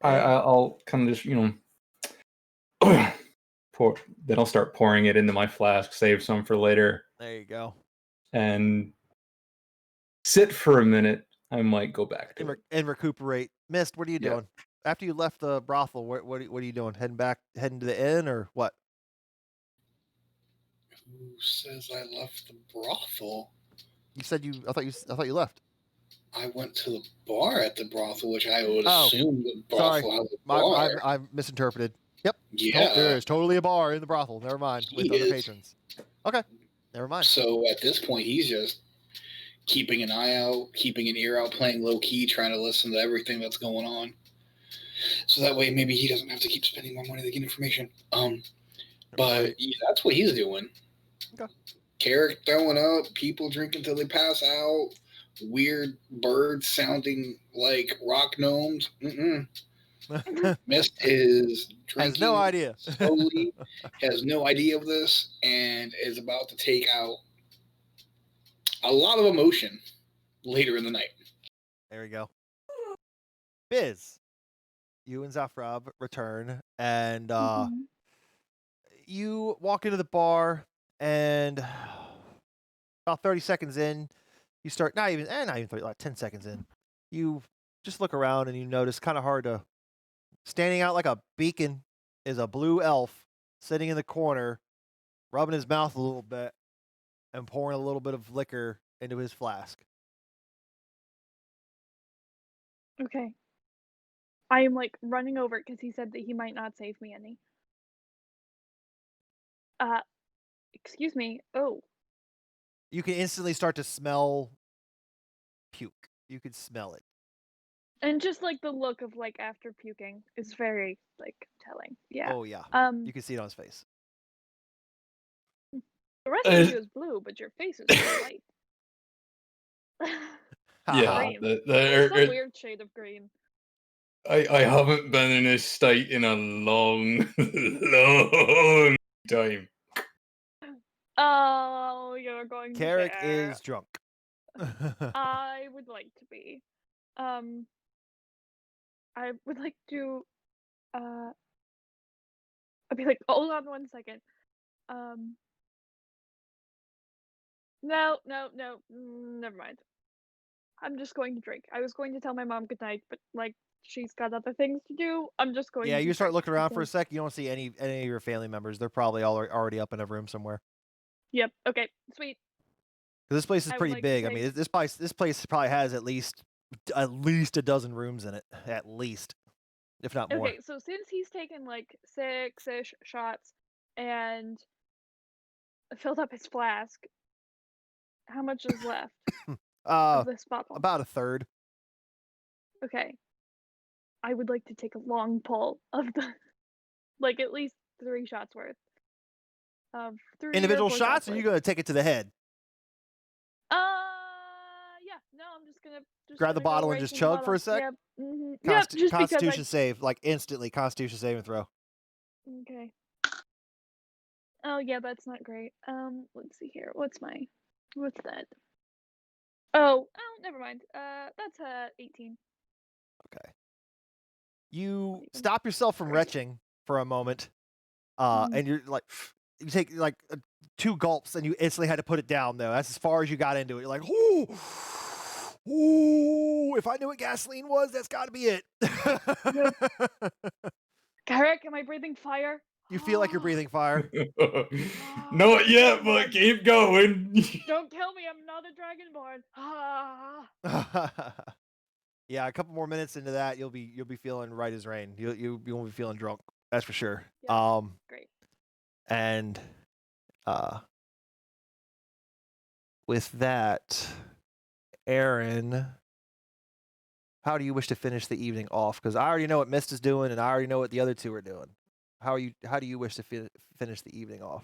I'll kind of just, pour. Then I'll start pouring it into my flask, save some for later. There you go. And sit for a minute. I might go back to it. And recuperate. Mist, what are you doing? After you left the brothel, what are you doing? Heading to the inn or what? Who says I left the brothel? You said I thought you left. I went to the bar at the brothel, which I would assume the brothel has a bar. I misinterpreted. Yep. Yeah. There is totally a bar in the brothel. Never mind. With other patrons. Okay. Never mind. So at this point, he's just keeping an eye out, keeping an ear out, playing low key, trying to listen to everything that's going on. So that way, maybe he doesn't have to keep spending more money to get information. But yeah, that's what he's doing. Okay. Carrick throwing up, people drinking till they pass out, weird birds sounding like rock gnomes. Mist is drinking. Has no idea. Slowly, has no idea of this, and is about to take out a lot of emotion later in the night. There we go. Biz, you and Zafrab return, and you walk into the bar, and about 30 seconds in, you start, not even 30, like 10 seconds in, you just look around and you notice, kind of hard to, standing out like a beacon is a blue elf sitting in the corner, rubbing his mouth a little bit and pouring a little bit of liquor into his flask. Okay. I am like running over because he said that he might not save me any. Excuse me. Oh. You can instantly start to smell puke. You can smell it. And just like the look of like after puking is very like telling. Yeah. Oh yeah. You can see it on his face. The rest of you is blue, but your face is white. Yeah. It's a weird shade of green. I haven't been in this state in a long, long time. Oh, you're going Carrick there. is drunk. I would like to be. I would like to I'd be like, hold on 1 second. No, never mind. I'm just going to drink. I was going to tell my mom goodnight, but like she's got other things to do. I'm just going. Yeah, to you start drink. looking around for a sec. You don't see any of your family members. They're probably already up in a room somewhere. Yep. Okay. Sweet. Because this place is pretty like big. I mean, this place probably has at least a dozen rooms in it, at least, if not more. Okay, so since he's taken like 6-ish shots and filled up his flask, how much is left of this bottle? About a third. Okay. I would like to take a long pull of the, like at least 3 shots worth of 3 Individual or 4 shots, or are you worth. gonna take it to the head? Yeah, no, I'm just gonna Grab the go bottle right and just to the chug bottom. for a sec? Yep. Yep. Just because Constitution save, like instantly. Constitution saving throw. Okay. Oh yeah, that's not great. Let's see here. What's that? Oh, never mind. That's 18. Okay. You Even. stop yourself from Great. retching for a moment, and you're like, you take like 2 gulps, and you instantly had to put it down. Though that's as far as you got into it. You're like, ooh, ooh. If I knew what gasoline was, that's got to be it. Garrick, am I breathing fire? You feel like you're breathing fire. Not yet, but keep going. Don't kill me. I'm not a dragonborn. Yeah, a couple more minutes into that, you'll be feeling right as rain. You won't be feeling drunk. That's for sure. Yeah, great. And with that, Aaron, how do you wish to finish the evening off? Because I already know what Mist is doing, and I already know what the other 2 are doing. How do you wish to finish the evening off?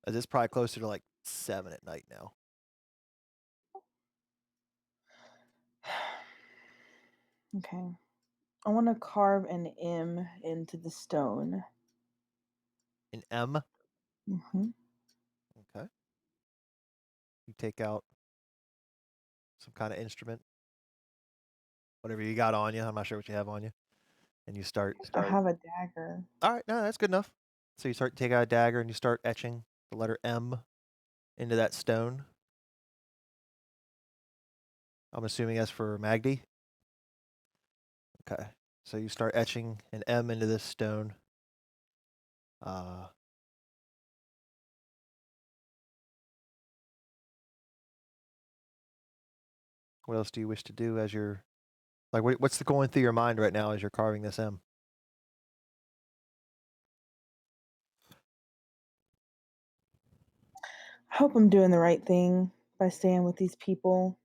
It's probably closer to like 7 at night now. Okay. I want to carve an M into the stone. An M? Mm-hmm. Okay. You take out some kind of instrument, whatever you got on you. I'm not sure what you have on you. And you start. I have a dagger. All right, no, that's good enough. So you start to take out a dagger and you start etching the letter M into that stone. I'm assuming that's for Magdi. Okay. So you start etching an M into this stone. What else do you wish to do as you're like? What's going through your mind right now as you're carving this M? I hope I'm doing the right thing by staying with these people.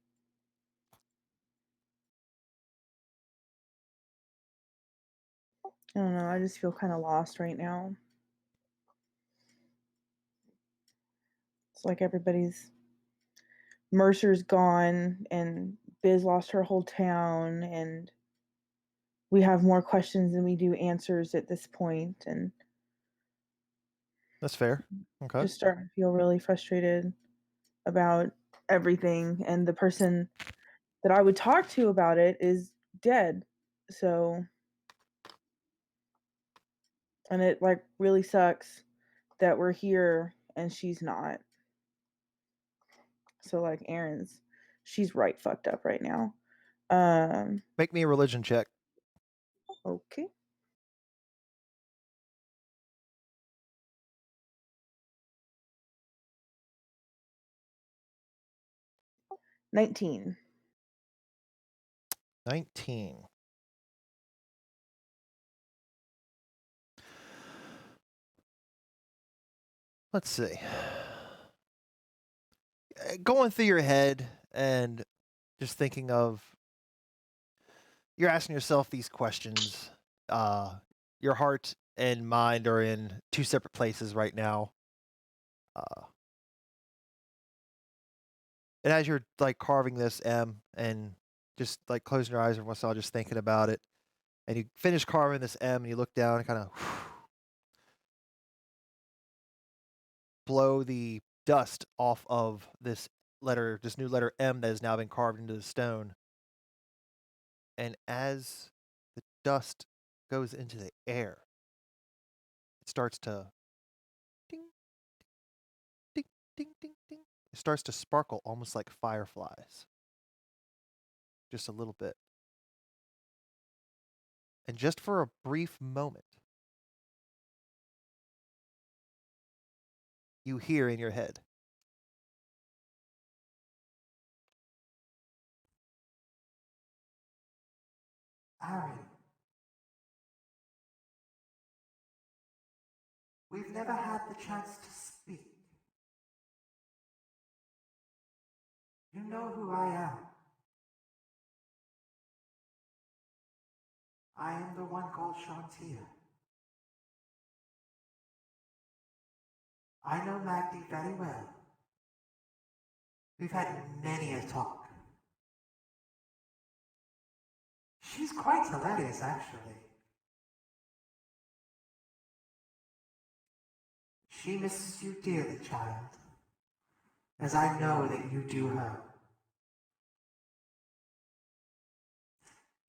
I don't know. I just feel kind of lost right now. It's like Mercer's gone and Biz lost her whole town, and we have more questions than we do answers at this point, and That's fair. Okay. Just starting to feel really frustrated about everything, and the person that I would talk to about it is dead. So, and it like really sucks that we're here and she's not. So like she's right fucked up right now. Make me a religion check. Okay. $19. 19. Let's see. Going through your head and just thinking of, you're asking yourself these questions. Your heart and mind are in 2 separate places right now. And as you're like carving this M and just like closing your eyes every once in a while, just thinking about it, and you finish carving this M and you look down and kind of blow the dust off of this new letter M that has now been carved into the stone. And as the dust goes into the air, it starts to ding, ding, ding, ding, ding. It starts to sparkle almost like fireflies. Just a little bit. And just for a brief moment, you hear in your head, Harry, We've never had the chance to speak. You know who I am. I am the one called Shantia. I know Magdi very well. We've had many a talk. She's quite hilarious, actually. She misses you dearly, child, as I know that you do her.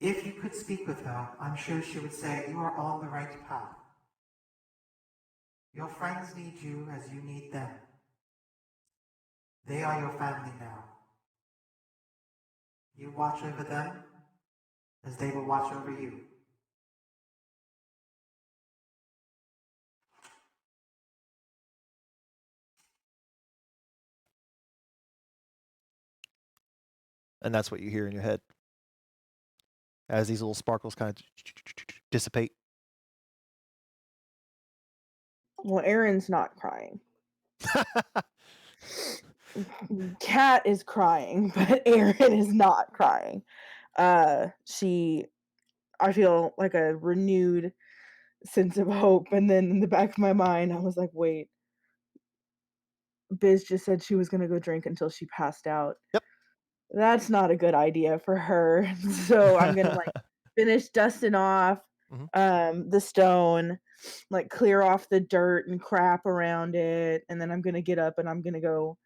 If you could speak with her, I'm sure she would say you are on the right path. Your friends need you as you need them. They are your family now. You watch over them as they will watch over you. And that's what you hear in your head as these little sparkles kind of dissipate. Well, Aaron's not crying. Kat is crying, but Aaron is not crying. I feel like a renewed sense of hope, and then in the back of my mind, I was like, wait, Biz just said she was going to go drink until she passed out. Yep. That's not a good idea for her. So I'm going to finish dusting off the stone, clear off the dirt and crap around it. And then I'm going to get up and I'm going to go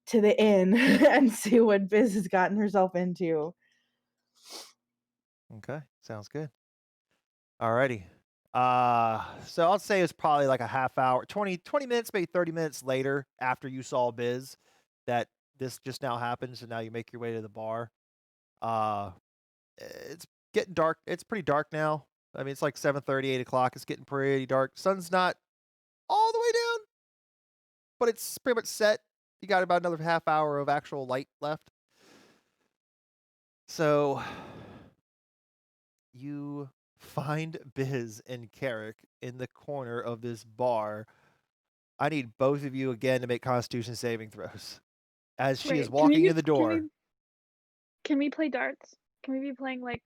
to the inn and see what Biz has gotten herself into. Okay. Sounds good. Alrighty. So I'll say it's probably like a half hour, 20 minutes, maybe 30 minutes later after you saw Biz that this just now happened. So now you make your way to the bar. It's getting dark. It's pretty dark now. I mean, it's like 7:30, 8 o'clock. It's getting pretty dark. Sun's not all the way down, but it's pretty much set. You got about another half hour of actual light left. So you find Biz and Carrick in the corner of this bar. I need both of you again to make Constitution saving throws as she is walking in the door. Can we play darts? Can we be playing like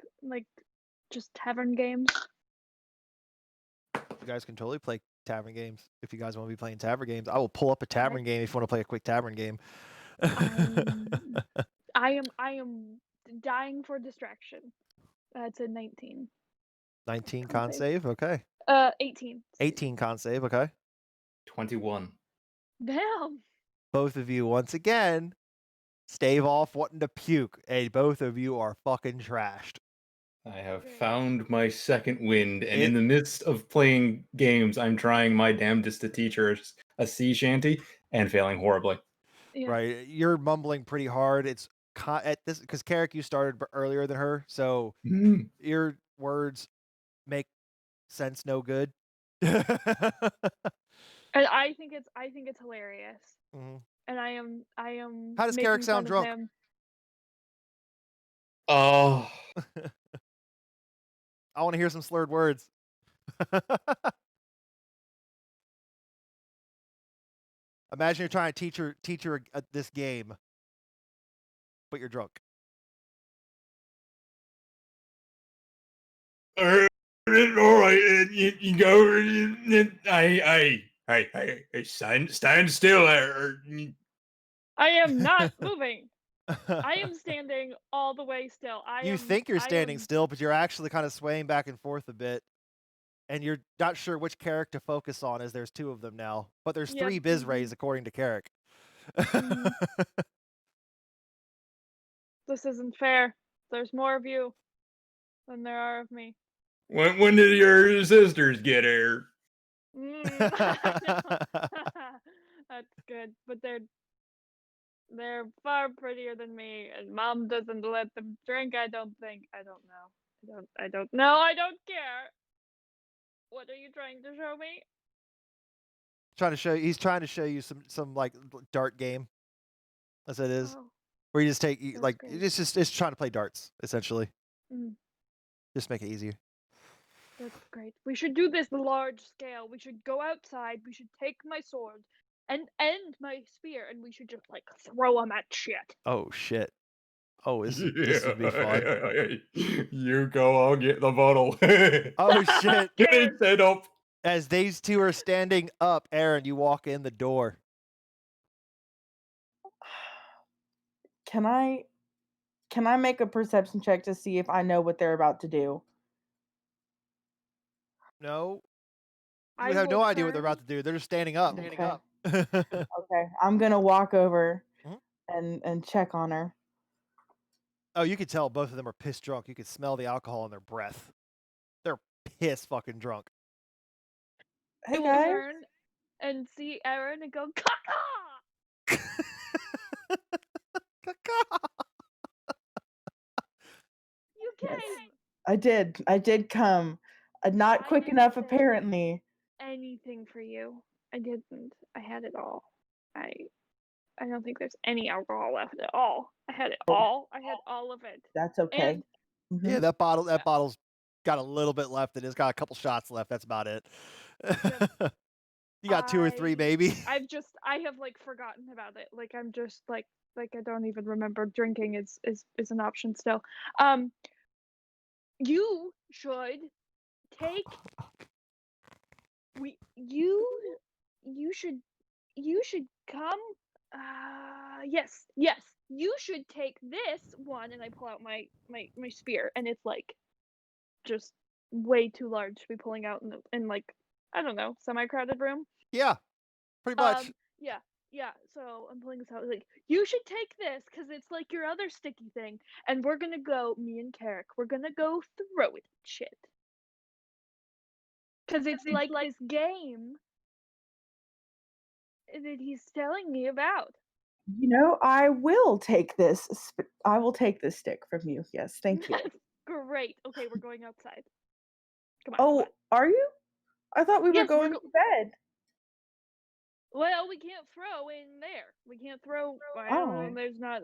just tavern games? You guys can totally play tavern games if you guys want to be playing tavern games. I will pull up a tavern game if you want to play a quick tavern game. I am dying for distraction. It's a 19. 19 con save, okay. 18. 18 con save, okay. 21. Damn. Both of you once again stave off wanting to puke, and both of you are fucking trashed. I have found my second wind, and in the midst of playing games, I'm trying my damnedest to teach her a sea shanty and failing horribly. Yeah. Right, you're mumbling pretty hard. It's at this because Carrick, you started earlier than her, so your words make sense no good. And I think it's hilarious. Mm-hmm. And I am. How does Carrick sound drunk? Him. Oh. I want to hear some slurred words. Imagine you're trying to teach her this game, but you're drunk. All right, you go. I stand still. I am not moving. I am standing all the way still. You think you're standing still, but you're actually kind of swaying back and forth a bit. And you're not sure which Carrick to focus on, as there's two of them now. But there's 3 Biz Rays, according to Carrick. This isn't fair. There's more of you than there are of me. When did your sisters get here? That's good, but they're far prettier than me, and Mom doesn't let them drink. I don't think. I don't know. I don't know. I don't care. What are you trying to show me? He's trying to show you some like dart game, as it is, where you just take it's trying to play darts essentially. Just make it easier. That's great. We should do this large scale. We should go outside. We should take my sword and my spear, and we should just like throw them at shit. Oh shit. Oh, this would be fun. You go, I'll get the bottle. Oh shit. Get it set up. As these two are standing up, Aaron, you walk in the door. Can I make a perception check to see if I know what they're about to do? No. I You have will no idea what they're turn- about to do. They're just standing up. Okay. Okay, I'm gonna walk over Mhm. and check on her. Oh, you could tell both of them are piss drunk. You could smell the alcohol in their breath. They're piss fucking drunk. Hey I will guys, turn and see Aaron and go, "Caca!" You came. Yes. I did come. Not I quick didn't enough, say apparently. Anything for you. I didn't. I had it all. I don't think there's any alcohol left at all. I had it all. I had all of it. That's okay. And Mhm. Yeah, that bottle's got a little bit left. It's got a couple shots left. That's about it. You got 2 or 3, maybe. I have like forgotten about it. Like I'm just like I don't even remember drinking is an option still. You should take you should come yes you should take this one, and I pull out my spear, and it's like just way too large to be pulling out in like, I don't know, semi-crowded room. Yeah, pretty much. Yeah, so I'm pulling this out, like, you should take this because it's like your other sticky thing, and we're gonna go, me and Carrick, we're gonna go throw it at shit. Because it's like this game that he's telling me about. You know, I will take this. I will take this stick from you. Yes, thank you. That's great. Okay, we're going outside. Come on. Oh, are you? I thought we were Yes, we're going to bed. Well, we can't throw in there. We can't throw. I don't know. It's not.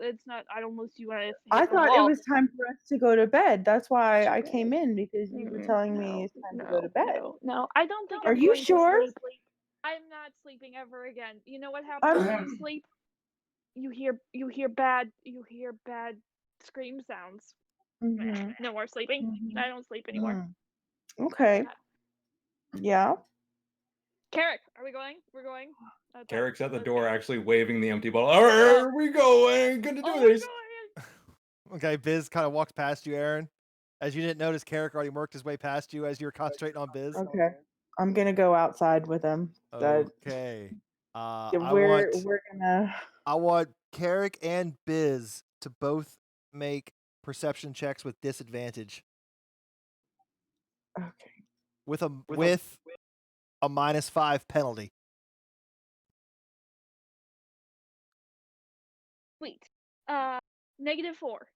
I don't know if you want to. I thought it was time for us to go to bed. That's why I came in, because you were telling me it's time to go to bed. No, I don't think. Are I'm you going sure? To sleep. I'm not sleeping ever again. You know what happens when you sleep? You hear bad scream sounds. Mhm. No more sleeping. Mhm. I don't sleep anymore. Okay. Yeah. Carrick, are we going? We're going. Carrick's at the door, actually waving the empty bottle. Are we going? Good to do this. Okay, Biz kind of walks past you, Aaron. As you didn't notice, Carrick already worked his way past you as you were concentrating on Biz. Okay. I'm gonna go outside with him. Okay. We're gonna. I want Carrick and Biz to both make perception checks with disadvantage. Okay. With a -5 penalty. Sweet. -4.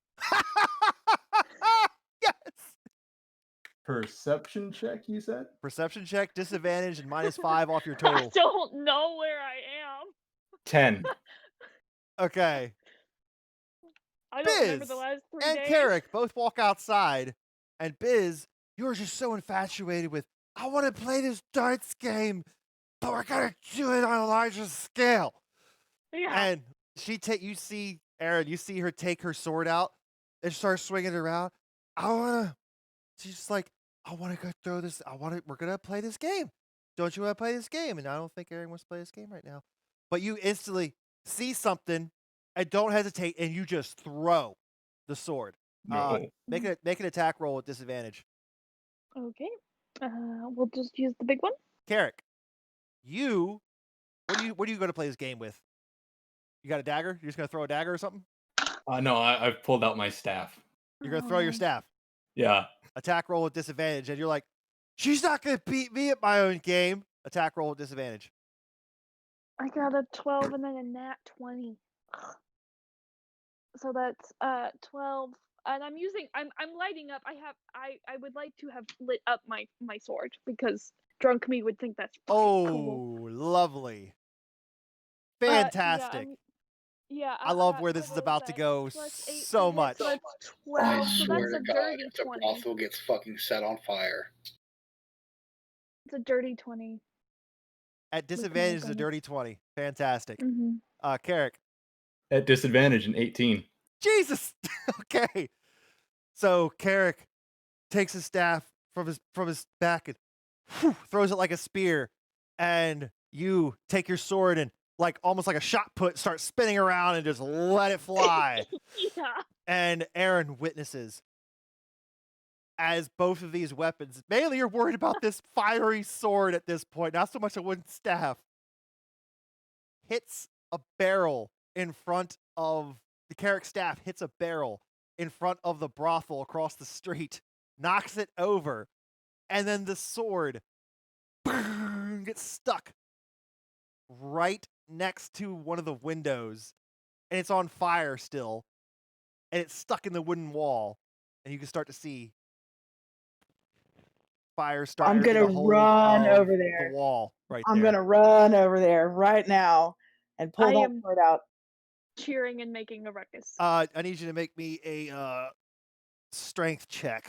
Yes. Perception check, you said? Perception check, disadvantage, and -5 off your total. I don't know where I am. 10. Okay. I don't remember the last 3 days. And Carrick both walk outside, and Biz, you're just so infatuated with, I want to play this darts game, but we're gonna do it on a larger scale. Yeah. And you see Aaron, you see her take her sword out and start swinging it around. She's just like, I want to go throw this. We're gonna play this game. Don't you want to play this game? And I don't think Aaron wants to play this game right now. But you instantly see something and don't hesitate, and you just throw the sword. No. Make an attack roll with disadvantage. Okay. We'll just use the big one. Carrick, what are you going to play this game with? You got a dagger? You're just gonna throw a dagger or something? No, I've pulled out my staff. You're gonna throw your staff. Yeah. Attack roll with disadvantage, and you're like, she's not gonna beat me at my own game. Attack roll with disadvantage. I got a 12 and then a nat 20. So that's 12. And I'm lighting up. I would like to have lit up my sword, because drunk me would think that's cool. Lovely. Fantastic. I love where this is about to go so much. That's 12. I So swear that's to a God, dirty if the 20. brothel gets fucking set on fire. It's a dirty 20. At disadvantage is a dirty 20. Fantastic. Carrick. At disadvantage, an 18. Jesus. Okay. So Carrick takes his staff from his back and throws it like a spear, and you take your sword and almost like a shot put, start spinning around and just let it fly. Yeah. And Aaron witnesses as both of these weapons, mainly you're worried about this fiery sword at this point, not so much a wooden staff, hits a barrel in front of the Carrick staff, hits a barrel in front of the brothel across the street, knocks it over, and then the sword gets stuck right next to one of the windows, and it's on fire still, and it's stuck in the wooden wall, and you can start to see fire starting. I'm gonna run over there. The wall right I'm there. gonna run over there right now and pull that sword out. Cheering and making a ruckus. I need you to make me a strength check,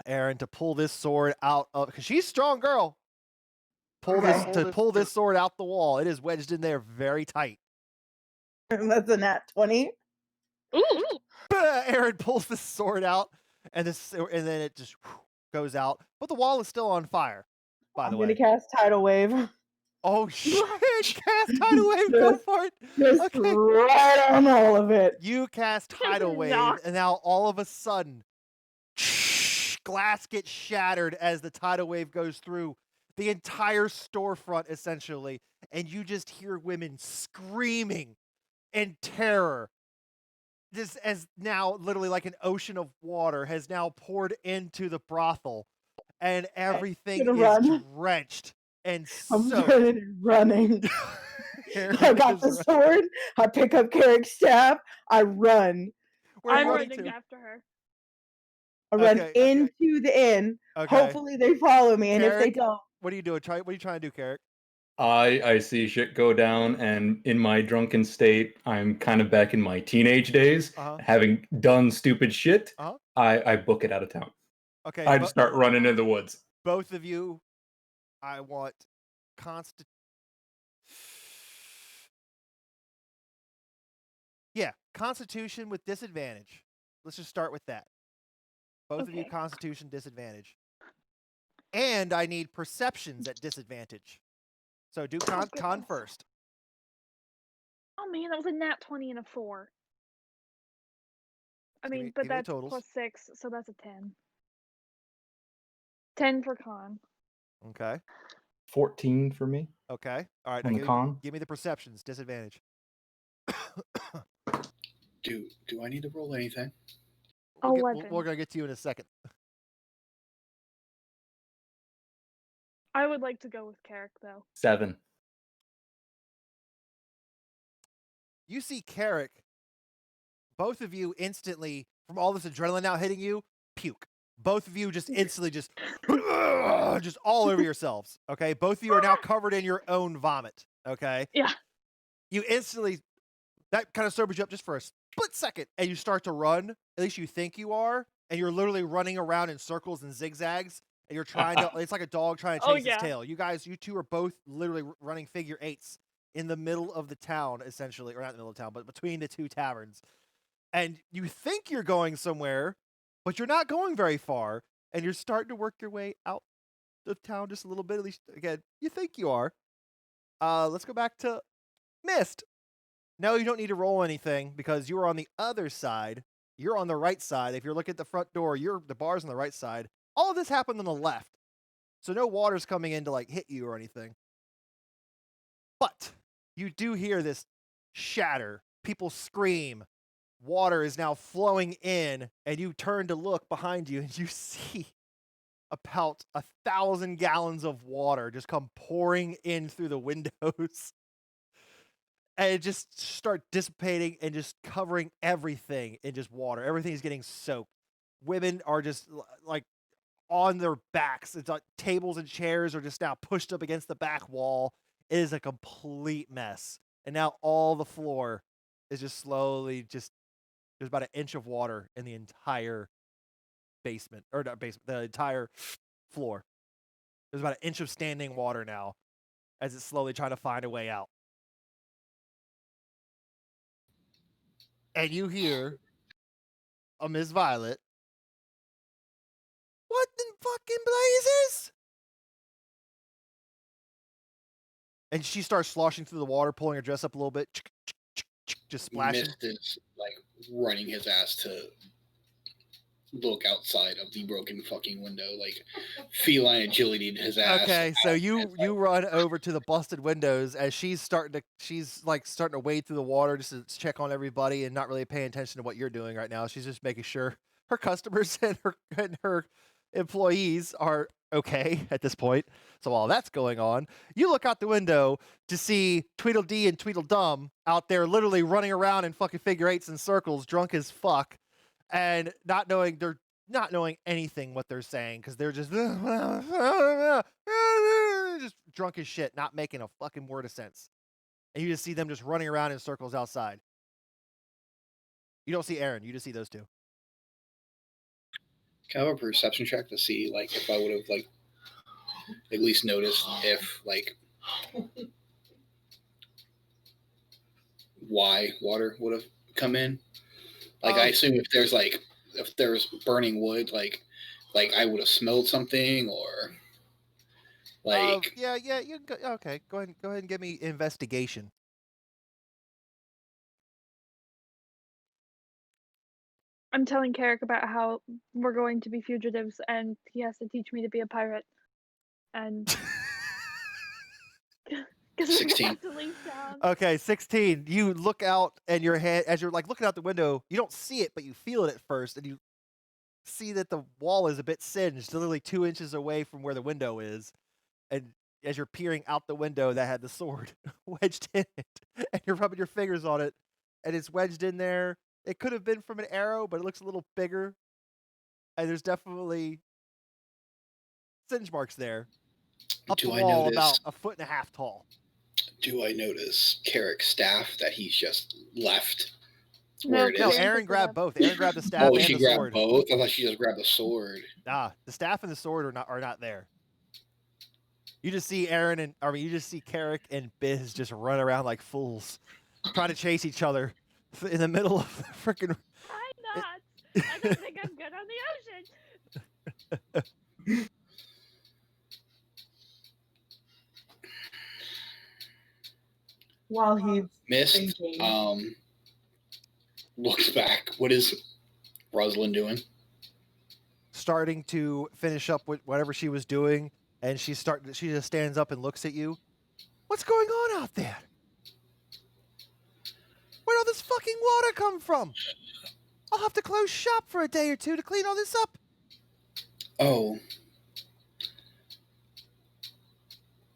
Aaron, to pull this sword out of, because she's a strong girl. Pull this sword out the wall. It is wedged in there very tight. That's a nat 20. Ooh. Aaron pulls the sword out, and then it just goes out. But the wall is still on fire. By the way, I'm gonna cast Tidal Wave. Oh shit! Cast Tidal Wave. Go for it. Just right on all of it. You cast Tidal Wave, and now all of a sudden, glass gets shattered as the Tidal Wave goes through the entire storefront, essentially, and you just hear women screaming in terror. This, as now literally like an ocean of water has now poured into the brothel, and everything is drenched and soaked. I'm running. I got the sword. I pick up Carrick's staff. I run. I'm running after her. I run into the inn. Okay. Hopefully they follow me, and Carrick, if they don't, what are you doing? What are you trying to do, Carrick? I see shit go down, and in my drunken state, I'm kind of back in my teenage days, having done stupid shit. I book it out of town. Okay. I just start running in the woods. Both of you, I want Constitution with disadvantage. Let's just start with that. Both of you, Constitution disadvantage. And I need perceptions at disadvantage. So do con first. Oh man, that was a nat 20 and a 4. I mean, but that's plus 6, so that's a 10. 10 for con. Okay. 14 for me. Okay. All right. On the con. Give me the perceptions. Disadvantage. Do I need to roll anything? 11. We're gonna get to you in a second. I would like to go with Carrick though. 7. You see Carrick. Both of you instantly, from all this adrenaline now hitting you, puke. Both of you just instantly just all over yourselves. Okay. Both of you are now covered in your own vomit. Okay. Yeah. You instantly, that kind of sobers you up just for a split second, and you start to run. At least you think you are, and you're literally running around in circles and zigzags, and you're trying to. It's like a dog trying to chase its tail. You two are both literally running figure eights in the middle of the town, essentially, or not in the middle of town, but between the two taverns. And you think you're going somewhere, but you're not going very far, and you're starting to work your way out of town just a little bit. At least, again, you think you are. Let's go back to Mist. No, you don't need to roll anything because you are on the other side. You're on the right side. If you're looking at the front door, the bar's on the right side. All of this happened on the left. So no water's coming in to hit you or anything. But you do hear this shatter. People scream. Water is now flowing in, and you turn to look behind you, and you see about 1,000 gallons of water just come pouring in through the windows. And it just start dissipating and just covering everything in just water. Everything's getting soaked. Women are just on their backs. It's like tables and chairs are just now pushed up against the back wall. It is a complete mess. And now all the floor is just slowly there's about 1 inch of water in the entire basement, or not basement, the entire floor. There's about an inch of standing water now as it's slowly trying to find a way out. And you hear a Miss Violet. What in fucking blazes? And she starts sloshing through the water, pulling her dress up a little bit, just splashing. Mist is like running his ass to look outside of the broken fucking window, like feline agility to his ass. Okay, so you run over to the busted windows as she's starting to wade through the water just to check on everybody and not really paying attention to what you're doing right now. She's just making sure her customers and her employees are okay at this point. So while that's going on, you look out the window to see Tweedledee and Tweedledum out there literally running around in fucking figure eights and circles, drunk as fuck, and not knowing anything what they're saying because they're just drunk as shit, not making a fucking word of sense. And you just see them just running around in circles outside. You don't see Aaron, you just see those two. Can I have a perception check to see, like, if I would have, like, at least noticed if, like, why water would have come in? Like, I assume if there's burning wood, like I would have smelled something, or, like... Yeah, you can go, okay, go ahead and give me investigation. I'm telling Carrick about how we're going to be fugitives and he has to teach me to be a pirate. And 'cause we 16. have to leave town. Okay, 16. You look out and your head, as you're like looking out the window, you don't see it, but you feel it at first, and you see that the wall is a bit singed, literally 2 inches away from where the window is. And as you're peering out the window, that had the sword wedged in it, and you're rubbing your fingers on it, and it's wedged in there. It could have been from an arrow, but it looks a little bigger, and there's definitely singe marks there. Up Do the I wall, notice- about a foot and a half tall. Do I notice Carrick's staff that he's just left No, where it No, is? Aaron grabbed both. Aaron grabbed the staff Oh, and she the grabbed sword. both? I thought she just grabbed the sword. Nah, the staff and the sword are not there. You just see you just see Carrick and Biz just run around like fools, trying to chase each other in the middle of the freaking. I'm not. I don't think I'm good on the ocean. While he's Mist thinking, looks back. What is Rosalind doing? Starting to finish up with whatever she was doing, and she just stands up and looks at you. What's going on out there? Where'd all this fucking water come from? I'll have to close shop for a day or two to clean all this up. Oh.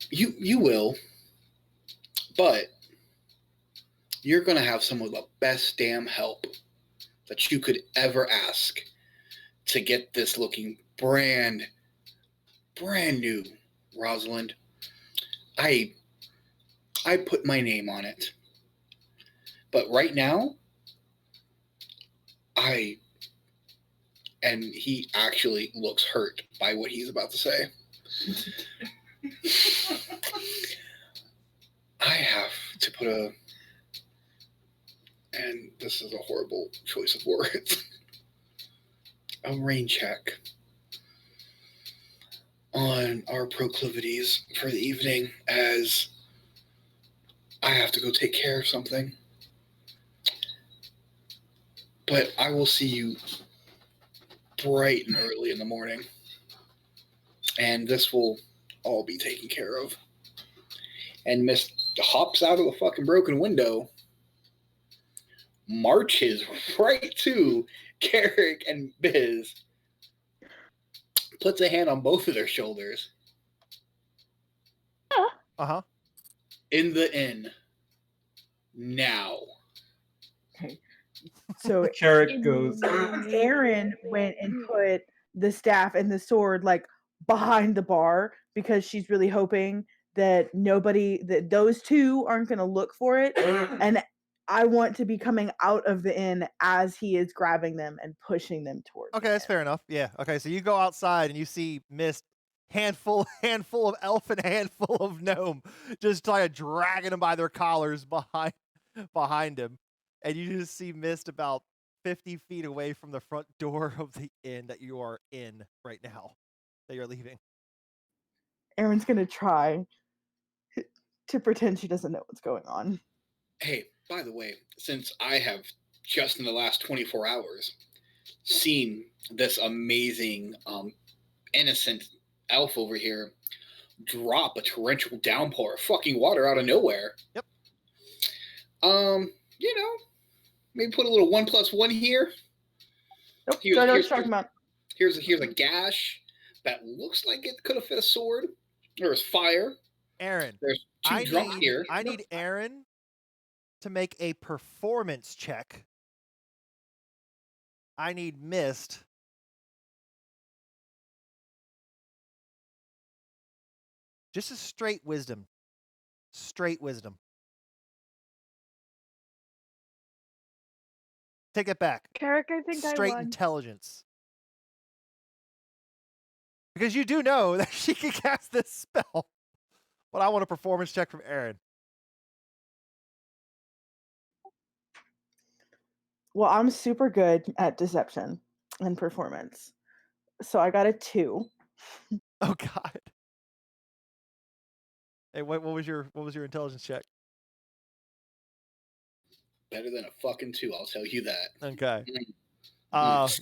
You will. But you're going to have some of the best damn help that you could ever ask to get this looking brand new, Rosalind. I put my name on it. But right now, and he actually looks hurt by what he's about to say. I have to put and this is a horrible choice of words, a rain check on our proclivities for the evening, as I have to go take care of something. But I will see you bright and early in the morning, and this will all be taken care of. And Miss hops out of the fucking broken window, marches right to Carrick and Biz, puts a hand on both of their shoulders. Uh-huh. In the inn. Now. so Carrick goes, Aaron went and put the staff and the sword like behind the bar because she's really hoping that those two aren't going to look for it. And I want to be coming out of the inn as he is grabbing them and pushing them towards. Okay, that's fair enough. Yeah. Okay, so you go outside and you see Mist handful of elf and handful of gnome, just kind of dragging them by their collars behind him, and you just see Mist about 50 feet away from the front door of the inn that you are in right now, that you're leaving. Erin's gonna try to pretend she doesn't know what's going on. Hey, by the way, since I have just in the last 24 hours seen this amazing, innocent elf over here drop a torrential downpour of fucking water out of nowhere. Yep. Maybe put a little 1+1 here. Nope, don't know what you're talking about. Here's a gash that looks like it could have fit a sword. There's fire. Aaron, There's two drunk here. I need Aaron to make a performance check. I need Mist just a straight wisdom. Straight wisdom. Take it back. Carrick, I think Straight I won. intelligence. Because you do know that she can cast this spell. But I want a performance check from Aaron. Well, I'm super good at deception and performance. So I got a 2. Oh God. Hey, what was your intelligence check? Better than a fucking 2, I'll tell you that. Okay. Mm.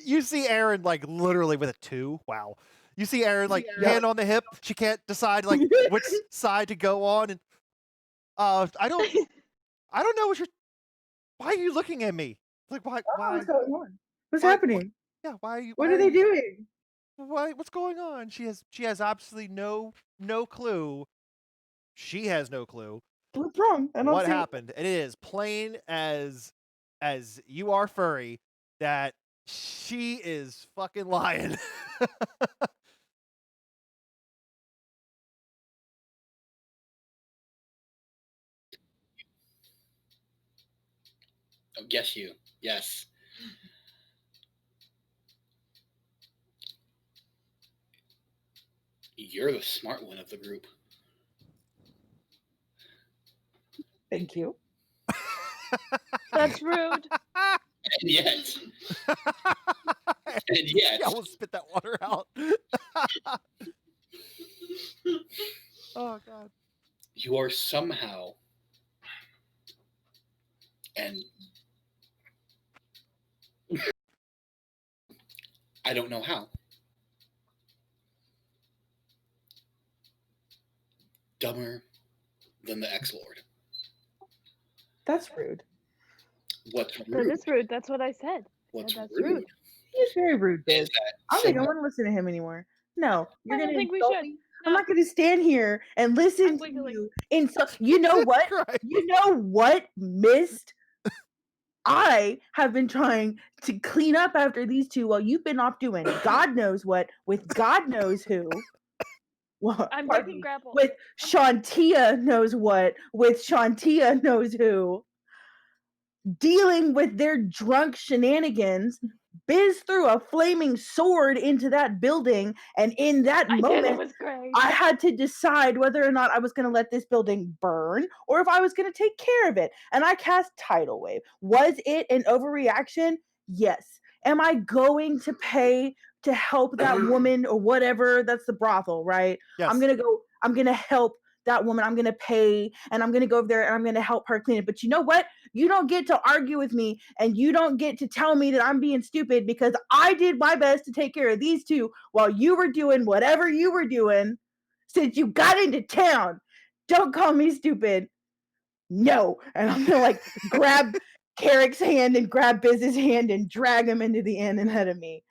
You see Aaron like literally with a 2. Wow. You see Aaron like hand on the hip. She can't decide like which side to go on, and I don't know why are you looking at me? Like why? What's going on? What's happening? Yeah, why are you? What are they doing? What's going on? She has absolutely no clue. She has no clue. What's wrong? What happened? And it is plain as you are furry that she is fucking lying. Oh, guess you. Yes. You're the smart one of the group. Thank you. That's rude. And yet. I will spit that water out. Oh God. You are somehow, and I don't know how, dumber than the ex-lord. That's rude. What's That rude? is rude. That's what I said. What's That's rude? rude. He's very rude, Is bitch. that I don't think I someone- want to listen to him anymore. No, you're I don't gonna think we insult should. me. No. I'm not gonna stand here and listen I'm to wiggling. you insult. You know what? Christ. You know what, Mist? I have been trying to clean up after these two while you've been off doing God knows what with God knows who. Well, I'm pardon breaking me, grapple. with Shantia knows what with Shantia knows who. Dealing with their drunk shenanigans, biz threw a flaming sword into that building, and in that I did. It moment, was great. I had to decide whether or not I was going to let this building burn or if I was going to take care of it. And I cast Tidal Wave. Was it an overreaction? Yes. Am I going to pay to help that woman or whatever? That's the brothel, right? Yes. I'm going to help that woman. I'm going to pay, and I'm going to go over there and I'm going to help her clean it. But you know what? You don't get to argue with me, and you don't get to tell me that I'm being stupid, because I did my best to take care of these two while you were doing whatever you were doing since you got into town. Don't call me stupid. No. And I'm going to like grab Carrick's hand and grab Biz's hand and drag him into the inn ahead of me.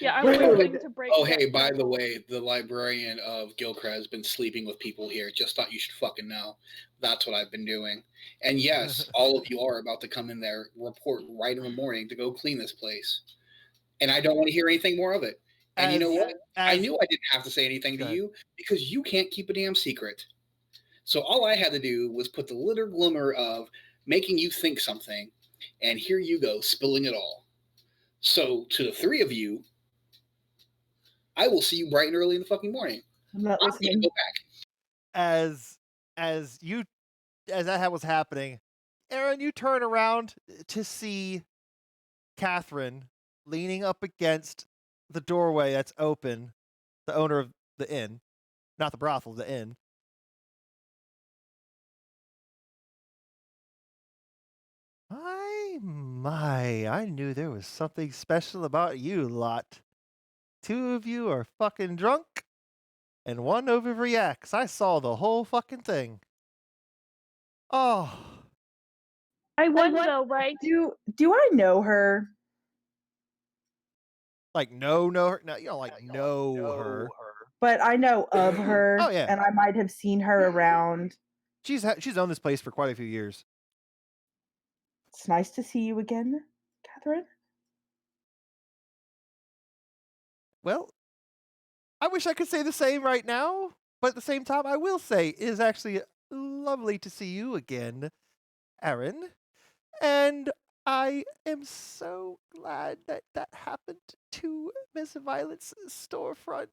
Yeah, I'm Rude. willing to break. Oh, that hey, by the grapple. way, the librarian of Gilcra has been sleeping with people here. Just thought you should fucking know. That's what I've been doing. And yes, all of you are about to come in there, report right in the morning to go clean this place. And I don't want to hear anything more of it. And you know what? I knew I didn't have to say anything to you because you can't keep a damn secret. So all I had to do was put the little glimmer of making you think something, and here you go, spilling it all. So to the three of you, I will see you bright and early in the fucking morning. I'm not I'm gonna listening. go back. As that was happening, Aaron, you turn around to see Catherine leaning up against the doorway that's open, the owner of the inn, not the brothel, the inn. My, I knew there was something special about you lot. Two of you are fucking drunk, and one overreacts. I saw the whole fucking thing. Oh. I won though, right? Do I know her? Like know her? No, you don't like know her. But I know of her. Oh, yeah. And I might have seen her around. She's owned this place for quite a few years. It's nice to see you again, Catherine. Well, I wish I could say the same right now, but at the same time, I will say it is actually lovely to see you again, Aaron. And I am so glad that happened to Miss Violet's storefront.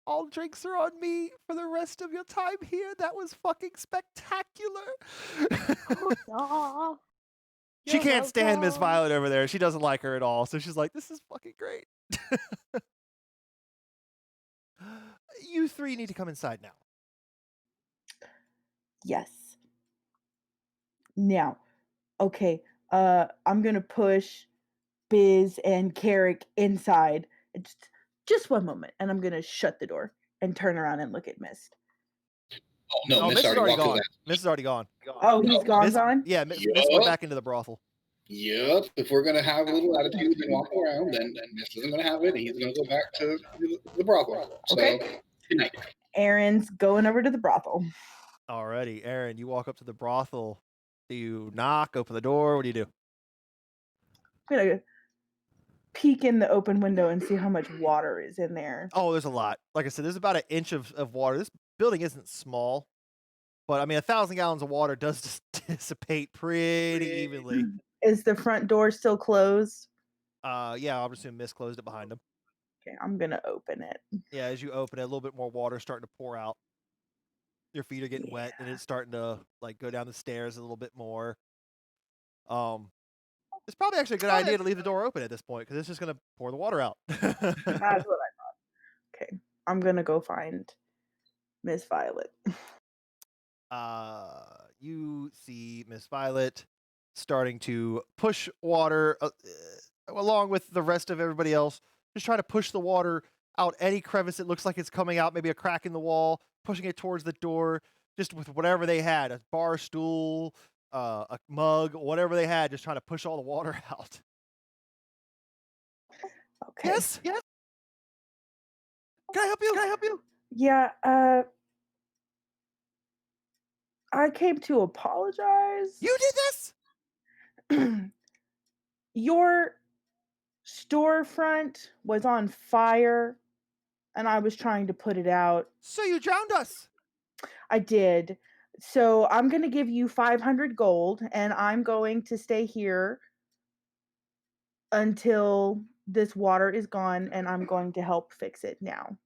All drinks are on me for the rest of your time here. That was fucking spectacular. Aw. She You're can't stand Miss welcome. Violet over there. She doesn't like her at all. So she's like, this is fucking great. You three need to come inside now. Yes. Now, okay, I'm gonna push Biz and Carrick inside. Just one moment, and I'm gonna shut the door and turn around and look at Mist. Oh, no, Oh, Miss Miss is already walked through gone. that. Miss is already gone. Oh, he's gone. Miss Yup. went back into the brothel. Yep. If we're gonna have a little attitude and walk around, then Miss isn't gonna have it, and he's gonna go back to the brothel. So, Okay. good night. Aaron's going over to the brothel. Alrighty, Aaron, you walk up to the brothel. Do you knock, open the door? What do you do? I'm gonna peek in the open window and see how much water is in there. Oh, there's a lot. Like I said, there's about an inch of water. This building isn't small, but I mean, 1,000 gallons of water does just dissipate pretty evenly. Is the front door still closed? Yeah, I'll assume Miss closed it behind him. Okay, I'm gonna open it. Yeah, as you open it, a little bit more water starting to pour out. Your feet are getting wet, and it's starting to like go down the stairs a little bit more. It's probably actually a good idea to leave the door open at this point because it's just gonna pour the water out. That's what I thought. Okay, I'm gonna go find Miss Violet. You see Miss Violet starting to push water along with the rest of everybody else. Just trying to push the water out any crevice it looks like it's coming out, maybe a crack in the wall, pushing it towards the door, just with whatever they had, a bar stool, a mug, whatever they had, just trying to push all the water out. Okay. Yes. Can I help you? Yeah, I came to apologize. You did this? Your storefront was on fire, and I was trying to put it out. So you drowned us. I did. So I'm going to give you 500 gold, and I'm going to stay here until this water is gone, and I'm going to help fix it now.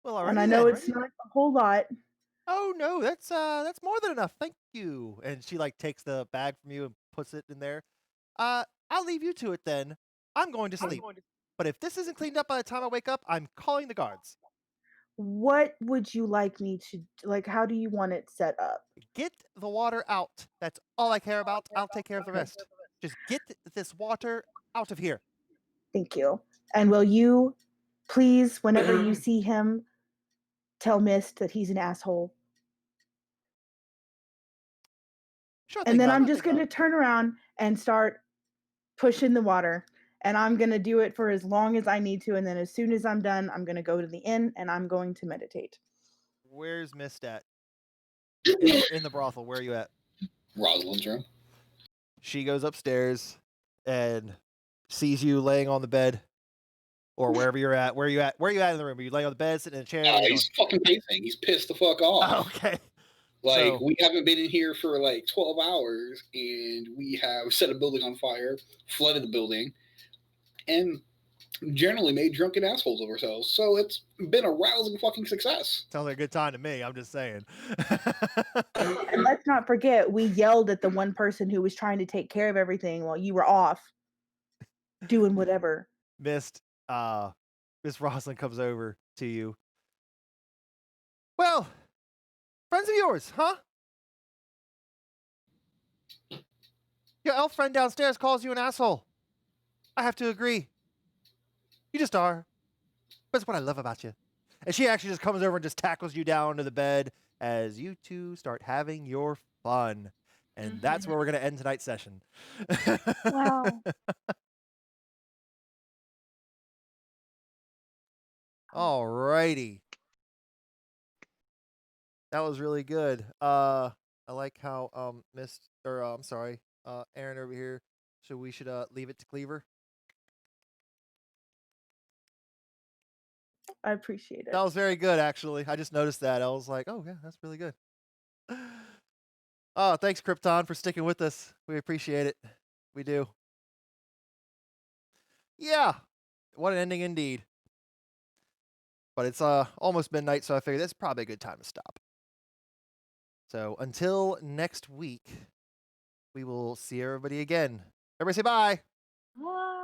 Well, And I know it's not a whole lot. Oh no, that's more than enough. Thank you. And she like takes the bag from you and puts it in there. I'll leave you to it then. I'm going to sleep. But if this isn't cleaned up by the time I wake up, I'm calling the guards. What would you like me to like? How do you want it set up? Get the water out. That's all I care about. I'll take care of the rest. Just get this water out of here. Thank you. And will you please, whenever you see him, tell Mist that he's an asshole? Sure. And then I'm just going to turn around and start pushing the water. And I'm going to do it for as long as I need to. And then as soon as I'm done, I'm going to go to the inn and I'm going to meditate. Where's Mist at? In the brothel. Where are you at? Rosalind's room. She goes upstairs and sees you laying on the bed. Or wherever you're at. Where are you at? Where are you at in the room? Are you laying on the bed, sitting in a chair? He's fucking pacing. He's pissed the fuck off. Oh, okay. Like, we haven't been in here for like 12 hours, and we have set a building on fire, flooded the building, and generally made drunken assholes of ourselves. So it's been a rousing fucking success. Sounds like a good time to me. I'm just saying. And let's not forget, we yelled at the one person who was trying to take care of everything while you were off doing whatever. Miss Rosalind comes over to you. Well, friends of yours, huh? Your elf friend downstairs calls you an asshole. I have to agree. You just are. But it's what I love about you. And she actually just comes over and just tackles you down to the bed as you two start having your fun. And that's where we're going to end tonight's session. Wow. Alrighty. That was really good. I like how Aaron over here. So we should leave it to Cleaver. I appreciate it. That was very good, actually. I just noticed that. I was like, oh yeah, that's really good. Oh, thanks, Krypton, for sticking with us. We appreciate it. We do. Yeah. What an ending indeed. But it's almost midnight, so I figured that's probably a good time to stop. So until next week, we will see everybody again. Everybody say bye. Bye.